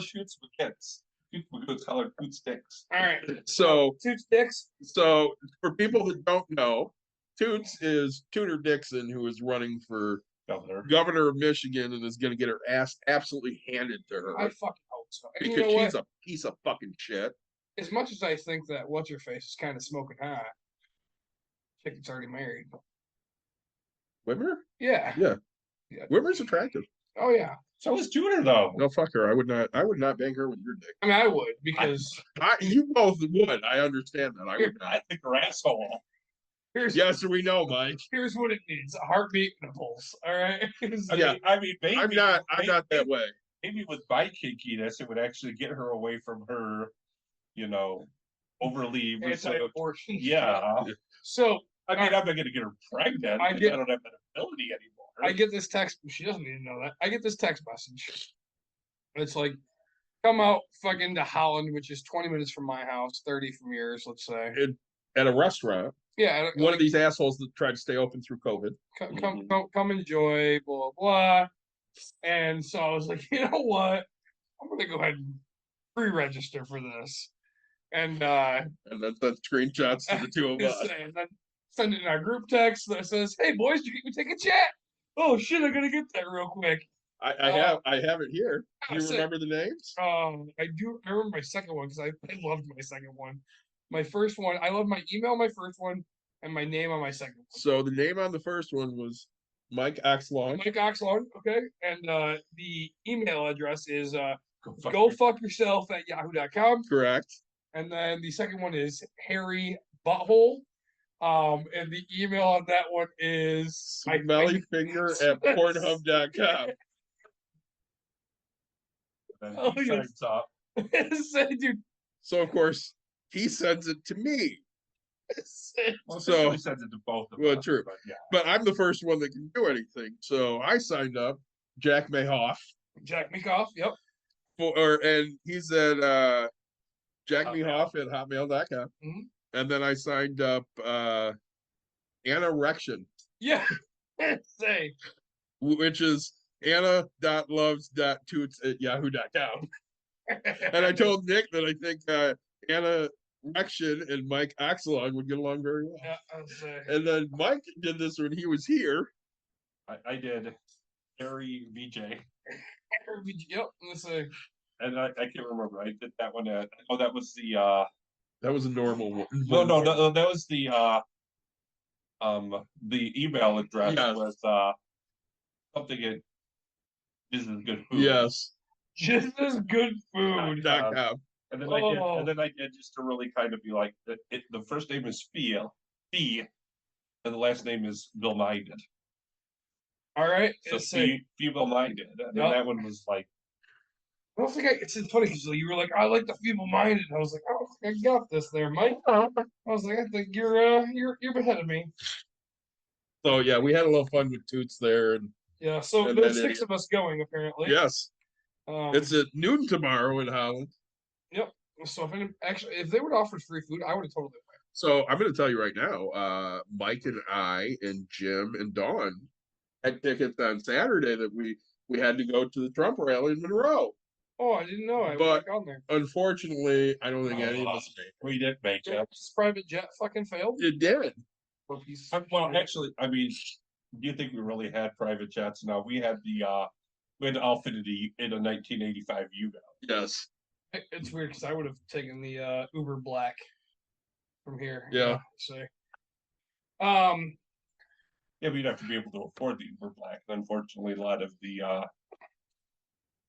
Shoots with kids. Shoots colored food sticks. All right. so Toots dicks. So, for people that don't know, Toots is Tudor Dixon, who is running for governor of Michigan and is going to get her ass absolutely handed to her. I fucking hope so. And because you know she's what? a piece of fucking shit. As much as I think that what's her face is kind of smoking hot, chick that's already married. Whitmer? Yeah. Yeah. Whitmer's attractive. Oh yeah. So is Tudor though. No, fuck her. I would not bang her with your dick. I mean, I would because You both would. I understand that. I would I not. think her asshole. Yes, we know, Mike. Here's what it needs: a heartbeat and a pulse. All right. Yeah. I mean, maybe I'm not that way. Maybe with bi kinkiness, it would actually get her away from her, overly Anti-abortion. Yeah. So I mean, I'm not going to get her pregnant. I I don't have that ability anymore. I get this text. She doesn't need to know that. I get this text message. It's like, come out fucking to Holland, which is 20 minutes from my house, 30 from yours, let's say. At a restaurant. Yeah. One of these assholes that tried to stay open through COVID. Come enjoy, blah, blah. And so I was like, you know what? I'm going to go ahead and pre-register for this. And that screenshots to the two of us. And then send it in our group text that says, hey, boys, did you get me take a chat? Oh, shit, I got to get that real quick. I have it here. Do you remember the names? I do. I remember my second one because I loved my second one. My first one, I love my email, my first one, and my name on my second one. So the name on the first one was Mike Axlong. Mike Oxlong, okay, and the email address is go fuck yourself at yahoo.com. Correct. And then the second one is Harry Butthole. And the email on that one is Smellyfinger at Pornhub.com. Oh, yes. Dude. So of course he sends it to me. Well, So he sends it to both of well, us, true. but yeah. But I'm the first one that can do anything. So I signed up, Jack Mayhoff. Jack Meekoff, yep. And he said Jack Meehoff at hotmail.com. Mhm. And then I signed up Anna-rection. Yeah. Say. Which is anna.loves.toots at yahoo.com. And I told Nick that I think Anna-rection and Mike Axelong would get along very well. Yeah, I'll say. And then Mike did this when he was here. I did Harry VJ. Yep, let's say. And I can't remember. I did that one at that was the That was a normal one. no, that was the email address Yes. was something at This Is Good Food. Yes. Just as good food. .com. And then I did just to really kind of be like the first name is Fee, and the last name is Bill Minded. All right. So Feeble Minded. And then that one was like, I don't think it's funny because you were like, I like the feeble-minded. I was like, I don't think I got this there, Mike. I was like, I think you're ahead of me. So yeah, we had a little fun with Toots there, and Yeah. So And there's then 6 of us going apparently. yes, it's It's at noon tomorrow in Holland. Yep. So if they would offer free food, I would have totally went. So I'm going to tell you right now, Mike and I and Jim and Dawn had tickets on Saturday that we had to go to the Trump rally in Monroe. Oh, I didn't know. I But- was on there. Unfortunately, I don't think any of us made we didn't make it. This private jet fucking failed. it. It did. Well, actually, I mean, do you think we really had private jets? No, we had outfitted in a 1985 Yugo. Yes. It's weird because I would have taken the Uber Black from here. Yeah. So, Yeah, but you'd have to be able to afford the Uber Black. Unfortunately, a lot of the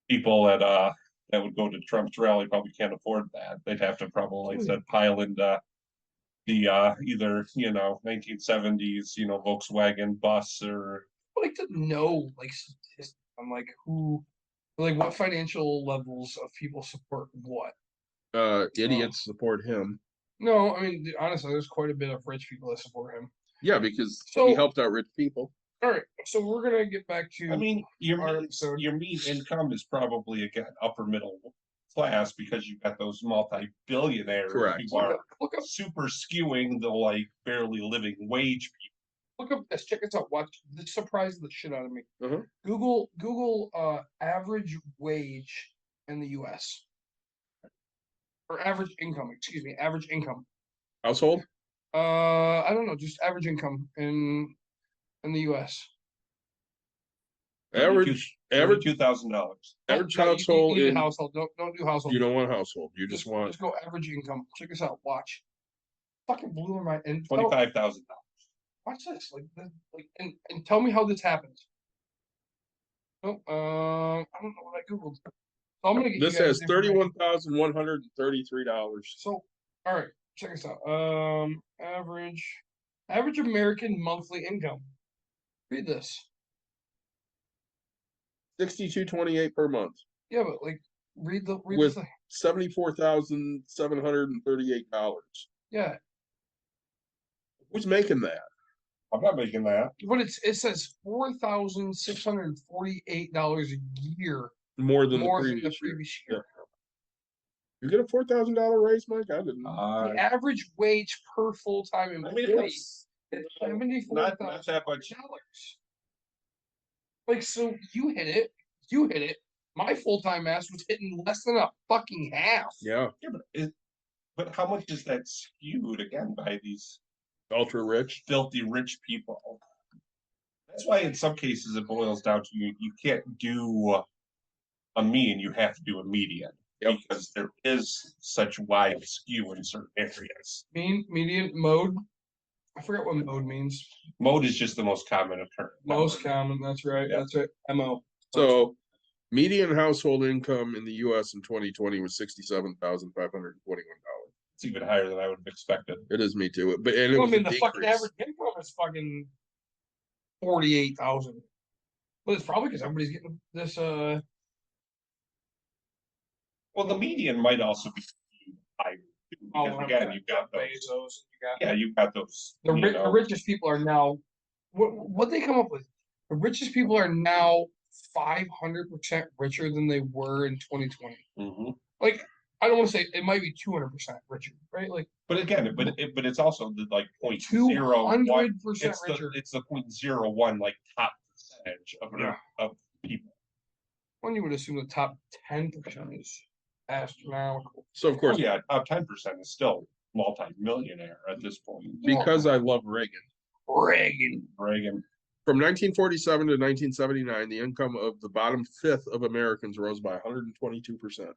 people that would go to Trump's rally probably can't afford that. They'd have to probably, like I said, pile into the either 1970s Volkswagen bus or. I'd like to know I'm like what financial levels of people support what. Idiots support him. No, I mean honestly, there's quite a bit of rich people that support him. Yeah, because So- he helped out rich people. All right, so we're gonna get back to. I mean, our episode. your mean income is probably again upper middle class because you've got those multi-billionaires Correct. who are look up super skewing the like barely living wage people. Look up this. Check this out. Watch. This surprised the shit out of me. Uh-huh. Google average wage in the U.S. or average income. Excuse me, average income. Household? I don't know, just average income in the U.S. Average $2,000. average No, household you need in, household. Don't do household. you don't want household. You just want Just go average income. Check this out. Watch. Fucking blew my mind. And $25,000. watch this. And tell me how this happens. Oh, I don't know what I googled. So I'm gonna get this you guys has information. $31,133. So, all right, check this out. Average American monthly income. Read this. $62.28 per month. Yeah, but read the With- thing. $74,738. Yeah, Who's making that? I'm not making that. but it says $4,648 a year More than more the than the previous year. previous year. You get a $4,000 raise, Mike? I didn't. The average wage per full-time I employee mean, is $74,000. not that much. So you hit it. My full-time ass was hitting less than a fucking half. Yeah, Yeah, but how much is that skewed again by these ultra rich. filthy rich people? That's why in some cases it boils down to you can't do a mean, you have to do a median. Yep. Because there is such wide skew in certain areas. Median mode. I forgot what mode means. Mode is just the most common occurrence. Most common. That's right. Yeah. That's right. MO. So, median household income in the U.S. in 2020 was $67,521. It's even higher than I would have expected. It is me too. But and it Well, I was mean, a the fucking decrease. average income is fucking 48,000. But it's probably because everybody's getting this. Well, the median might also be higher too, because again, you've got those. Bezos. Yeah, you've got those. The you the know, richest people are now. What they come up with? The richest people are now 500% richer than they were in 2020. mhm. Like, I don't want to say it might be 200% richer, right? Like But again, but it's also the like 0.01. 200% It's richer. it's the 0.01 like top percentage Yeah. of people. When you would assume the top 10% is astronomical. So of Oh course, yeah, top 10% is still multi-millionaire at this point. because I love Reagan. Reagan. Reagan. From 1947 to 1979, the income of the bottom fifth of Americans rose by 122%.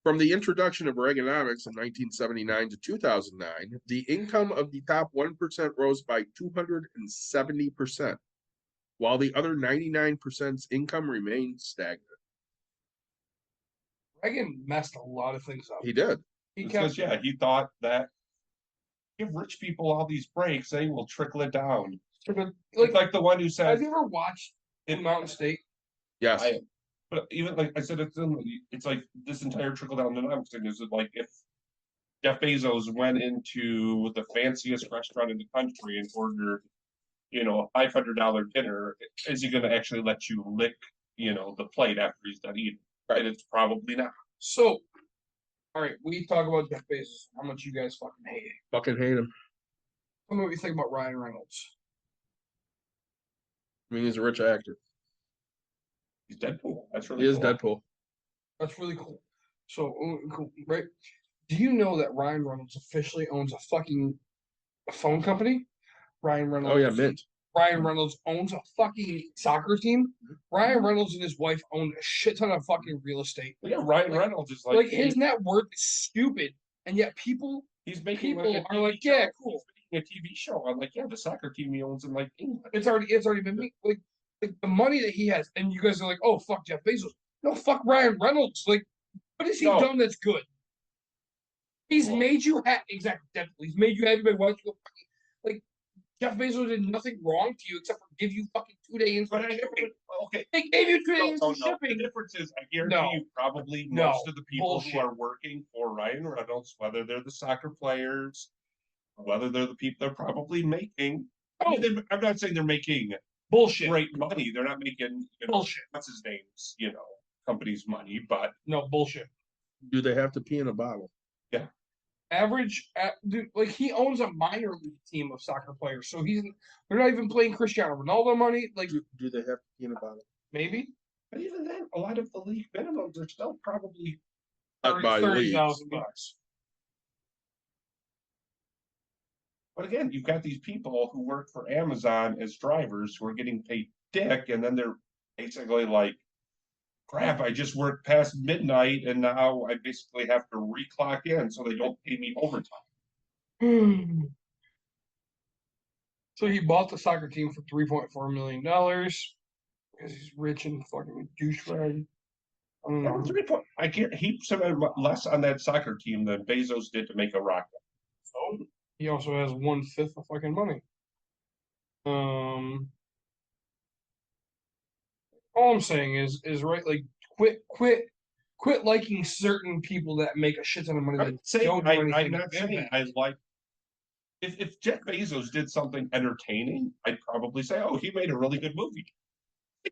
From the introduction of Reaganomics in 1979 to 2009, the income of the top 1% rose by 270%, while the other 99%'s income remained stagnant. Reagan messed a lot of things up. He did. He Because kept he thought that give rich people all these breaks, they will trickle it down. sort of It's like the one who said, have you ever watched in Mountain State? Yes. but even like I said, it's like this entire trickle down dynamics thing is like if Jeff Bezos went into the fanciest restaurant in the country and ordered, a $500 dinner, is he going to actually let you lick, the plate after he's done eating? Right? It's probably not. So, all right, we talk about Jeff Bezos, how much you guys fucking hate it. Fucking hate him. Tell me what you think about Ryan Reynolds. I mean, he's a rich actor. He's Deadpool. That's really He is cool. Deadpool. That's really cool. So, cool, right? Do you know that Ryan Reynolds officially owns a fucking phone company? Ryan Reynolds. Oh yeah, Mint. Ryan Reynolds owns a fucking soccer team. Ryan Reynolds and his wife own a shit ton of fucking real estate. Yeah, Ryan Reynolds is Like his net worth is stupid, and yet people he's making people a are like, TV show. yeah, cool. He's making a TV show on like, the soccer team he owns in like England. It's already been made. Like the money that he has, and you guys are like, oh fuck Jeff Bezos. No, fuck Ryan Reynolds. Like, what has he done that's good? He's made you exactly. Definitely. He's made you happy by watching. Like Jeff Bezos did nothing wrong to you except for give you fucking 2 days. But okay, they gave you 2 days of shipping. The difference is, I guarantee you, probably most of the people who are working for Ryan Reynolds, whether they're the soccer players, whether they're the people, they're probably making. I mean, I'm not saying they're making bullshit great money. They're not making bullshit. What's his name's company's money, but no bullshit. Do they have to pee in a bottle? Yeah. Average, dude, like he owns a minor league team of soccer players, so they're not even playing Cristiano Ronaldo money. Like, do they have to pee in a bottle? Maybe, but even then, a lot of the league minimums are still probably $30,000. But again, you've got these people who work for Amazon as drivers who are getting paid dick, and then they're basically like, crap, I just worked past midnight and now I basically have to reclock in so they don't pay me overtime. So he bought the soccer team for $3.4 million because he's rich and fucking douchebag. I don't know. I can't. He spent less on that soccer team than Bezos did to make a rocket. So he also has 1/5 of fucking money. All I'm saying is right, like quit liking certain people that make a shit ton of money. I'm not saying I like. If Jeff Bezos did something entertaining, I'd probably say, "Oh, he made a really good movie."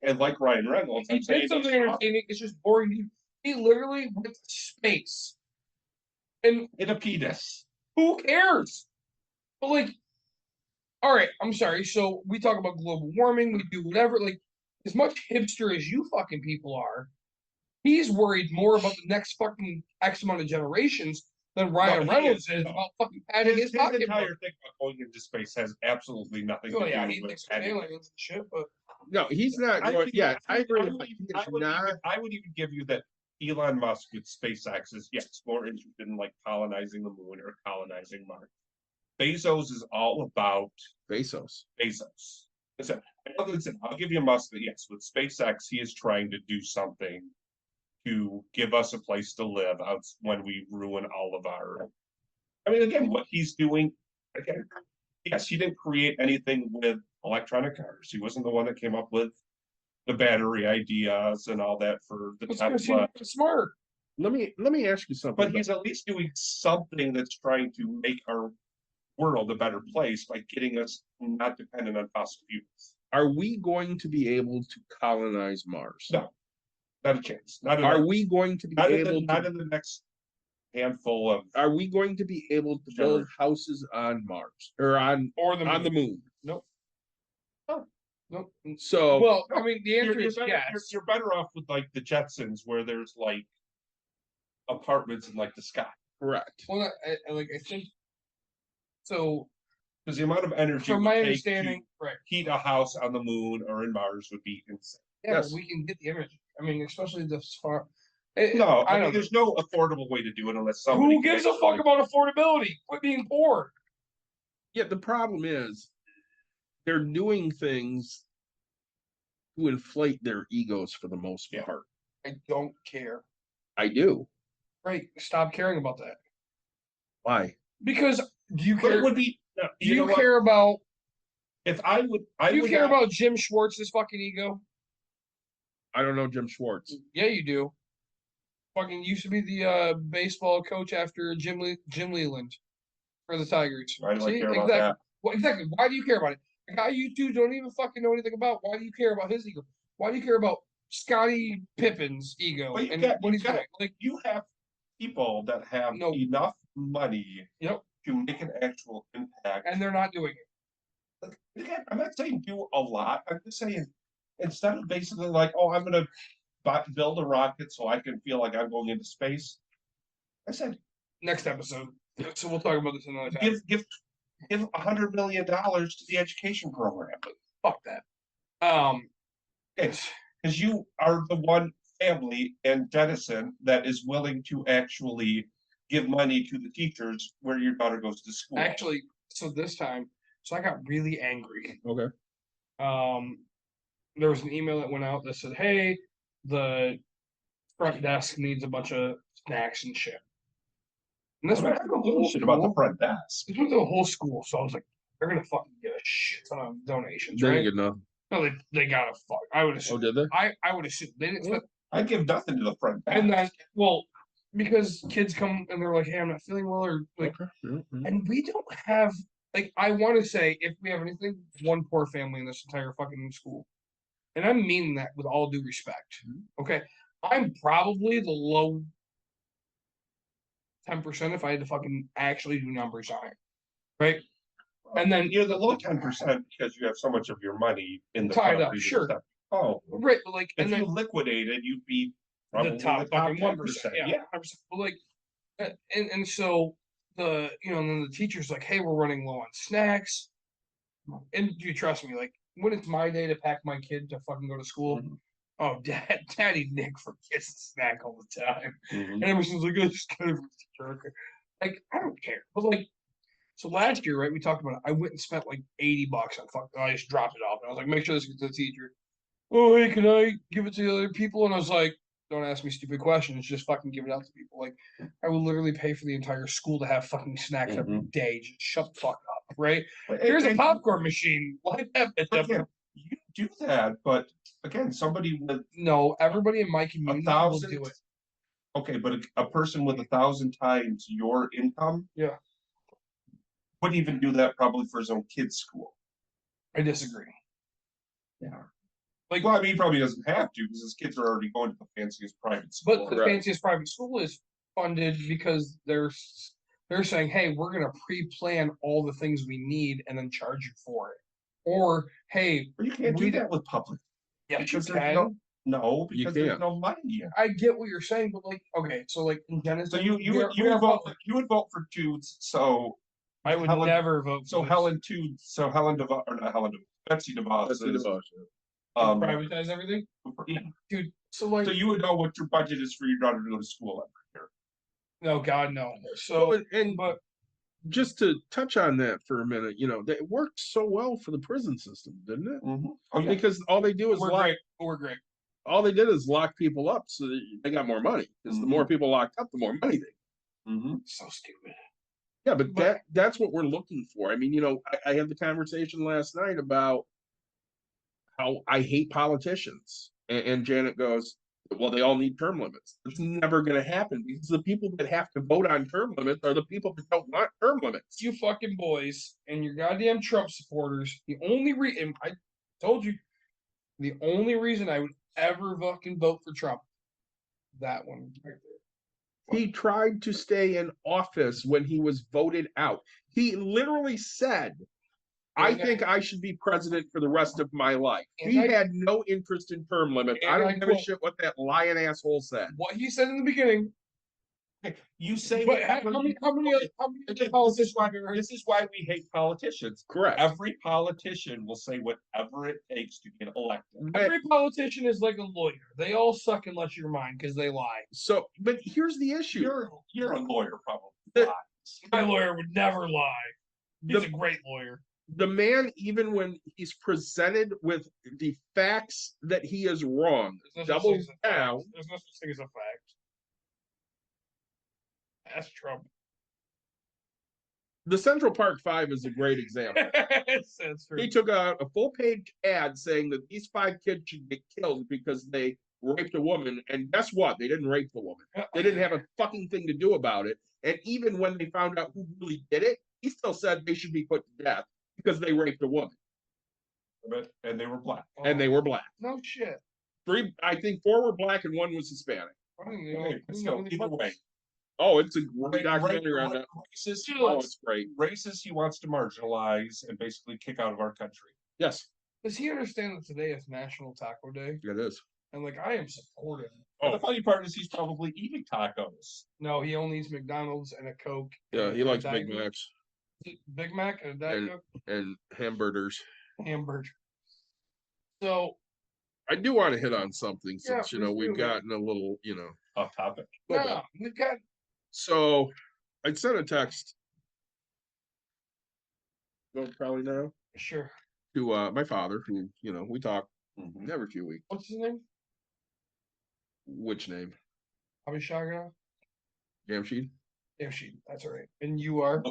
And like Ryan Reynolds, he did something entertaining. It's just boring. He literally went to space, and in a penis. Who cares? But like, all right, I'm sorry. So we talk about global warming. We do whatever. Like, as much hipster as you fucking people are, he's worried more about the next fucking X amount of generations than Ryan Reynolds is about fucking padding his pocket. His entire thing about going into space has absolutely nothing to do with aliens and shit. But no, he's not. I agree. I would even give you that Elon Musk with SpaceX is more interested in like colonizing the moon or colonizing Mars. Bezos is all about Bezos. Bezos. Listen, I'll give you a must, but yes, with SpaceX, he is trying to do something to give us a place to live out when we ruin all of our. I mean, again, what he's doing, again, yes, he didn't create anything with electronic cars. He wasn't the one that came up with the battery ideas and all that for the That's because Tesla. he's smart. Let me ask you something. But he's at least doing something that's trying to make our world a better place by getting us not dependent on fossil fuels. Are we going to be able to colonize Mars? No, not a chance. Not Are we going to be able not to? in the next handful of. Are we going to be able to build houses on Mars or on the moon? Nope. Oh, nope. So well, I mean, the answer is better, yes. You're better off with like the Jetsons, where there's like apartments in like the sky. Correct. Well, I think so. Because the amount of energy, From my understanding, right, heat a house on the moon or in Mars would be insane. yeah, Yes. but we can get the image. I mean, especially this far. No, I mean, don't. there's no affordable way to do it unless somebody. Who gives a fuck about affordability? Quit being poor. Yeah, the problem is they're doing things to inflate their egos for the most part. I don't care. I do. Right. Stop caring about that. Why? Because do you But care? it would be. Do you care about? If I would, Do you care about Jim Schwartz's fucking ego? I don't know Jim Schwartz. Yeah, you do. Fucking used to be the baseball coach after Jim Leland for the Tigers. Why do I care about exactly. that? Well, exactly. Why do you care about it? A guy you two don't even fucking know anything about. Why do you care about his ego? Why do you care about Scottie Pippen's ego But and what he's doing? Like, you have people that have enough money yep, to make an actual impact, and they're not doing it. Again, I'm not saying do a lot. I'm just saying instead of basically like, oh, I'm going to build a rocket so I can feel like I'm going into space. I said next episode. So we'll talk about this another time. Give $100 million to the education program. Fuck that. Because you are the one family in Denison that is willing to actually give money to the teachers where your daughter goes to school. Actually, so this time, so I got really angry. Okay. There was an email that went out that said, "Hey, the front desk needs a bunch of snacks and shit." And this went through the whole shit about the school. front desk. This went through the whole school, so I was like, "They're gonna fucking get a shit ton of donations, They right?" didn't get nothing. No, they gotta fuck. I would assume. Oh, did they? I would assume they didn't. Spend, I give nothing to the front desk. and then, well, because kids come and they're like, "Hey, I'm not feeling well," or like, and we don't have like. I want to say if we have anything, one poor family in this entire fucking school, and I mean that with all due respect. Okay, I'm probably the low 10% if I had to fucking actually do numbers on it, right? And then you're the low 10% because you have so much of your money in the tied up, property sure. stuff. Oh, right, but like, if and you then liquidated, you'd be probably the top fucking 1%. 10%. Yeah, 100%. But like, and so the and then the teacher's like, "Hey, we're running low on snacks," and you trust me, like when it's my day to pack my kid to fucking go to school. Oh, Daddy Nick forgets to snack all the time. And Emerson's like, "I just kind of jerk." Like, I don't care. But like, so last year, right, we talked about it. I went and spent like $80 on fucking. I just dropped it off, and I was like, "Make sure this gets to the teacher." "Oh, hey, can I give it to the other people?" And I was like, "Don't ask me stupid questions. Just fucking give it out to people." Like, I would literally pay for the entire school to have fucking snacks every day. Just shut the fuck up, right? Here's a popcorn machine. Why have it? You do that, but again, somebody with everybody in my community will do it. Okay, but a person with 1,000 times your income, wouldn't even do that probably for his own kid's school. I disagree. Yeah. Like, well, I mean, he probably doesn't have to because his kids are already going to the fanciest private school. But the fanciest private school is funded because they're saying, "Hey, we're going to pre-plan all the things we need and then charge you for it." Or, "Hey, but you can't do that with public." Yeah, because you can. No, because there's no money yet. I get what you're saying, but like, okay, so like in Genesis, so you would vote for Toots. So I would never vote. So Helen Toots. So Helen DeVos, or not Helen, Betsy DeVos. Privatize everything. Yeah, dude. So like, so you would know what your budget is for your daughter to go to school every year. No, God, no. So but just to touch on that for a minute, that worked so well for the prison system, didn't it? Oh, yeah. Because all they do is We're lock. great. We're great. All they did is lock people up so that they got more money. Because the more people locked up, the more money they. So stupid. Yeah, but that's what we're looking for. I mean, I had the conversation last night about how I hate politicians, and Janet goes, "Well, they all need term limits." It's never going to happen because the people that have to vote on term limits are the people that don't want term limits. You fucking boys and your goddamn Trump supporters. The only reason I told you, the only reason I would ever fucking vote for Trump, that one right there. He tried to stay in office when he was voted out. He literally said, I think I should be president for the rest of my life. He had no interest in term limits. I don't give a shit what that lying asshole said. What he said in the beginning. You say, But how many other politicians have you heard? This is why we hate politicians. Correct. Every politician will say whatever it takes to get elected. Every politician is like a lawyer. They all suck unless you're mine because they lie. So, but here's the issue. You're a lawyer, probably. My lawyer would never lie. He's a great lawyer. The man, even when he's presented with the facts that he is wrong, doubles down. There's no such thing as a fact. That's Trump. The Central Park Five is a great example. That's true. He took out a full-page ad saying that these 5 kids should get killed because they raped a woman, and guess what? They didn't rape the woman. They didn't have a fucking thing to do about it. And even when they found out who really did it, he still said they should be put to death because they raped a woman. And they were black. And they were black. No shit. 3, I think 4 were black and 1 was Hispanic. Either way. Oh, it's a great documentary on that. Racist, it's great. Racist he wants to marginalize and basically kick out of our country. Yes. Does he understand that today is National Taco Day? It is. And I am supportive. The funny part is he's probably eating tacos. No, he only eats McDonald's and a Coke. Yeah, he likes Big Macs. Big Mac and a Diet Coke? And hamburgers. Hamburger. So I do want to hit on something since we've do, gotten a little, off topic. No, we've got. So I sent a text. Probably now. Sure. To my father, who we talk every few weeks. What's his name? Which name? Abhishaga? Jamshid. Jamshid. That's right. And you are.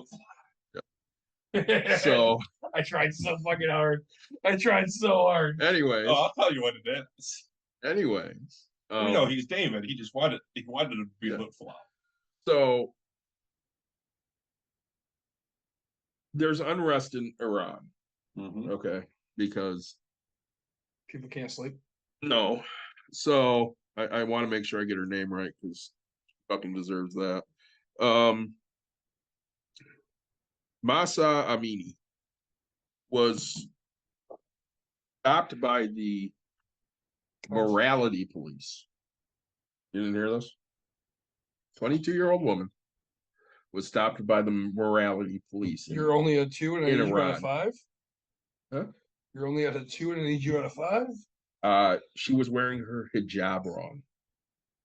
So I tried so fucking hard. I tried so hard. Anyways, I'll tell you what it is. Anyways, he's David. He wanted to be a little fly. So there's unrest in Iran. Okay, because people can't sleep. No, so I want to make sure I get her name right because she fucking deserves that. Masa Amini was stopped by the morality police. You didn't hear this? 22-year-old woman was stopped by the morality police. You're only a 2 and I need you out of 5? Huh? You're only at a 2 and I need you out of 5? She was wearing her hijab wrong.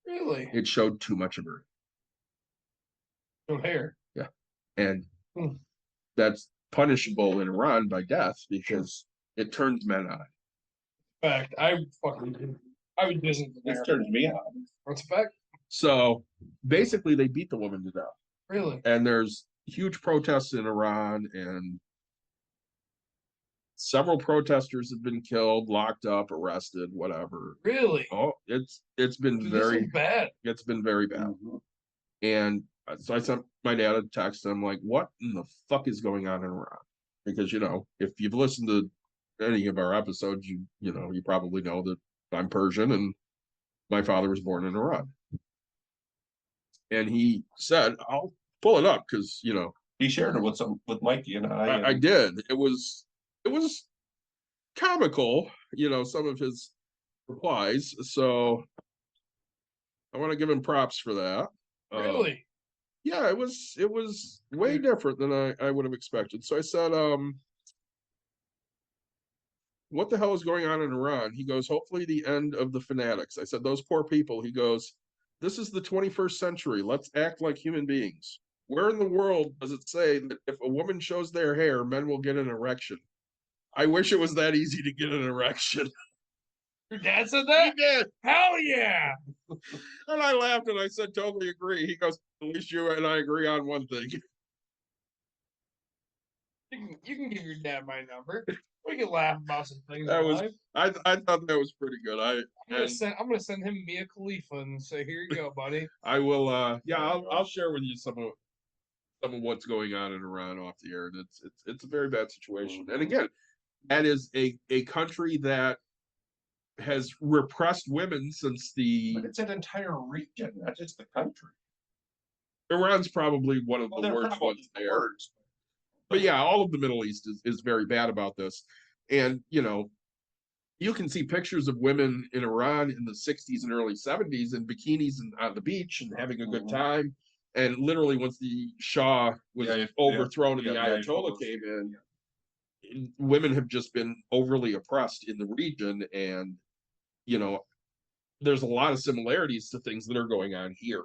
Really? It showed too much of her. No hair. Yeah. And that's punishable in Iran by death because it turns men on. Fact, I would visit. This turns me on. What's a fact? So basically, they beat the woman to death. Really? And there's huge protests in Iran, and several protesters have been killed, locked up, arrested, whatever. Really? Oh, it's been very bad. It's been very bad. And so I sent my dad a text. I'm like, what in the fuck is going on in Iran? Because, if you've listened to any of our episodes, you probably know that I'm Persian and my father was born in Iran. And he said, I'll pull it up because, he shared it with Mikey and I. I did. It was comical, some of his replies. So I want to give him props for that. Really? Yeah, it was way different than I would have expected. So I said, what the hell is going on in Iran? He goes, hopefully the end of the fanatics. I said, those poor people. He goes, this is the 21st century. Let's act like human beings. Where in the world does it say that if a woman shows their hair, men will get an erection? I wish it was that easy to get an erection. Your dad said He that? did. Hell yeah! And I laughed and I said, totally agree. He goes, at least you and I agree on one thing. You can give your dad my number. We can laugh about some things That in was life. I thought that was pretty good. I'm gonna send him Mia Khalifa and say, here you go, buddy. I will I'll share with you some of what's going on in Iran off the air. And it's a very bad situation. And again, that is a country that has repressed women since the But it's an entire region, not just the country. Iran's probably one of the they're worst probably ones the there. worst. But yeah, all of the Middle East is very bad about this. And you can see pictures of women in Iran in the 60s and early 70s in bikinis and on the beach and having a good time. And literally, once the Shah was overthrown and the Ayatollah came in, women have just been overly oppressed in the region. And, there's a lot of similarities to things that are going on here,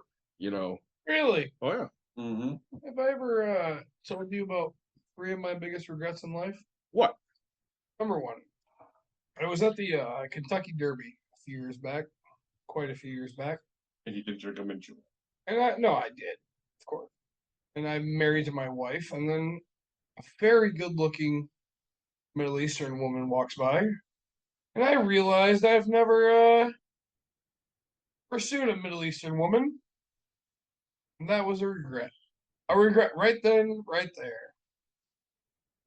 Really? Oh, yeah. Mm-hmm. Have I ever told you about 3 of my biggest regrets in life? What? Number 1, I was at the Kentucky Derby a few years back, quite a few years back. And you did drink them in June. And I did, of course. And I'm married to my wife, and then a very good-looking Middle Eastern woman walks by, and I realized I've never pursued a Middle Eastern woman. And that was a regret. A regret right then, right there.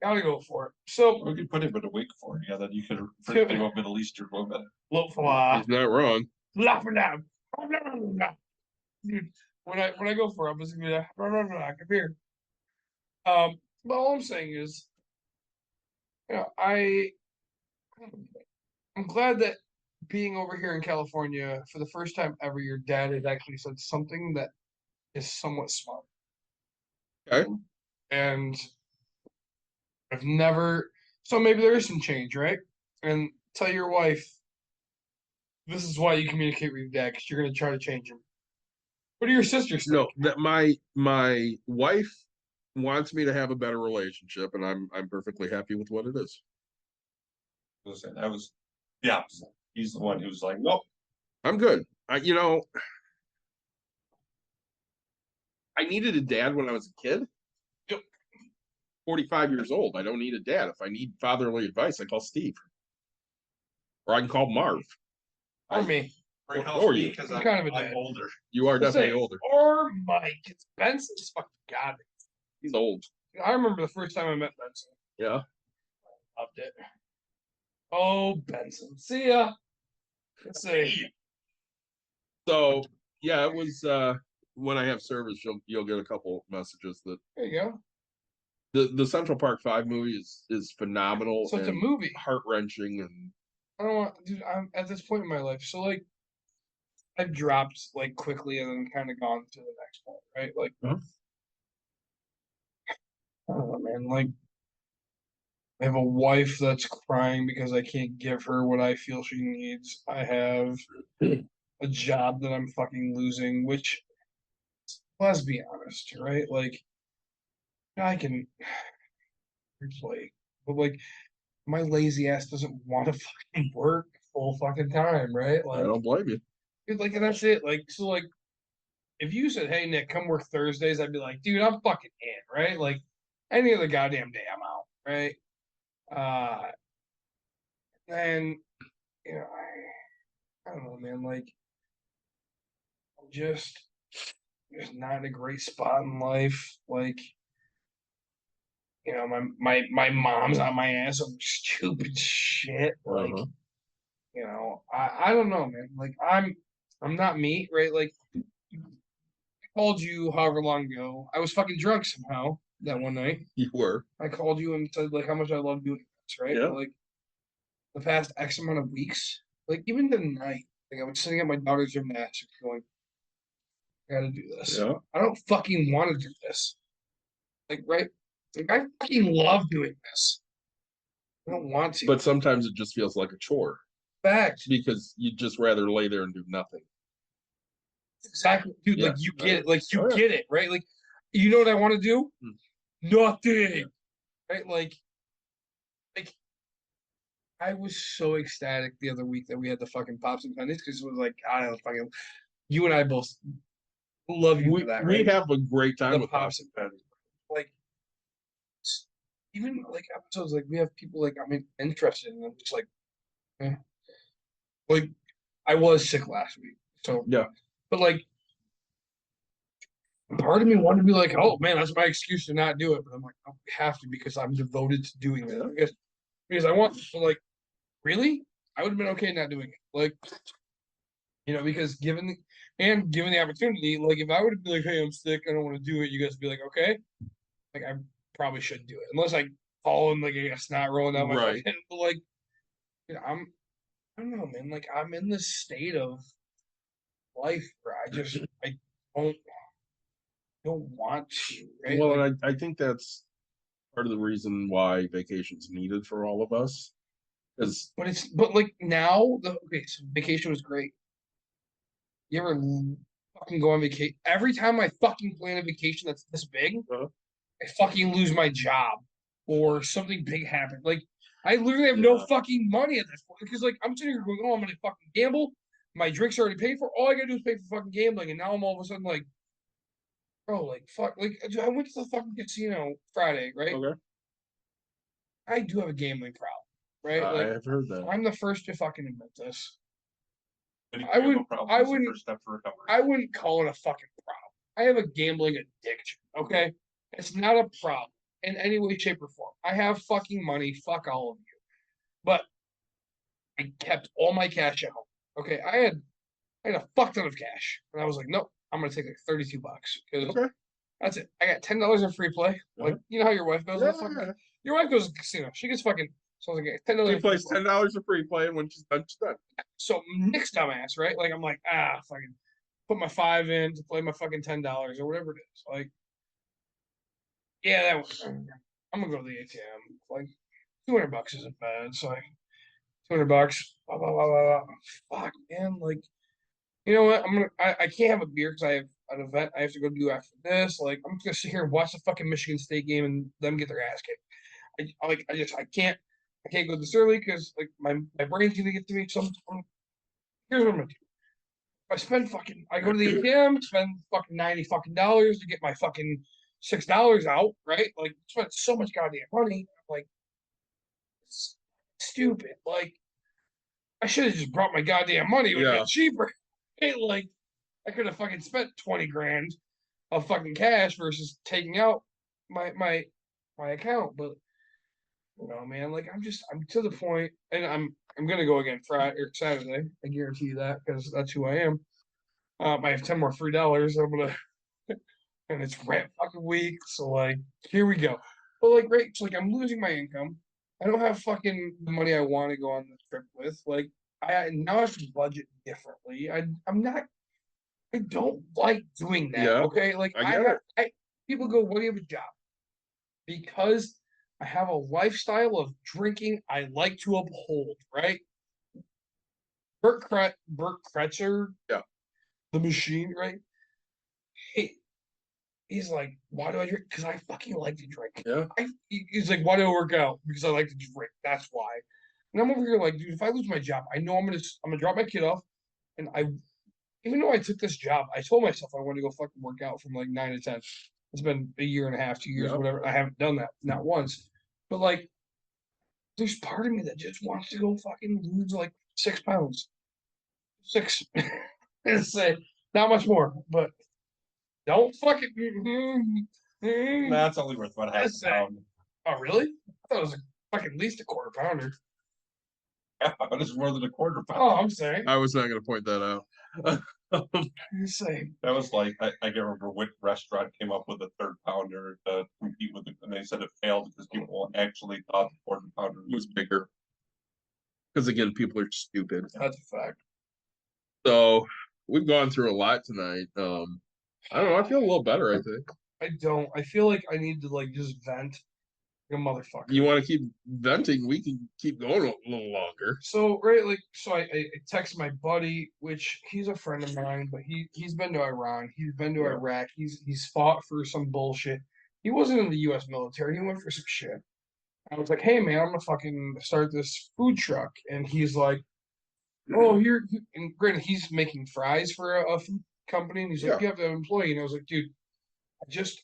Gotta go for it. So, We could put him in a wig for you, that you could refer to a Middle Eastern woman. look for He's not wrong. laughing down. Dude, when I go for it, I'm just gonna be like, come here. But all I'm saying is, I'm glad that being over here in California for the first time ever, your dad has actually said something that is somewhat smart. Okay. And I've never, so maybe there is some change, right? And tell your wife, this is why you communicate with your dad, because you're going to try to change him. What do your sisters think? No, that my wife wants me to have a better relationship, and I'm perfectly happy with what it is. Listen, that was the opposite. He's the one who was like, nope. I'm good. I needed a dad when I was a kid. Yep. 45 years old. I don't need a dad. If I need fatherly advice, I call Steve. Or I can call Marv. Or me. Or you. Because I'm kind of a I'm dad. older. You are Let's definitely say, older. Or Mike. It's Benson's fucking god. He's old. I remember the first time I met Benson. Yeah. Loved it. Oh, Benson. See ya. Let's see. So yeah, it was when I have service, you'll get a couple messages that There you go. the Central Park 5 movie is phenomenal. So it's a and movie. heart-wrenching, and I don't want, dude. I'm at this point in my life, so like, I've dropped like quickly and then kind of gone to the next point, right? Like, I don't know, man. Like, I have a wife that's crying because I can't give her what I feel she needs. I have a job that I'm fucking losing, which, let's be honest, right? Like, I can replay, but like, my lazy ass doesn't want to fucking work full fucking time, right? I Like, don't blame you. like, and that's it. Like, so, like, if you said, "Hey, Nick, come work Thursdays," I'd be like, "Dude, I'm fucking in," right? Like, any other goddamn day, I'm out, right? And I don't know, man. Like, I'm just not in a great spot in life. Like, my mom's on my ass over stupid shit. Like, I don't know, man. Like, I'm not me, right? Like, I called you however long ago. I was fucking drunk somehow that one night. You were. I called you and said like how much I love doing this, right? Yeah. Like the past X amount of weeks, like even tonight, like I was sitting at my daughter's gymnastics going, I gotta do this. Yeah. I don't fucking want to do this. Like, right? Like I fucking love doing this. I don't want to. But sometimes it just feels like a chore fact. because you'd just rather lay there and do nothing. Exactly, dude. Yeah, Like you get it. Like you yeah. get it, right? Like You know what I want to do? Hmm. Nothing. Right? Like I was so ecstatic the other week that we had the fucking pops and pennies because it was like I don't know, fucking you and I both love you We for that, we right? have a great time The with pops pops. and pennies. Like even like episodes like we have people like I'm interested and I'm just like, eh. Like I was sick last week, so Yeah. but like part of me wanted to be like, oh man, that's my excuse to not do it, but I'm like, I have to because I'm devoted to doing it. Because I want so like really, I would have been okay not doing it. Like because given the opportunity, like if I would have been like, hey, I'm sick, I don't want to do it, you guys would be like, okay, like I probably shouldn't do it unless I fall and like I got snot rolling down my Right. fucking. But like, I don't know, man. Like I'm in this state of life where I don't don't want to, right? Well, Like, and I think that's part of the reason why vacation's needed for all of us. Is but like now the okay, so vacation was great. You ever fucking go on vacation? Every time I fucking plan a vacation that's this big, Uh-huh. I fucking lose my job or something big happened. Like I literally have no fucking money at this point because like I'm sitting here going, oh, I'm gonna fucking gamble. My drinks are already paid for. All I gotta do is pay for fucking gambling, and now I'm all of a sudden like, bro, like fuck, like I went to the fucking casino Friday, right? okay. I do have a gambling problem, right? I Like have heard that. I'm the first to fucking admit this. Any I would- gambling problem I is the wouldn't- first step to recovery. I wouldn't call it a fucking problem. I have a gambling addiction, okay? It's not a problem in any way, shape, or form. I have fucking money, fuck all of you. But I kept all my cash at home. Okay, I had a fuck ton of cash. And I was like, nope, I'm gonna take like $32. Because Okay. that's it. I got $10 in free play. Like, you know how your wife goes to the fucking your wife goes to the casino. She gets fucking so I was like $10 She in free plays play. $10 for free play, and when she's done, she's done. So Nick's dumbass, right? Like I'm like, fucking put my 5 in to play my fucking $10 or whatever it is. Like, yeah, that was I'm gonna go to the ATM. Like $200 isn't bad. So like $200. Blah, blah, blah, blah, blah. Fuck, man. Like, you know what? I can't have a beer because I have an event I have to go do after this. Like, I'm just gonna sit here and watch the fucking Michigan State game and them get their ass kicked. I can't go this early because like my brain's gonna get to me. So here's what I'm gonna do. I go to the ATM, spend fucking $90 to get my fucking $6 out, right? Like spend so much goddamn money. Like it's stupid. Like I should have just brought my goddamn money. It would have been cheaper. Hey, like I could have fucking spent 20 grand of fucking cash versus taking out my account. But man, like I'm to the point, and I'm gonna go again Friday or Saturday. I guarantee you that because that's who I am. I have 10 more $3. I'm gonna, and it's rent fucking week. So like, here we go. But like, great. So like, I'm losing my income. I don't have fucking the money I want to go on the trip with. Like, I now have to budget differently. I'm not. I don't like doing that. Yeah, Okay, like I get it. people go, "What do you have a job?" Because I have a lifestyle of drinking. I like to uphold. Right. Bert Kretzer. Yeah. The machine. Right. He's like, why do I drink? Because I fucking like to drink. Yeah. He's like, why do I work out? Because I like to drink. That's why. And I'm over here like, dude, if I lose my job, I know I'm gonna drop my kid off, and even though I took this job, I told myself I want to go fucking work out from like 9 to 10. It's been a year and a half, 2 years, whatever. I haven't done that, not once. But like, there's part of me that just wants to go fucking lose like 6 pounds. 6. Say not much more, but don't fucking. That's only worth about half a pound. Oh, really? I thought it was fucking at least a quarter pounder. Half a pound is more than a quarter pound. Oh, I'm saying. I was not going to point that out. You're saying. That was like I can't remember which restaurant came up with a third pounder to compete with it, and they said it failed because people actually thought the quarter pounder was bigger. Because again, people are stupid. That's a fact. So we've gone through a lot tonight. I don't know. I feel a little better. I think. I don't. I feel like I need to like just vent a motherfucker. You want to keep venting? We can keep going a little longer. So right, like, so I text my buddy, which he's a friend of mine, but he's been to Iran, he's been to Iraq, he's fought for some bullshit. He wasn't in the U.S. military. He went for some shit. I was like, hey man, I'm gonna fucking start this food truck, and he's like, oh, here. And granted, he's making fries for a food company, and he's like, you have to have an employee, and I was like, dude,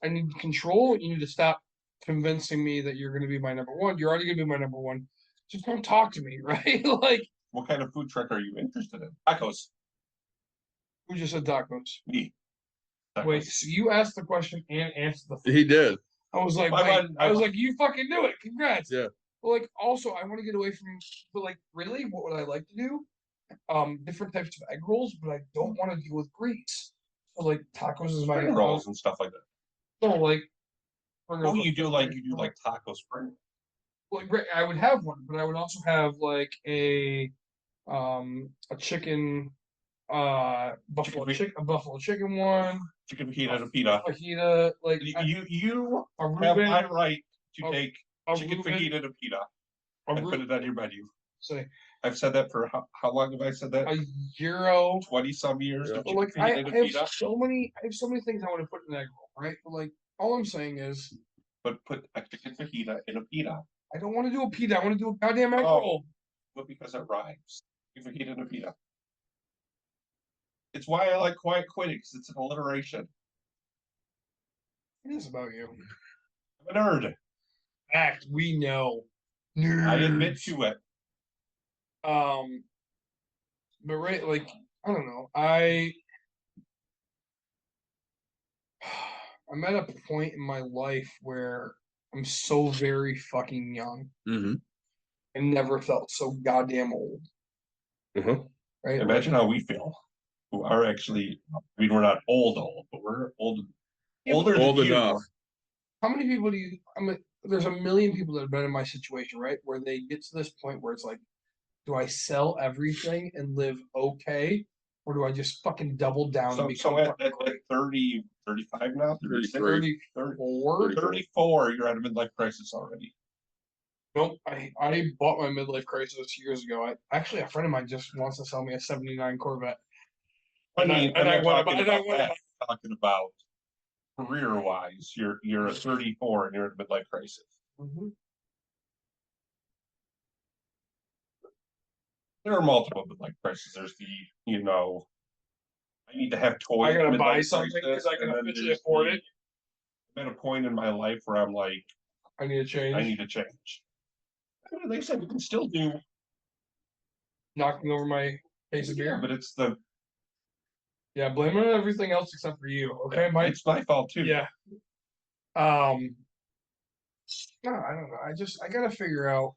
I need control. You need to stop convincing me that you're going to be my number one. You're already going to be my number one. Just don't talk to me, right? Like, What kind of food truck are you interested in? Tacos. who just said tacos? Me. Tacos. Wait, so you asked the question and answered the. He did. I was like, I was like, you fucking knew it. Congrats. Yeah. But like, also, I want to get away from. But like, really, what would I like to do? Different types of egg rolls, but I don't want to deal with grease. So like, tacos is my Spring rolls and stuff like that. So like, Oh, you do like taco spring. Like, I would have one, but I would also have like a chicken a buffalo chicken one, Chicken fajita and a pita. fajita, like You a have Reuben, my right to a- take a chicken Reuben, fajita and a pita a and put Reuben, it on your menu. say I've said that for how long have I said that? a gyro. 20 some years. Yeah. to But like, chicken I fajita and a have pita, so many, things I want to put in an egg roll, right? But like, all I'm saying is, but put a chicken fajita in a pita. I don't want to do a pita. I want to do a goddamn egg Oh. roll. But because it rhymes. Chicken fajita and a pita. It's why I like Quiet Quitting, because it's an alliteration. It is about you. I'm a nerd. Fact, we know. I admit to it. But right, like, I don't know. I'm at a point in my life where I'm so very fucking young Mm-hmm. and never felt so goddamn old. Uh-huh. Right? Imagine how we feel. Who are actually, I mean, we're not old, but we're old. Older than Old you. enough. How many people do you? I mean, there's a million people that have been in my situation, right? Where they get to this point where it's like, do I sell everything and live okay, or do I just fucking double down and become So at fucking great? 30, 35 now? 33. 34? 34, you're at a midlife crisis already. Nope. I bought my midlife crisis years ago. Actually, a friend of mine just wants to sell me a '79 Corvette. I mean, I'm not talking about want that. I'm talking about career-wise. You're at 34 and you're at a midlife crisis. Mhm. There are multiple midlife crises. There's I need to have toys. I gotta buy midlife something crisis, because I can and then officially there's afford it. I'm at a point in my life where I'm like, I need to change. I need to change. I mean, like I said, we can still do, Knocking over my case of beer. but it's Yeah, blame it on everything else except for you. Okay, Mike. it's my fault too. Yeah. No, I don't know. I gotta figure out.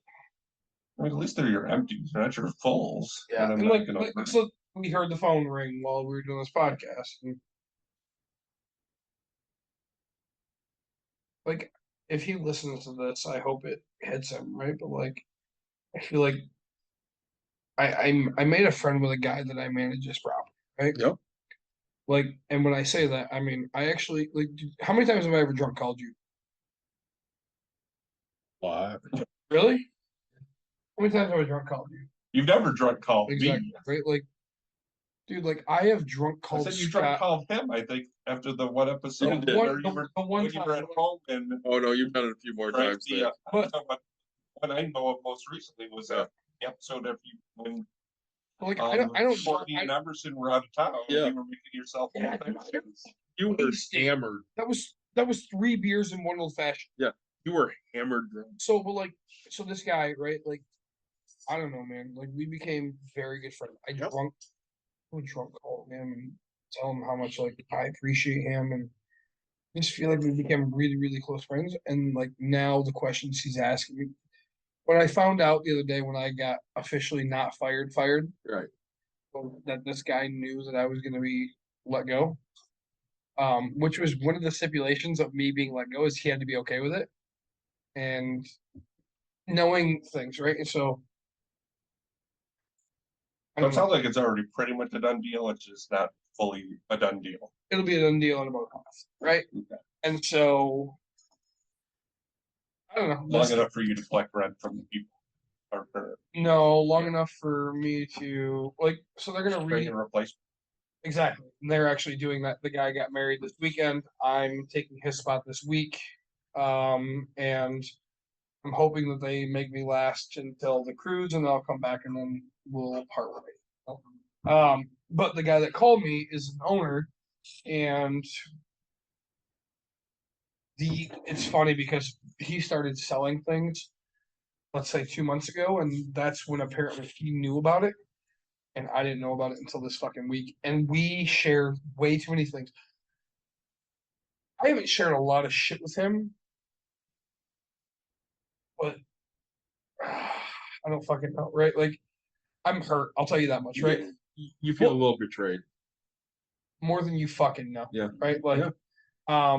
I mean, at least they're your empties, they're not your fulls. Yeah, I'm and not like, gonna- so we heard the phone ring while we were doing this podcast. And, like, if he listens to this, I hope it hits him, right? But like, I feel like I made a friend with a guy that I manage his property, right? Yep. Like, and when I say that, I mean I actually like. How many times have I ever drunk called you? What? Really? How many times have I drunk called you? You've never drunk called Exactly, me. right? Like, dude, like I have drunk I called said you drunk Scott. called him, I think, after the one episode did. where you The one when you were time. at home and Oh no, you've done it a few more drank times. the There. But- what I know of most recently was the episode of you when Like I don't. Courtney and Emerson were out of town. Yeah. You were making yourself Yeah, all kinds of things. You were Wasted. hammered. That was 3 beers in one old fashioned. You were hammered drunk. So, but like, so this guy, right? Like, I don't know, man. Like, we became very good friends. I would drunk call him and tell him how much like I appreciate him, and I just feel like we became really, really close friends. And like now, the questions he's asking me. When I found out the other day when I got officially not fired, Right. that this guy knew that I was going to be let go, which was one of the stipulations of me being let go is he had to be okay with it. And knowing things, right? And so I So don't it know. sounds like it's already pretty much a done deal. It's just not fully a done deal. It'll be a done deal in about a month, right? Okay. And so I don't know. Long That's enough for you to collect rent from the people. no long enough for me to like. So they're gonna Bring a replacement. exactly. And they're actually doing that. The guy got married this weekend. I'm taking his spot this week, and I'm hoping that they make me last until the cruise, and then I'll come back, and then we'll part ways. But the guy that called me is an owner, and it's funny because he started selling things, let's say 2 months ago, and that's when apparently he knew about it, and I didn't know about it until this fucking week. And we shared way too many things. I haven't shared a lot of shit with him, but I don't fucking know, right? Like I'm hurt. I'll tell you that much, right? You feel a little betrayed. More than you fucking know. Yeah. Right? Like,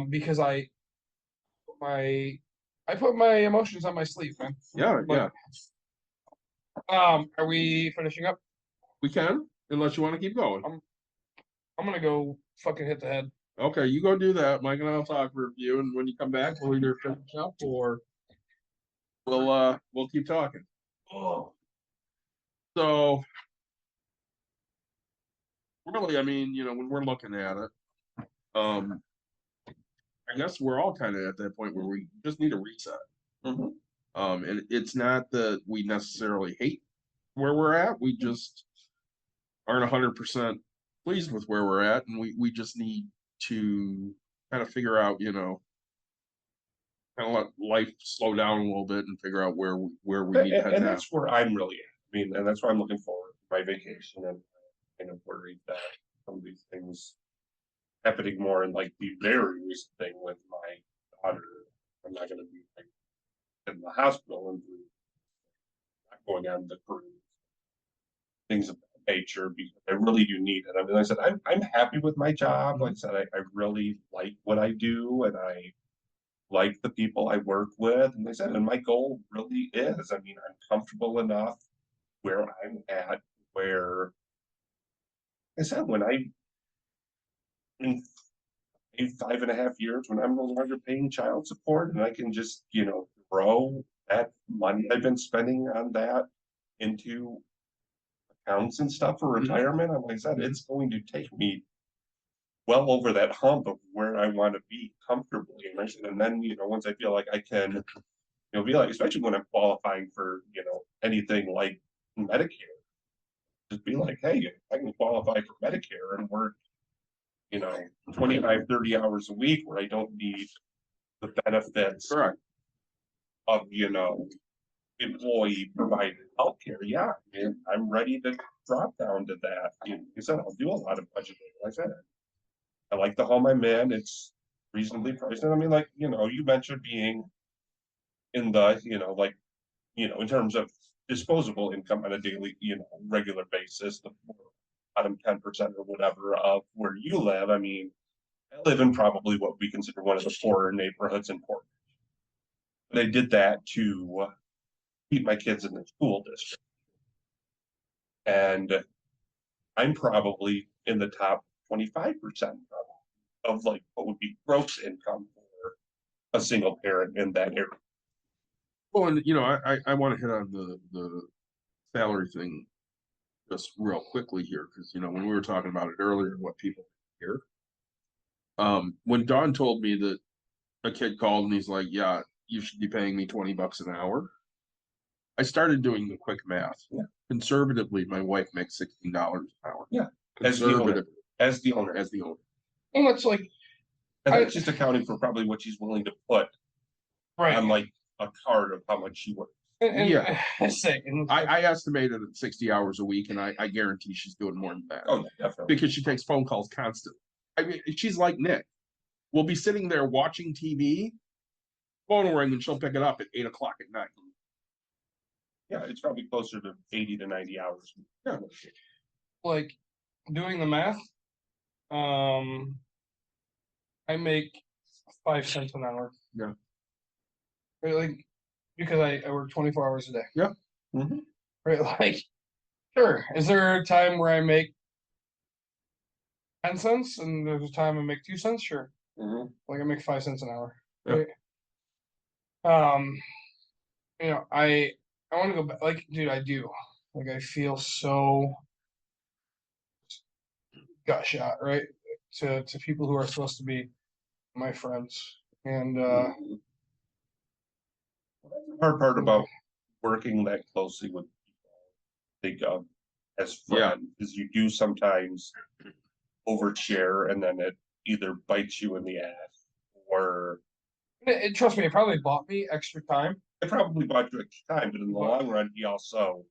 because I put my emotions on my sleeve, man. Yeah, Like, are we finishing up? we can, unless you want to keep going. I'm gonna go fucking hit the head. Okay, you go do that. Mike and I'll talk for a few, and when you come back, we'll either finish up or we'll keep talking. Oh. So really, I mean, when we're looking at it, I guess we're all kind of at that point where we just need a reset. Mm-hmm. And it's not that we necessarily hate where we're at. We just aren't 100% pleased with where we're at, and we just need to kind of figure out, kind of let life slow down a little bit and figure out where we need to head And now. that's where I'm really at. I mean, and that's why I'm looking forward to my vacation, and kind of worried that some of these things happening more in like the very recent thing with my daughter. I'm not going to be like in the hospital and not going on the cruise, things of that nature, because I really do need it. I mean, like I said, I'm happy with my job. Like I said, I really like what I do, and I like the people I work with. And like I said, and my goal really is, I mean, I'm comfortable enough where I'm at, where like I said, when in 5.5 years, when I'm no longer paying child support and I can just, throw that money I've been spending on that into accounts and stuff for retirement, like I said, it's going to take me well over that hump of where I want to be comfortably. And then, once I feel like I can, be like, especially when I'm qualifying for, anything like Medicare, just be like, hey, I can qualify for Medicare and work, 25, 30 hours a week where I don't need the benefits Correct. of, employee provided healthcare. Yeah, man, I'm ready to drop down to that. Like I said, I'll do a lot of budgeting. Like I said, I like the home I'm in. It's reasonably priced. And I mean, like, you mentioned being in the, in terms of disposable income on a daily, regular basis, the bottom 10% or whatever of where you live. I mean, I live in probably what we consider one of the poorer neighborhoods in Portland. But I did that to keep my kids in the school district. And I'm probably in the top 25% of like what would be gross income for a single parent in that area. Well, and I want to hit on the salary thing just real quickly here, because when we were talking about it earlier, what people hear. When Don told me that a kid called and he's like, "Yeah, you should be paying me $20 an hour," I started doing the quick math. Yeah. Conservatively, my wife makes $16 an hour. Yeah. Conservatively, as the owner. And that's like, And that's just accounting for probably what she's willing to put right. on like a card of how much she works. And Yeah. I I estimated at 60 hours a week, and I guarantee she's doing more than that. Oh, definitely. Because she takes phone calls constantly. I mean, she's like Nick. We'll be sitting there watching TV, phone will ring, and she'll pick it up at 8:00 at night. Yeah, it's probably closer to 80 to 90 hours. Yeah. like doing the math. I make 5 cents an hour. Yeah. Right, like because I work 24 hours a day. Yeah. Mm-hmm. Right, like sure. Is there a time where I make 10 cents and there's a time I make 2 cents? Sure. Mm-hmm. Like I make 5 cents an hour. Right. You know, I want to go back. Like, dude, I do. Like, I feel so gut shot, right? To people who are supposed to be my friends, and Hard part about working that closely with people, think of as friends, is you do sometimes overshare, and then it either bites you in the ass, or trust me, it probably bought me extra time. it probably bought you extra time, but in the long run, he also,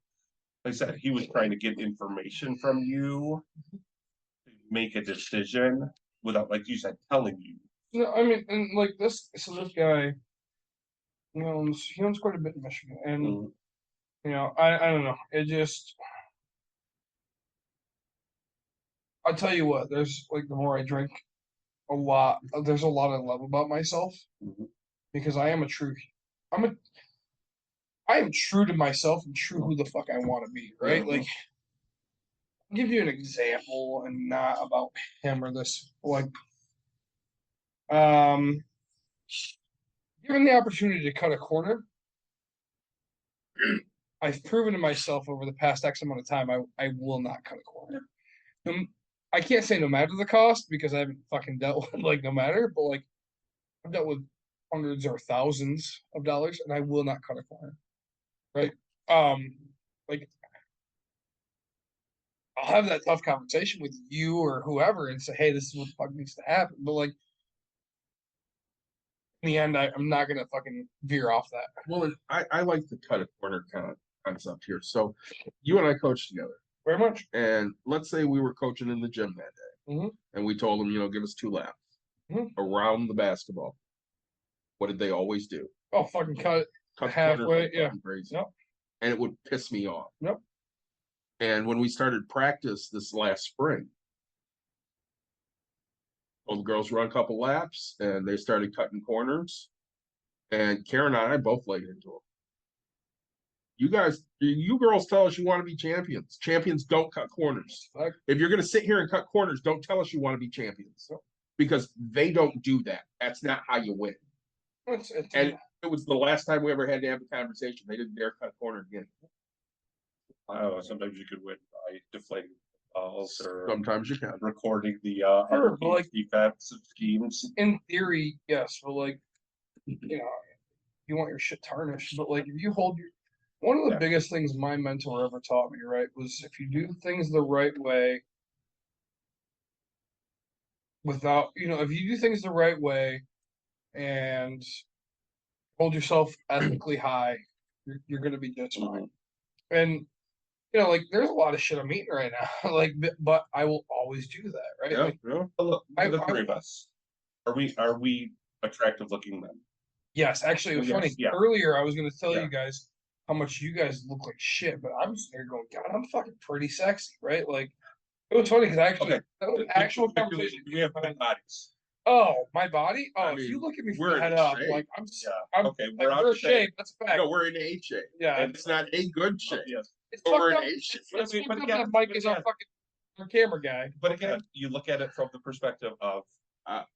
like I said, he was trying to get information from you to make a decision without, like you said, telling you. No, I mean, and like this, so this guy, he owns quite a bit in Michigan, and Mm. I don't know, it just. I'll tell you what, there's like the more I drink, there's a lot I love about myself Mhm. because I'm a, I am true to myself and true who the fuck I want to be, right? Mhm. Like, I'll give you an example and not about him or this. Like, um, given the opportunity to cut a corner, I've proven to myself over the past X amount of time, I will not cut a corner. I can't say no matter the cost because I haven't fucking dealt with like no matter, but like I've dealt with hundreds or thousands of dollars, and I will not cut a corner. Right? Like I'll have that tough conversation with you or whoever and say, "Hey, this is what the fuck needs to happen." But like in the end, I'm not gonna fucking veer off that. Well, and I like the cut a corner kind of concept here. So you and I coached together, Very much. and let's say we were coaching in the gym that day, Mhm. and we told them, give us 2 laps Mhm. around the basketball. What did they always do? Oh, fucking cut it Cut the corners halfway. like Yeah. fucking crazy. Yep. And it would piss me off. Yep. And when we started practice this last spring, all the girls run a couple laps and they started cutting corners. And Karen and I both laid into them. You girls tell us you want to be champions. Champions don't cut corners. If you're going to sit here and cut corners, don't tell us you want to be champions because they don't do that. That's not how you win. And it was the last time we ever had to have a conversation. They didn't dare cut corner again. I don't know, sometimes you could win by deflating balls or Sometimes you can. recording the Sure, but like defensive schemes. in theory, yes, but like you want your shit tarnished, but like if you hold your one of the biggest things my mentor ever taught me, right, was if you do things the right way without, if you do things the right way and hold yourself ethically high, you're going to be just fine. And like there's a lot of shit I'm eating right now, like, but I will always do that, right? Yeah, Like, yeah. Look, the three of us, are we attractive looking men? Yes, actually, it was funny. Yeah. Earlier, I was going to tell you guys how much you guys look like shit, but I'm sitting there going, God, I'm fucking pretty sexy, right? Like, it was funny because actually, that was an actual conversation. We have bodies. Oh, my body? Oh, I if mean, you look at me we're from the in head up, shape. like Yeah. Okay, we're like, out we're of shape. shape. That's a fact. No, we're in A shape. Yeah, And it's not a good shape. Yes. it's But fucked we're in up. A shape. It's But fucked up again- that Mike but is our again- fucking our camera guy. But again, you look at it from the perspective of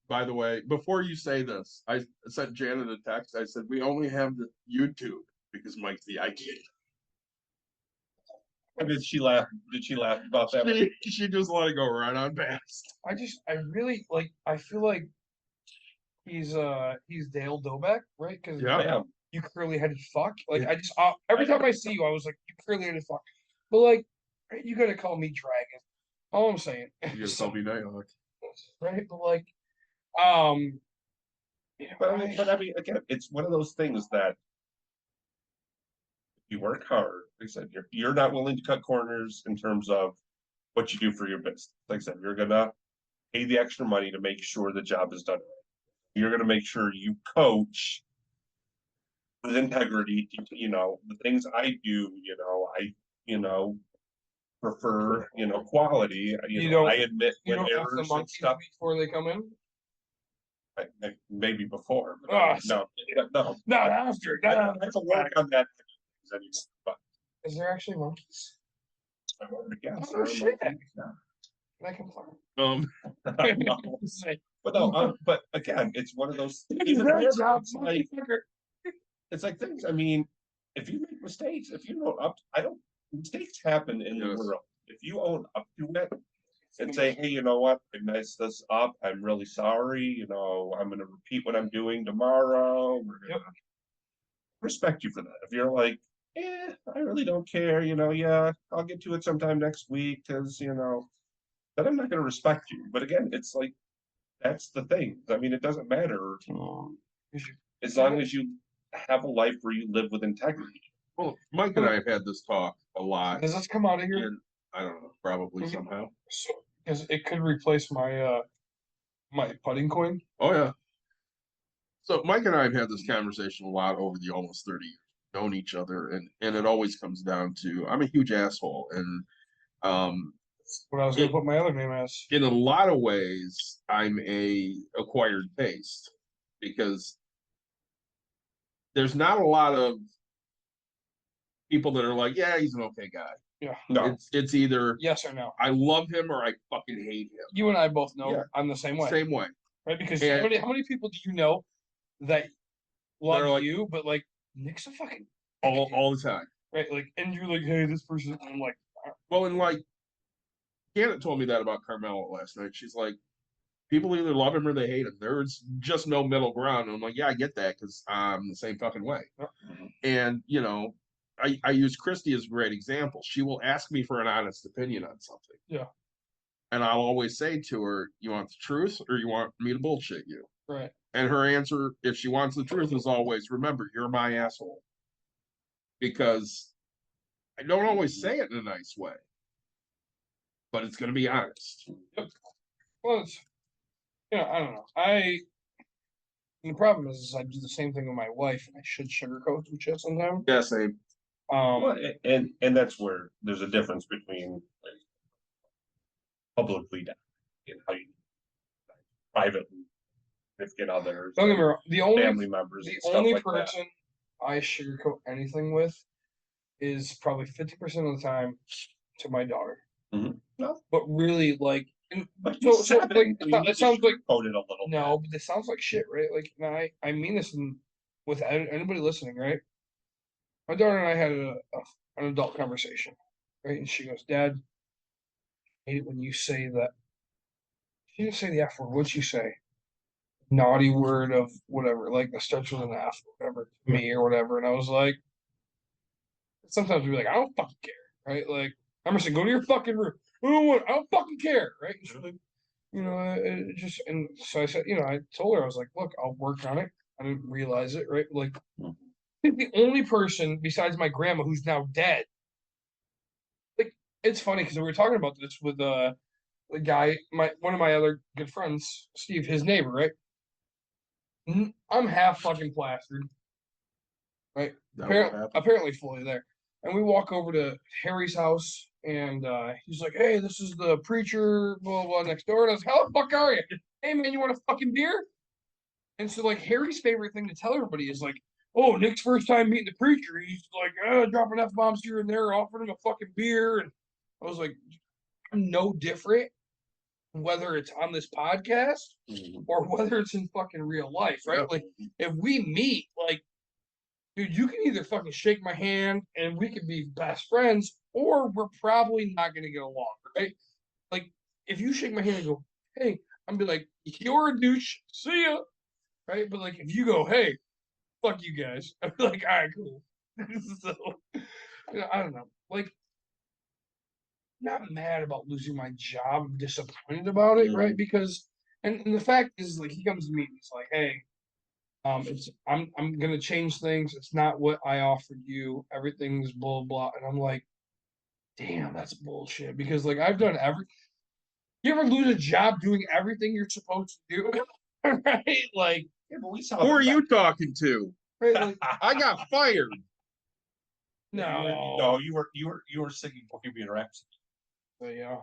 By the way, before you say this, I sent Janet a text. I said, we only have the YouTube because Mike's the IT. did she laugh about that? She just let it go right on past. I really like. I feel like he's Dale Doback, right? Because Yeah. you curly headed fuck. Like I just every time I see you, I was like, you curly headed fuck. But like, you gotta call me dragon. All I'm saying. You just told me Nighthawk. Right? But like, But I mean, again, it's one of those things that you work hard. Like I said, you're not willing to cut corners in terms of what you do for your business. Like I said, you're gonna pay the extra money to make sure the job is done right. You're gonna make sure you coach with integrity. The things I do, I prefer, quality. I admit you when don't ask the errors and monkeys stuff. before they come in. Maybe before, but Oh, no. Not after. I have to work on that. But Is there actually monkeys? I would guess. Oh, shit. Yeah. I confirm. But no, but again, it's one of those. Is that a job, Like, motherfucker? it's like things. I mean, if you make mistakes, if you know up, I don't. Mistakes happen in the Yes. world. If you own up to it and say, hey, you know what, I messed this up. I'm really sorry. You know, I'm going to repeat what I'm doing tomorrow. We're going to respect you for that. If you're like, I really don't care. You know, yeah, I'll get to it sometime next week because you know, then I'm not going to respect you. But again, it's like that's the thing. I mean, it doesn't matter as long as you have a life where you live with integrity. Well, Mike and I have had this talk a lot. Does this come out of here? And I don't know, probably somehow. So, because it could replace my my putting coin. Oh yeah. So Mike and I have had this conversation a lot over the almost 30 years known each other, and it always comes down to I'm a huge asshole, and What I was going to put my other name as. in a lot of ways I'm a acquired taste because there's not a lot of people that are like, yeah, he's an okay guy. Yeah. No, It's either Yes or no. I love him or I fucking hate him. You and I both know Yeah. I'm the same way. Same way. Right? Because And- how many people do you know that love They're like- you, but like Nick's a fucking All the time. right? Like, and you're like, hey, this person. I'm like, Well, and like Janet told me that about Carmelo last night. She's like, people either love him or they hate him. There's just no middle ground. And I'm like, yeah, I get that because I'm the same fucking way. And you know, I use Christy as a great example. She will ask me for an honest opinion on something. Yeah. And I'll always say to her, you want the truth or you want me to bullshit you? right. And her answer, if she wants the truth, is always, remember, you're my asshole. Because I don't always say it in a nice way, but it's going to be honest. Well, it's, you know, I don't know. And the problem is I do the same thing with my wife, and I should sugarcoat some shit sometimes. Yeah, same. well, and that's where there's a difference between like, publicly and how you privately significant others, Don't get me wrong. family members, The and stuff only like that. person I sugarcoat anything with is probably 50% of the time to my daughter. Mhm. No. But really, like, and But so, you so said like, it, I mean, it sounds like coded a little. no, but this sounds like shit, right? Like, and I mean this with anybody listening, right? My daughter and I had an adult conversation, right? And she goes, "Dad, I hate it when you say that." She didn't say the F word. What'd she say? Naughty word of whatever, like that starts with an F, whatever, to me or whatever. And I was like, sometimes we're like, I don't fucking care, right? Like, I'm just saying, go to your fucking room. I don't fucking care, right? And she's like, you know, it just, and so I said, you know, I told her, I was like, look, I'll work on it. I didn't realize it, right? Like, I think the only person besides my grandma who's now dead. Like, it's funny because we were talking about this with the guy, one of my other good friends, Steve, his neighbor, right? I'm half fucking plastered, right? Apparently fully there. And we walk over to Harry's house, and he's like, "Hey, this is the preacher, blah blah, next door." And I was like, "How the fuck are you? Hey man, you want a fucking beer?" And so like Harry's favorite thing to tell everybody is like, "Oh, Nick's first time meeting the preacher. He's like, dropping f bombs here and there, offering him a fucking beer." And I was like, "I'm no different, whether it's on this podcast or whether it's in fucking real life, right? Yep. Like, if we meet, like." Dude, you can either fucking shake my hand and we can be best friends, or we're probably not gonna get along, right? Like, if you shake my hand and go, "Hey," I'm be like, "You're a douche, see ya," right? But like, if you go, "Hey, fuck you guys," I'm like, "All right, cool." So, you know, I don't know. Like, not mad about losing my job. I'm disappointed about it, right? Because, and the fact is, like, he comes to me and he's like, "Hey, I'm gonna change things. It's not what I offered you. Everything's blah blah." And I'm like, damn, that's bullshit. Because like I've done you ever lose a job doing everything you're supposed to do? Right? Like, Yeah, but we saw Who are you talking to? right? Like, I got fired. no. You were singing Bohemian Rhapsody. So, yeah.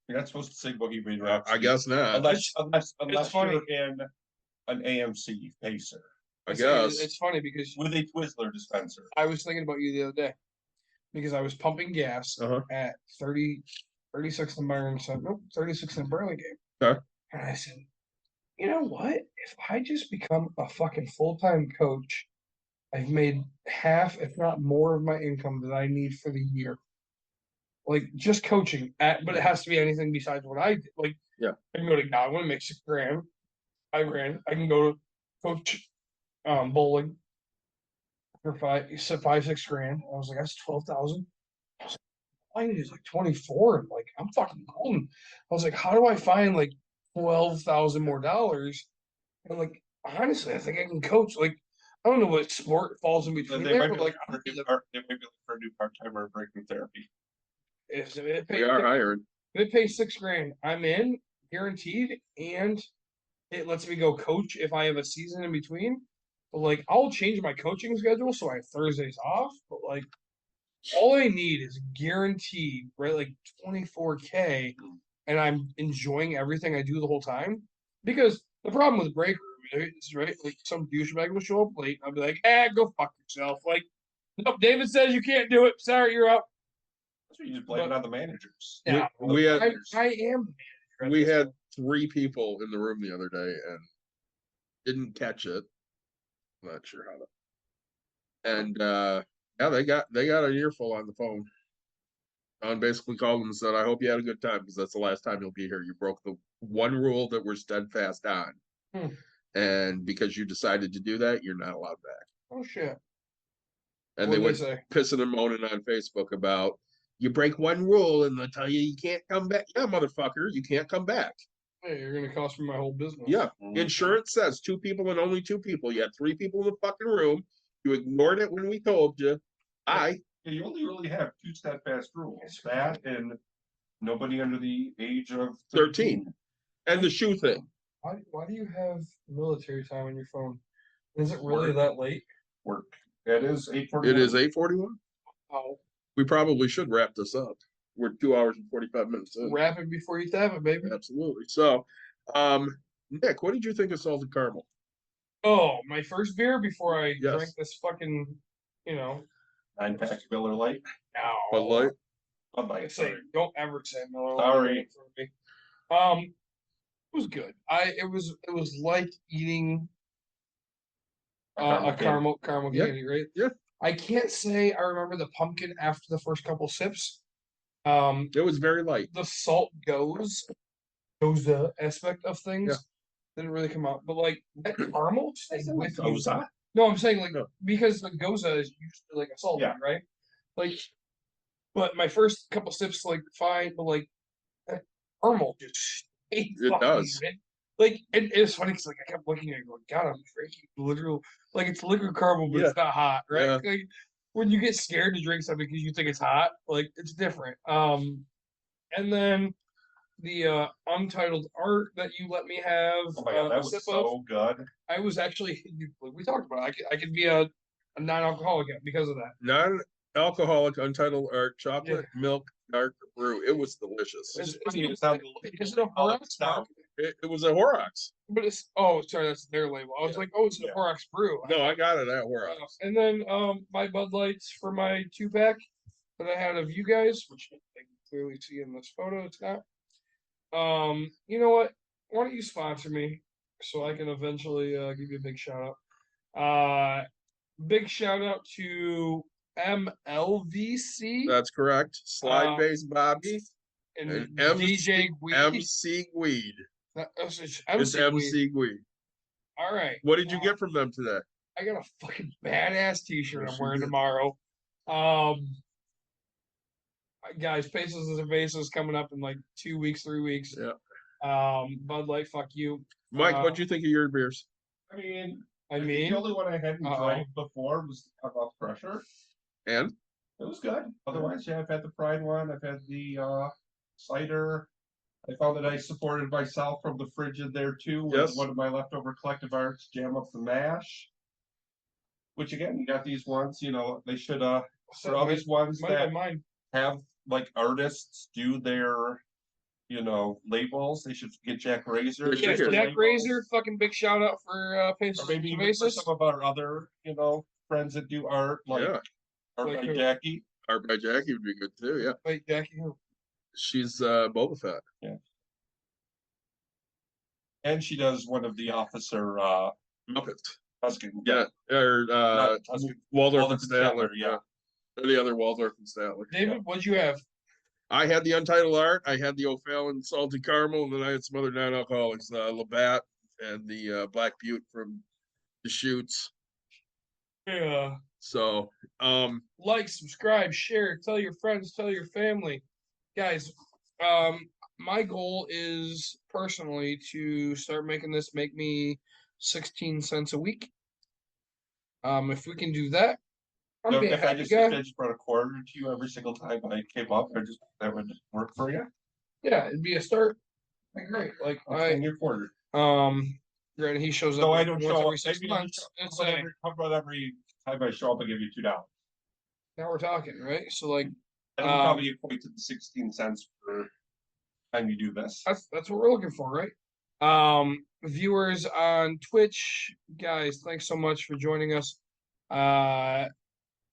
You're not supposed to sing Bohemian Rhapsody. I guess not. Unless funny. you're in an AMC Pacer I guess. It's funny because with a Twizzler dispenser. I was thinking about you the other day because I was pumping gas at 36 in Byron said, nope, 36 in Burlingame. Okay. And I said, you know what? If I just become a fucking full-time coach I've made half, if not more, of my income that I need for the year. Like just coaching but it has to be anything besides what I did. Like, Yeah. I can go to God, I want to make $6,000. I can go to coach bowling for 6 grand. I was like, that's 12,000. I need is like 24. And like, I'm fucking golden. I was like, how do I find like 12,000 more dollars? And like, honestly, I think I can coach. Like, I don't know what sport falls in between They there, might but be like, looking for they might be looking for a new part-timer breaking therapy. if it We pays, are hiring. if it pays 6 grand, I'm in, guaranteed, and it lets me go coach if I have a season in between. But like, I'll change my coaching schedule so I have Thursdays off. But like, all I need is guaranteed, right? Like 24K, and I'm enjoying everything I do the whole time. Because the problem with break room is, right? Like some douchebag will show up late. I'll be like, go fuck yourself. Like, nope, David says you can't do it. Sorry, you're out. That's what you just blame it on the managers. Yeah, We had I am. The manager at we this had point. 3 people in the room the other day and didn't catch it. Not sure how to. And yeah, they got an earful on the phone. And basically called them and said, I hope you had a good time because that's the last time you'll be here. You broke the one rule that we're steadfast on. And because you decided to do that, you're not allowed back. Oh shit. And What'd they they went say? pissing and moaning on Facebook about you break one rule and they'll tell you can't come back. Yeah, motherfucker, you can't come back. Hey, you're gonna cost me my whole business. Yeah. Insurance says 2 people and only 2 people. You had 3 people in the fucking room. You ignored it when we told you. Yeah, you only really have 2 steadfast rules. That and nobody under the age of 13. And the shoe thing. Why do you have military time on your phone? Is it really that late? Work. It is 8:41. It is 8:41. Oh, We probably should wrap this up. We're 2 hours and 45 minutes in. wrap it before you tap it, baby. Absolutely. So, Nick, what did you think of salted caramel? Oh, my first beer before I Yes. drank this fucking, you know, 9-pack Miller Lite. Bud Light? Bud Light. I say, Sorry. don't ever say Miller Lite Sorry. in front of me. It was good. It was like eating a caramel Yeah. candy, right? Yeah. I can't say I remember the pumpkin after the first couple sips. It was very light. The salt goes aspect of things didn't really come out, but like that caramel stayed with you. Goza? No, I'm saying like No. because the goza is usually like a salt, Yeah. right? Like, but my first couple sips like fine, but like that caramel just stayed It fucking does. with. Like, and it's funny because like I kept looking at it going, God, I'm drinking literal like it's liquid caramel, but it's not hot, right? Yeah. Like when you get scared to drink something because you think it's hot, like it's different. And then the untitled art that you let me have Oh my god, a that was sip so of. good. I was actually we talked about it. I could be a non-alcoholic because of that. Non-alcoholic untitled art chocolate milk dark brew. It was delicious. Is It sounds it a Horrocks mark? It was a Horrocks. But it's sorry, that's their label. I was like, it's a Horrocks brew. No, I got it at Horrocks. And then my Bud Lights for my 2-pack that I had of you guys, which I can clearly see in this photo. It's not. You know what? Why don't you sponsor me so I can eventually give you a big shout out. Big shout out to MLVC That's correct. Slide based Bobby and and DJ Weed. MC Weed. It's It's MC Weed. All right. What did you get from them today? I got a fucking badass t-shirt Yes, I'm you wearing did. tomorrow. Guys, Faces of the Faces coming up in like 2 weeks, 3 weeks. Yeah. Bud Light, fuck you. Mike, what'd you think of your beers? I mean, I think mean, the only one I hadn't drank before was the Cut Off Pressure. And It was good. Otherwise, yeah, I've had the Pride one. I've had the cider. I found that I supported myself from the fridge in there too with Yes. one of my leftover collective arts, Jam Up the Mash. Which again, you got these ones, they should for all these ones that have like artists do their labels, they should get Jack Razor. They should. Jack Razor, fucking big shout out for Faces Or of maybe the even for Faces. some of our other, friends that do art, like Art Like by who? Jackie. Art by Jackie would be good too. Yeah. Wait, Jackie who? She's Boba Fett. Yeah. And she does one of the officer Muppets. Tuscan. Yeah, or Not Tuscan. Waldorf and Waldorf and Statler. Statler, yeah. Or the other Waldorf and Statler. David, what'd you have? I had the Untitled Art, I had the O'Fallon Salty Caramel, and then I had some other non-alcoholics, Labatt and the Black Butte from the Shoots. Yeah. So, Like, subscribe, share, tell your friends, tell your family. Guys, my goal is personally to start making this make me 16 cents a week. If we can do that, I'm So being if I happy just, guy. if I just brought a quarter to you every single time I came up, that would work for you. Yeah, it'd be a start. Great. Like I'll send you a quarter. granted he shows up So I like don't once show every up. 6 Maybe I'll months. just- It's how about like every time I show up, I give you $2. now we're talking, right? So like That would probably equate to the 16 cents per time you do this. that's what we're looking for, right? Viewers on Twitch, guys, thanks so much for joining us.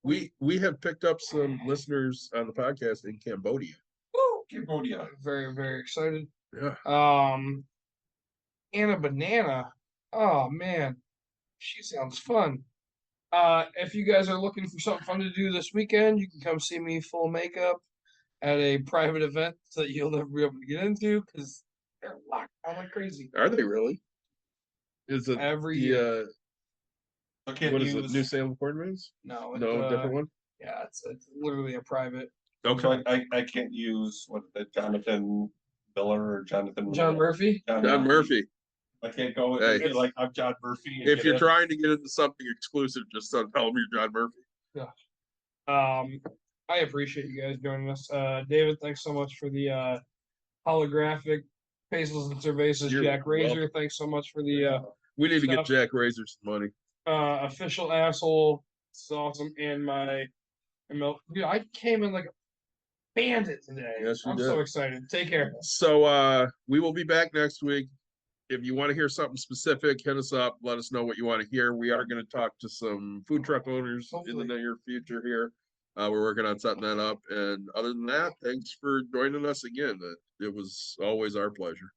we have picked up some listeners on the podcast in Cambodia. Woo, Cambodia. very, very excited. Yeah. Anna Banana. Oh man, she sounds fun. If you guys are looking for something fun to do this weekend, you can come see me full makeup at a private event that you'll never be able to get into because they're locked down like crazy. Are they really? Is it Every year. Okay, what is it? New Salem Corners? No, No, different one. Yeah, it's literally a private. So Okay. I can't use what the Jonathan Miller or Jonathan John Murphy. John Murphy. I can't go Hey. and be like I'm John Murphy. and If get you're in. trying to get into something exclusive, just tell them you're John Murphy. I appreciate you guys joining us. David, thanks so much for the holographic Paisley and Cervezas. You're Jack Razor, welcome. thanks so much for the We need to get Stuff. Jack Razor some money. official asshole. It's awesome. And my milk. Dude, I came in like a bandit today. Yes, you I'm did. so excited. Take care. So we will be back next week. If you want to hear something specific, hit us up. Let us know what you want to hear. We are going to talk to some food truck owners in the Hopefully. near future here. We're working on setting that up. And other than that, thanks for joining us again. It was always our pleasure.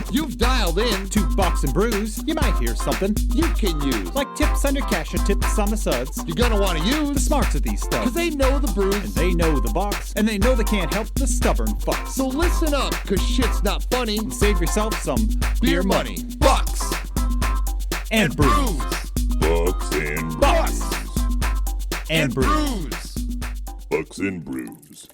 You've dialed in. To Box and Brews, you might hear something You can use. like tips on your cash or tips on the suds. You're gonna want to The use. smarts of these Because stuff. they know the And brews. they know the box, and they know they can't help the stubborn fucks. So listen up, because shit's not funny. Save yourself some Beer money. Bucks. and brews. Bucks and Bucks brews. and brews. Bucks and brews.